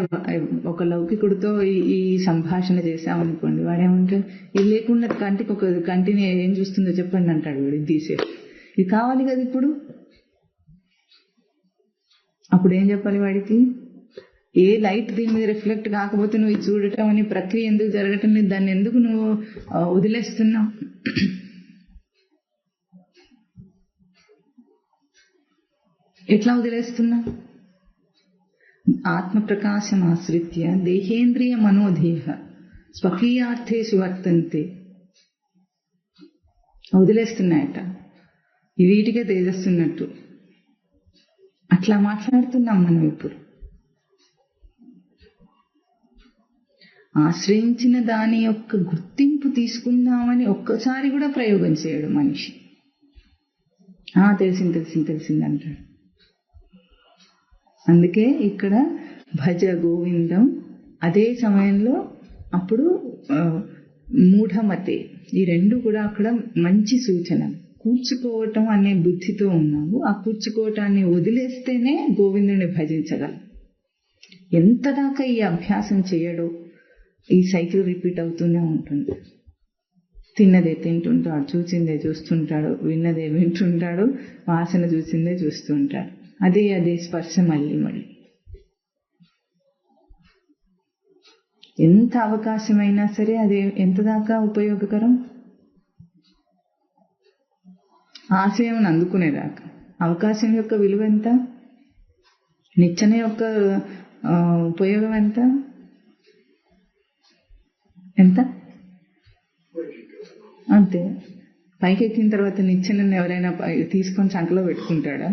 ఒక లౌకికుడితో ఈ సంభాషణ చేశామనుకోండి, వాడేమంటే, ఇది లేకుండా కంటిని ఏం చూస్తుందో చెప్పండి అంటాడు. వీడు తీసే ఇది కావాలి కదా ఇప్పుడు. అప్పుడు ఏం చెప్పాలి వాడికి? ఏ లైట్ దీని మీద రిఫ్లెక్ట్ కాకపోతే నువ్వు ఇది చూడటం అని ప్రక్రియ ఎందుకు జరగటం లేదు, దాన్ని ఎందుకు నువ్వు వదిలేస్తున్నావు? ఎట్లా వదిలేస్తున్నావు? ఆత్మ ప్రకాశం ఆశ్రిత్య దేహేంద్రియ మనోధేహ స్వకీయార్థేషు వర్తంతే. వదిలేస్తున్నాయట, వీటికే తేజస్తున్నట్టు. అట్లా మాట్లాడుతున్నాం మనం ఇప్పుడు. ఆశ్రయించిన దాని యొక్క గుర్తింపు తీసుకుందామని ఒక్కసారి కూడా ప్రయోగం చేయడు మనిషి. తెలిసింది అంటాడు. అందుకే ఇక్కడ భజ గోవిందం, అదే సమయంలో అప్పుడు మూఢమతే, ఈ రెండు కూడా అక్కడ మంచి సూచన. కూర్చుకోవటం అనే బుద్ధితో ఉన్నావు, ఆ కూర్చుకోవటాన్ని వదిలేస్తేనే గోవిందుని భజించగలం. ఎంత దాకా ఈ అభ్యాసం చేయడో ఈ సైకిల్ రిపీట్ అవుతూనే ఉంటుంది. తిన్నదే తింటుంటాడు, చూసిందే చూస్తుంటాడు, విన్నదే వింటుంటాడు, వాసన చూసిందే చూస్తుంటాడు. అదే స్పర్శ మళ్ళీ ఎంత అవకాశమైనా సరే అది ఎంత దాకా ఉపయోగకరం? ఆశయం అందుకునేదాకా. అవకాశం యొక్క విలువ ఎంత? నిచ్చెన యొక్క ఉపయోగం ఎంత? అంతే. పైకి ఎక్కిన తర్వాత నిచ్చెనని ఎవరైనా తీసుకొని చంకలో పెట్టుకుంటాడా?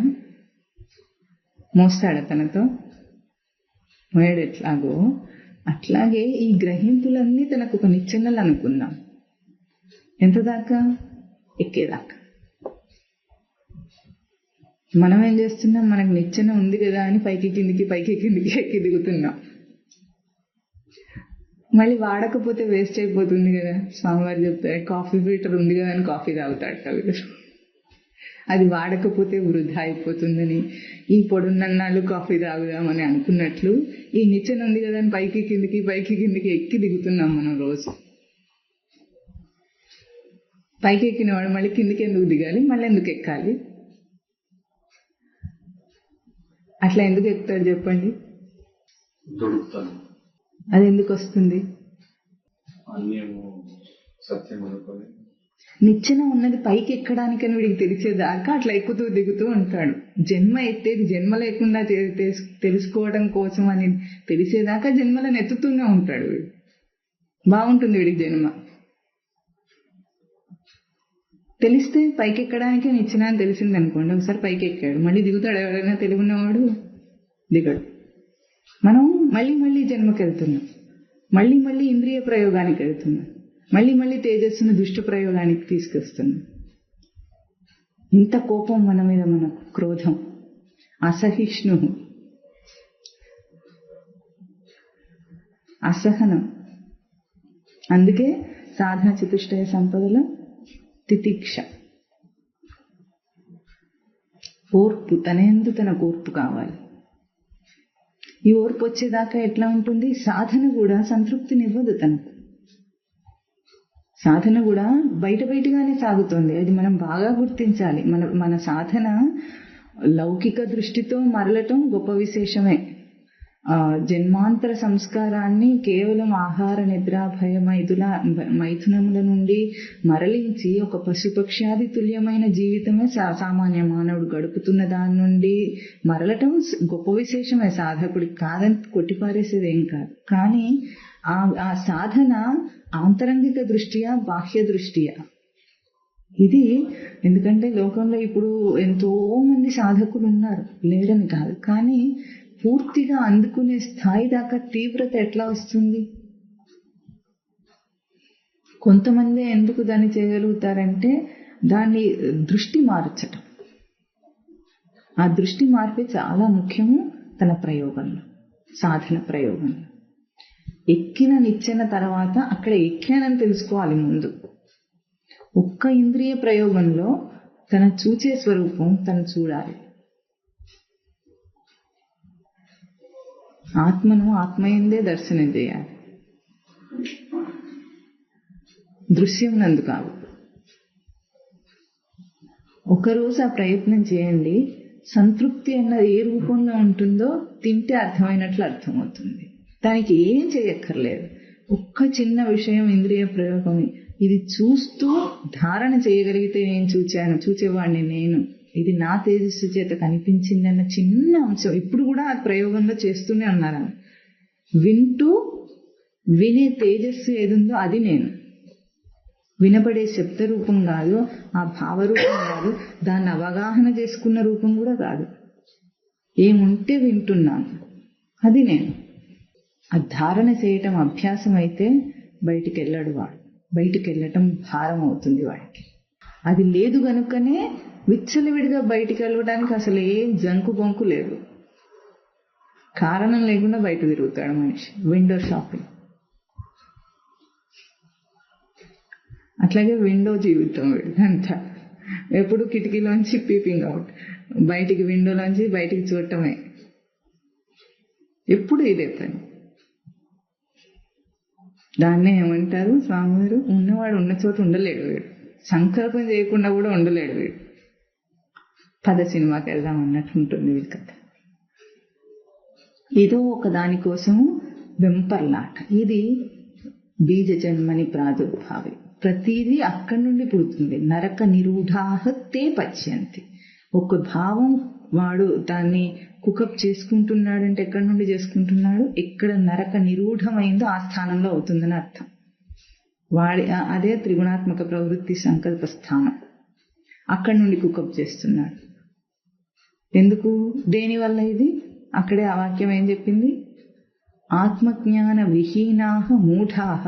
మోస్తాడా తనతో? మోయడు. ఎట్లాగో అట్లాగే ఈ గ్రహింపులన్నీ తనకు ఒక నిచ్చెనలు అనుకుందాం. ఎంత దాకా? ఎక్కేదాకా. మనం ఏం చేస్తున్నాం? మనకు నిచ్చెన ఉంది కదా అని పైకి కిందికి ఎక్కి దిగుతున్నాం. మళ్ళీ వాడకపోతే వేస్ట్ అయిపోతుంది కదా. స్వామివారు చెప్తారు, కాఫీ ఫిల్టర్ ఉంది కదా అని కాఫీ తాగుతాడు కదా. అది వాడకపోతే వృధా అయిపోతుందని ఈ పొడున్నన్నాళ్ళు కాఫీ తాగుదామని అనుకున్నట్లు ఈ నిచ్చెన ఉంది కదా అని పైకి కిందికి ఎక్కి దిగుతున్నాం మనం రోజు. పైకి ఎక్కిన వాడు మళ్ళీ కిందికి ఎందుకు దిగాలి? మళ్ళీ ఎందుకు ఎక్కాలి? అట్లా ఎందుకు ఎక్కుతాడు చెప్పండి? అది ఎందుకు వస్తుంది? నిచ్చెన ఉన్నది పైకి ఎక్కడానికని వీడికి తెలిసేదాకా అట్లా ఎక్కుతూ దిగుతూ ఉంటాడు. జన్మ ఎత్తేది జన్మ లేకుండా తెలుసుకోవడం కోసం అని తెలిసేదాకా జన్మలను ఎత్తుతూనే ఉంటాడు వీడు. బాగుంటుంది వీడికి జన్మ. తెలిస్తే పైకి ఎక్కడానికి నిచ్చెన అని తెలిసింది అనుకోండి, ఒకసారి పైకి ఎక్కాడు, మళ్ళీ దిగుతాడు ఎవరైనా తెలుగున్నవాడు? దిగడు. మనం మళ్ళీ మళ్ళీ జన్మకి వెళ్తున్నాం, మళ్ళీ మళ్ళీ ఇంద్రియ ప్రయోగానికి వెళ్తున్నాం, మళ్ళీ మళ్ళీ తేజస్సును దుష్ట ప్రయోగానికి తీసుకొస్తున్నాం. ఇంత కోపం మన మీద, మనకు క్రోధం, అసహిష్ణు, అసహనం. అందుకే సాధన చతుష్టయ సంపదలో తితిక్ష, ఓర్పు, తనందు తనకు ఓర్పు కావాలి. ఈ ఓర్పు వచ్చేదాకా ఎట్లా ఉంటుంది? సాధన కూడా సంతృప్తినివ్వదు తనకు. సాధన కూడా బయటగానే సాగుతుంది. అది మనం బాగా గుర్తించాలి. మన సాధన లౌకిక దృష్టితో మరలటం గొప్ప విశేషమే. జన్మాంతర సంస్కారాన్ని కేవలం ఆహార నిద్ర భయ మైథునముల నుండి మరలించి ఒక పశుపక్ష్యాది తుల్యమైన జీవితమే సామాన్య మానవుడు గడుపుతున్న దాని నుండి మరలటం గొప్ప విశేషమే. సాధకుడికి కాదని కొట్టిపారేసేది ఏం కాదు. కానీ ఆ సాధన ఆంతరంగిక దృష్ట్యా బాహ్య దృష్ట్యా ఇది. ఎందుకంటే లోకంలో ఇప్పుడు ఎంతో మంది సాధకులు ఉన్నారు, లేడని కాదు. కానీ పూర్తిగా అందుకునే స్థాయి దాకా తీవ్రత ఎట్లా వస్తుంది? కొంతమంది ఎందుకు దాన్ని చేయగలుగుతారంటే దాన్ని దృష్టి మార్చటం. ఆ దృష్టి మార్పే చాలా ముఖ్యము తన ప్రయోగంలో, సాధన ప్రయోగంలో. ఎక్కిన నిచ్చెన తర్వాత అక్కడ ఎక్కానని తెలుసుకోవాలి ముందు. ఒక్క ఇంద్రియ ప్రయోగంలో తన చూచే స్వరూపం తను చూడాలి. ఆత్మను ఆత్మయందే దర్శనం చేయాలి, దృశ్యం నందు కాదు. ఒకరోజు ఆ ప్రయత్నం చేయండి. సంతృప్తి అన్నది ఏ రూపంలో ఉంటుందో తింటే అర్థమైనట్లు అర్థమవుతుంది. దానికి ఏం చేయక్కర్లేదు. ఒక్క చిన్న విషయం ఇంద్రియ ప్రయోగం, ఇది చూస్తూ ధారణ చేయగలిగితే నేను చూచేవాడిని, నేను ఇది నా తేజస్సు చేత కనిపించింది అన్న చిన్న అంశం ఇప్పుడు కూడా ఆ ప్రయోగంలో చేస్తూనే ఉన్నారు. వింటూ వినే తేజస్సు ఏదుందో అది నేను. వినపడే శబ్ద రూపం కాదు, ఆ భావరూపం కాదు, దాన్ని అవగాహన చేసుకున్న రూపం కూడా కాదు. ఏముంటే వింటున్నాను అది నేను. ఆ ధారణ చేయటం అభ్యాసం అయితే బయటికి వెళ్ళాడు వాడు. బయటికి వెళ్ళటం భారం అవుతుంది వాడికి. అది లేదు గనుకనే విచ్చలవిడిగా బయటికి వెళ్ళడానికి అసలు ఏం జంకు బొంకు లేదు. కారణం లేకుండా బయట తిరుగుతాడు మనిషి. విండో షాపింగ్, అట్లాగే విండో జీవితం అంతా. ఎప్పుడు కిటికీలోంచి పీపింగ్ అవుట్, బయటికి విండోలోంచి బయటికి చూడటమే, ఎప్పుడు ఇదే పని. దాన్నే ఏమంటారు స్వామివారు? ఉన్నవాడు ఉన్న చోట ఉండలేడు వీడు, సంకల్పం చేయకుండా కూడా ఉండలేడు వీడు. పద సినిమాకి వెళ్దాం అన్నట్టు ఉంటుంది వీడి కథ. ఏదో ఒక దానికోసము వెంపర్లాట. ఇది బీజ జన్మని ప్రాదుర్భావి. ప్రతిదీ అక్కడి నుండి పుడుతుంది. నరక నిరూఢాహ తే పశ్యంతి. ఒక భావం వాడు దాన్ని కుకప్ చేసుకుంటున్నాడంటే ఎక్కడి నుండి చేసుకుంటున్నాడు? ఎక్కడ నరక నిరూఢమైందో ఆ స్థానంలో అవుతుందని అర్థం. అదే త్రిగుణాత్మక ప్రవృత్తి సంకల్ప స్థానం. అక్కడి నుండి కుకప్ చేస్తున్నాడు. ఎందుకు? దేనివల్ల ఇది? అక్కడే ఆ వాక్యం ఏం చెప్పింది? ఆత్మజ్ఞాన విహీనాహ మూఢాహ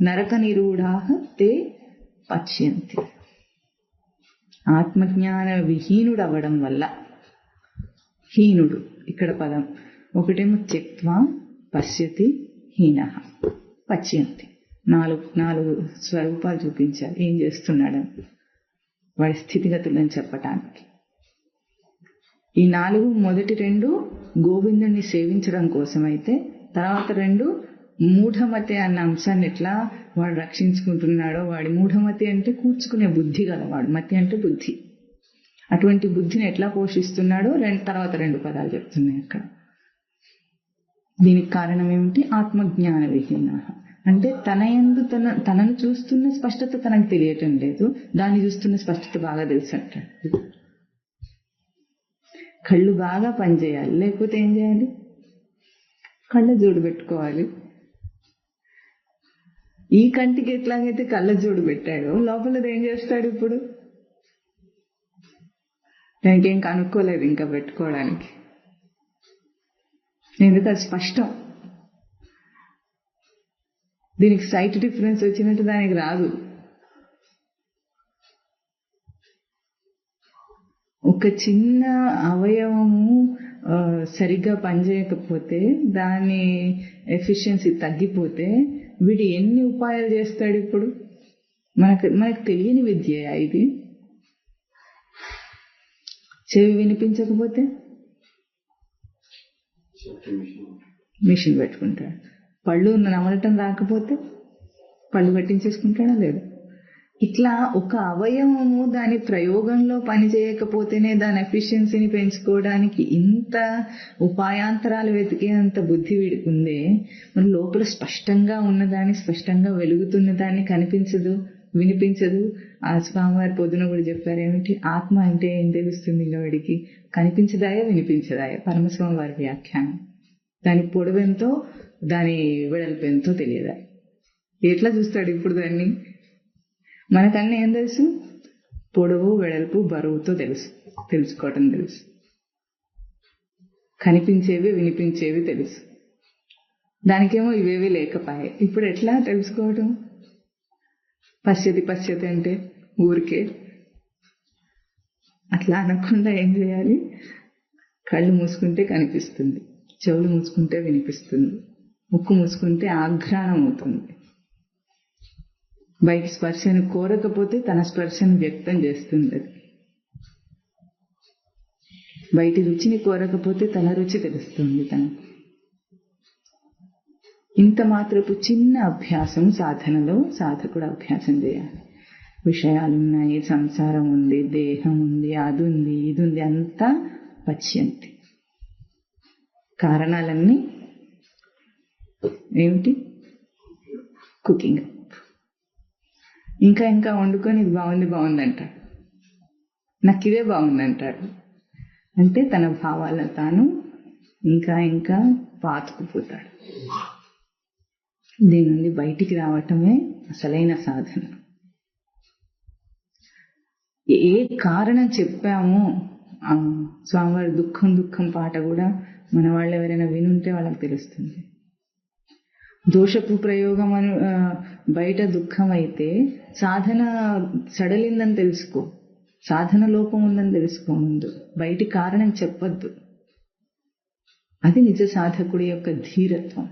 నరక నిరూఢాహ తే పశ్యంతి. ఆత్మజ్ఞాన విహీనుడు అవ్వడం వల్ల, హీనుడు ఇక్కడ పదం ఒకటేమో త్యక్త్వా పశ్యతి హీనః పశ్యంతి. నాలుగు స్వరూపాలు చూపించారు ఏం చేస్తున్నాడని, వాడి స్థితిగతులను చెప్పటానికి. ఈ 4 మొదటి 2 గోవిందుణ్ణి సేవించడం కోసమైతే, తర్వాత 2 మూఢమతి అన్న అంశాన్ని ఎట్లా వాడు రక్షించుకుంటున్నాడో. వాడి మూఢమతి అంటే కూర్చుకునే బుద్ధి గలవాడు, మతి అంటే బుద్ధి. అటువంటి బుద్ధిని ఎట్లా పోషిస్తున్నాడో తర్వాత 2 పదాలు చెప్తున్నాయి అక్కడ. దీనికి కారణం ఏమిటి? ఆత్మజ్ఞాన విహీన అంటే తనయందు తనను చూస్తున్న స్పష్టత తనకు తెలియటం లేదు, దాన్ని చూస్తున్న స్పష్టత బాగా తెలుసు అంటాడు. కళ్ళు బాగా పనిచేయాలి, లేకపోతే ఏం చేయాలి? కళ్ళ జోడు పెట్టుకోవాలి. ఈ కంటికి ఎట్లాగైతే కళ్ళ జోడు పెట్టాడో లోపలది ఏం చేస్తాడు? ఇప్పుడు దానికి ఏం కనుక్కోలేదు ఇంకా పెట్టుకోవడానికి, ఎందుకు అది స్పష్టం. దీనికి సైట్ డిఫరెన్స్ వచ్చినట్టు దానికి రాదు. ఒక చిన్న అవయవము సరిగ్గా పనిచేయకపోతే, దాని ఎఫిషియన్సీ తగ్గిపోతే వీడు ఎన్ని ఉపాయాలు చేస్తాడు. ఇప్పుడు మనకు తెలియని విద్య ఇది. చెవి వినిపించకపోతే మిషన్ పెట్టుకుంటాడు. పళ్ళు నమలటం రాకపోతే పళ్ళు పట్టించేసుకుంటాడా లేదా? ఇట్లా ఒక అవయవము దాని ప్రయోగంలో పని చేయకపోతేనే దాని ఎఫిషియన్సీని పెంచుకోవడానికి ఇంత ఉపాయాంతరాలు వెతికేంత బుద్ధి వీడికి ఉందే, మరి లోపల స్పష్టంగా ఉన్నదాన్ని, స్పష్టంగా వెలుగుతున్న దాన్ని కనిపించదు, వినిపించదు. ఆ స్వామివారి పొద్దున కూడా చెప్పారు, ఏమిటి ఆత్మ అంటే ఏం తెలుస్తుంది ఇంకా వాడికి? కనిపించదాయా వినిపించదాయా? పరమస్వామి వారి వ్యాఖ్యానం. దాని పొడవెంతో దాని వెడల్పెంతో తెలియదా? ఎట్లా చూస్తాడు ఇప్పుడు దాన్ని? మనకన్నా ఏం తెలుసు? పొడవు, వెడల్పు, బరువుతో తెలుసుకోవటం తెలుసు. కనిపించేవి వినిపించేవి తెలుసు. దానికేమో ఇవేవి లేకపోయాయి. ఇప్పుడు ఎట్లా తెలుసుకోవటం? పశ్యతి అంటే ఊరికే అట్లా అనకుండా ఏం చేయాలి? కళ్ళు మూసుకుంటే కనిపిస్తుంది, చెవులు మూసుకుంటే వినిపిస్తుంది, ముక్కు మూసుకుంటే ఆఘ్రాణం అవుతుంది. బయట స్పర్శను కోరకపోతే తన స్పర్శను వ్యక్తం చేస్తుంది. బయటి రుచిని కోరకపోతే తన రుచి తెలుస్తుంది తనకు. ఇంత మాత్రపు చిన్న అభ్యాసం సాధనలో సాధకుడు అభ్యాసం చేయాలి. విషయాలున్నాయి, సంసారం ఉంది, దేహం ఉంది, అది ఉంది, ఇది ఉంది, అంతా పశ్యంతి. కారణాలన్నీ ఏమిటి? కుకింగ్. ఇంకా వండుకొని ఇది బాగుంది అంటాడు, నాకు ఇదే బాగుందంటాడు. అంటే తన భావాలను తాను ఇంకా పాతుకుపోతాడు. దీని నుండి బయటికి రావటమే అసలైన సాధన. ఏ కారణం చెప్పామో, స్వామివారి దుఃఖం పాట కూడా మన వాళ్ళు ఎవరైనా వినుంటే వాళ్ళకి తెలుస్తుంది. దోషపు ప్రయోగం అని బయట దుఃఖం అయితే సాధన సడలిందని తెలుసుకో, సాధన లోపం ఉందని తెలుసుకో. ముందు బయటి కారణం చెప్పద్దు. అది నిజ సాధకుడి యొక్క ధీరత్వం,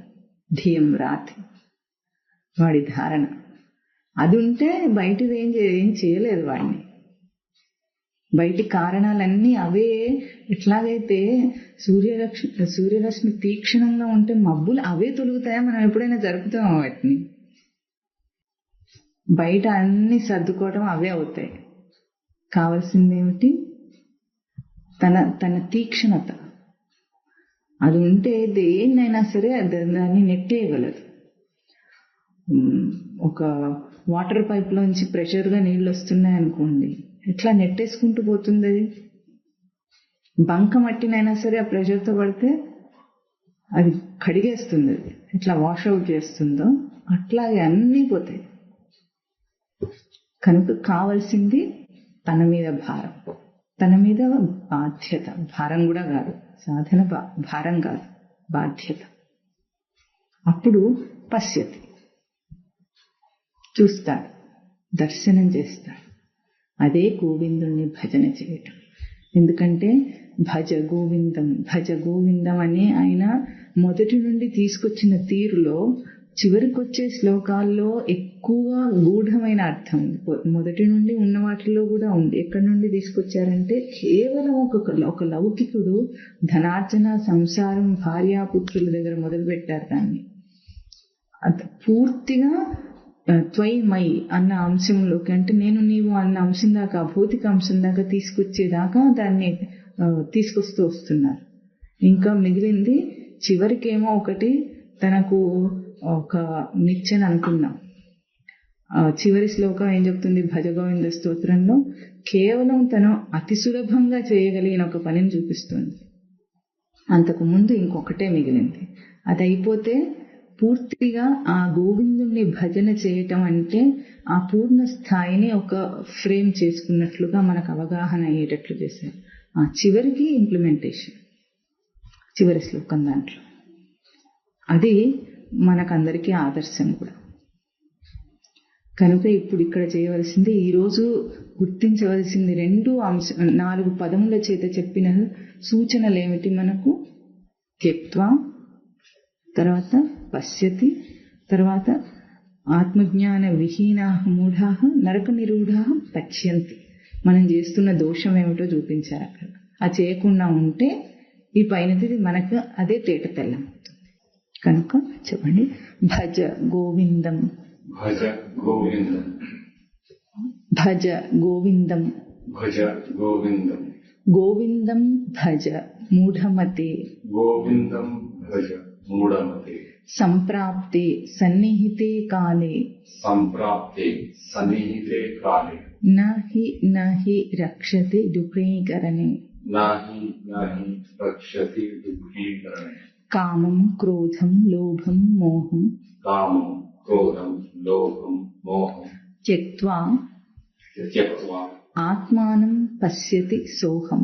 ధియం రాతి, వాడి ధారణ. అది ఉంటే బయటిది ఏం చేయలేదు వాడిని. బయటి కారణాలన్నీ అవే. ఎట్లాగైతే సూర్యరశ్మి తీక్షణంగా ఉంటే మబ్బులు అవే తొలుగుతాయా? మనం ఎప్పుడైనా జరుపుతామా వాటిని? బయట అన్ని సర్దుకోవటం అవే అవుతాయి. కావాల్సిందేమిటి? తన తీక్షణత. అది ఉంటే దేన్నైనా సరే దాన్ని నెట్టేయగలదు. ఒక వాటర్ పైప్ లోంచి ప్రెషర్గా నీళ్ళు వస్తున్నాయి అనుకోండి, ఎట్లా నెట్టేసుకుంటూ పోతుంది అది. బంక మట్టినైనా సరే ఆ ప్రెషర్తో పడితే అది కడిగేస్తుంది. అది ఎట్లా వాష్ అవుట్ చేస్తుందో అట్లాగే అన్నీ పోతాయి. కనుక కావాల్సింది తన మీద భారం, తన మీద బాధ్యత. భారం కూడా కాదు, సాధన భారం కాదు, బాధ్యత. అప్పుడు పశ్యతి, చూస్తాడు, దర్శనం చేస్తాడు. అదే గోవిందుణ్ణి భజన చేయటం. ఎందుకంటే భజ గోవిందం అని ఆయన మొదటి నుండి తీసుకొచ్చిన తీరులో చివరికి వచ్చే శ్లోకాల్లో ఎక్కువ గూఢమైన అర్థం ఉంది. మొదటి నుండి ఉన్న వాటిలో కూడా ఉంది. ఎక్కడి నుండి తీసుకొచ్చారంటే కేవలం ఒక లౌకికుడు ధనార్జన, సంసారం, భార్యాపుత్రుల దగ్గర మొదలు పెట్టారు. దాన్ని పూర్తిగా త్వయిమై అన్న అంశంలోకి, అంటే నేను నీవు అన్న అంశం దాకా, భౌతిక అంశం దాకా తీసుకొచ్చేదాకా దాన్ని తీసుకొస్తూ వస్తున్నారు. ఇంకా మిగిలింది చివరికేమో ఒకటి తనకు ఒక నిచ్చెన అనుకున్నాం. చివరి శ్లోకం ఏం చెప్తుంది? భజగోవింద స్తోత్రంలో కేవలం తను అతి సులభంగా చేయగలిగిన ఒక పనిని చూపిస్తుంది. అంతకు ముందు ఇంకొకటే మిగిలింది. అది అయిపోతే పూర్తిగా ఆ గోవిందుణ్ణి భజన చేయటం అంటే ఆ పూర్ణ స్థాయిని ఒక ఫ్రేమ్ చేసుకున్నట్లుగా మనకు అవగాహన అయ్యేటట్లు చేశారు. ఆ చివరికి ఇంప్లిమెంటేషన్, చివరి శ్లోకం దాంట్లో అది మనకందరికీ ఆదర్శం కూడా. కనుక ఇప్పుడు ఇక్కడ చేయవలసింది, ఈరోజు గుర్తించవలసింది 4 పదముల చేత చెప్పిన సూచనలు ఏమిటి మనకు? త్యక్త్వా, తర్వాత పశ్యతి, తర్వాత ఆత్మజ్ఞాన విహీనాః మూఢాః నరక నిరూఢాః పశ్యంతి. మనం చేస్తున్న దోషం ఏమిటో చూపించారు అక్కడ. అది చేయకుండా ఉంటే ఈ పైనది మనకు అదే తేట తెల్లమవుతుంది. కనుక చెప్పండి, భజ గోవిందం, భజ గోవిందం, భజ గోవిందం, భజ గోవిందం, గోవిందం భజ మూఢమతే, గోవిందం భజ మూఢమతే, సంప్రాప్తే సన్నిహితే కాలే, సంప్రాప్తే సన్నిహితే కాలే, నహి రక్షతి దుఃఖీకరణే, నాహి రక్షతి దుఃఖీకరణే, కామం క్రోధం లోభం మోహం, కామం క్రోధం లోభం మోహం త్యక్త్వా త్యక్త్వా ఆత్మానం పశ్యతి సోహం,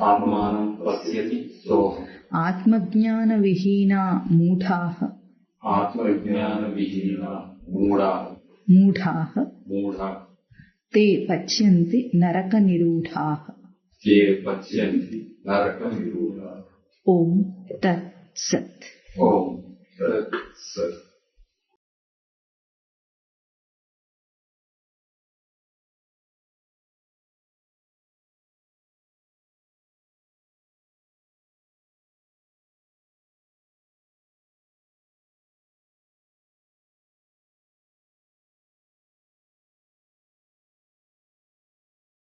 ఆత్మానం పశ్యతి సోహం, ఆత్మజ్ఞాన విహీనా మూఢాః, ఆత్మజ్ఞాన విహీనా మూఢాః, తే పశ్యంతి నరక నిరూఢాః. తే పశ్యంతి నరక నిరూఢాః. ఓం తత్ సత్. ఓం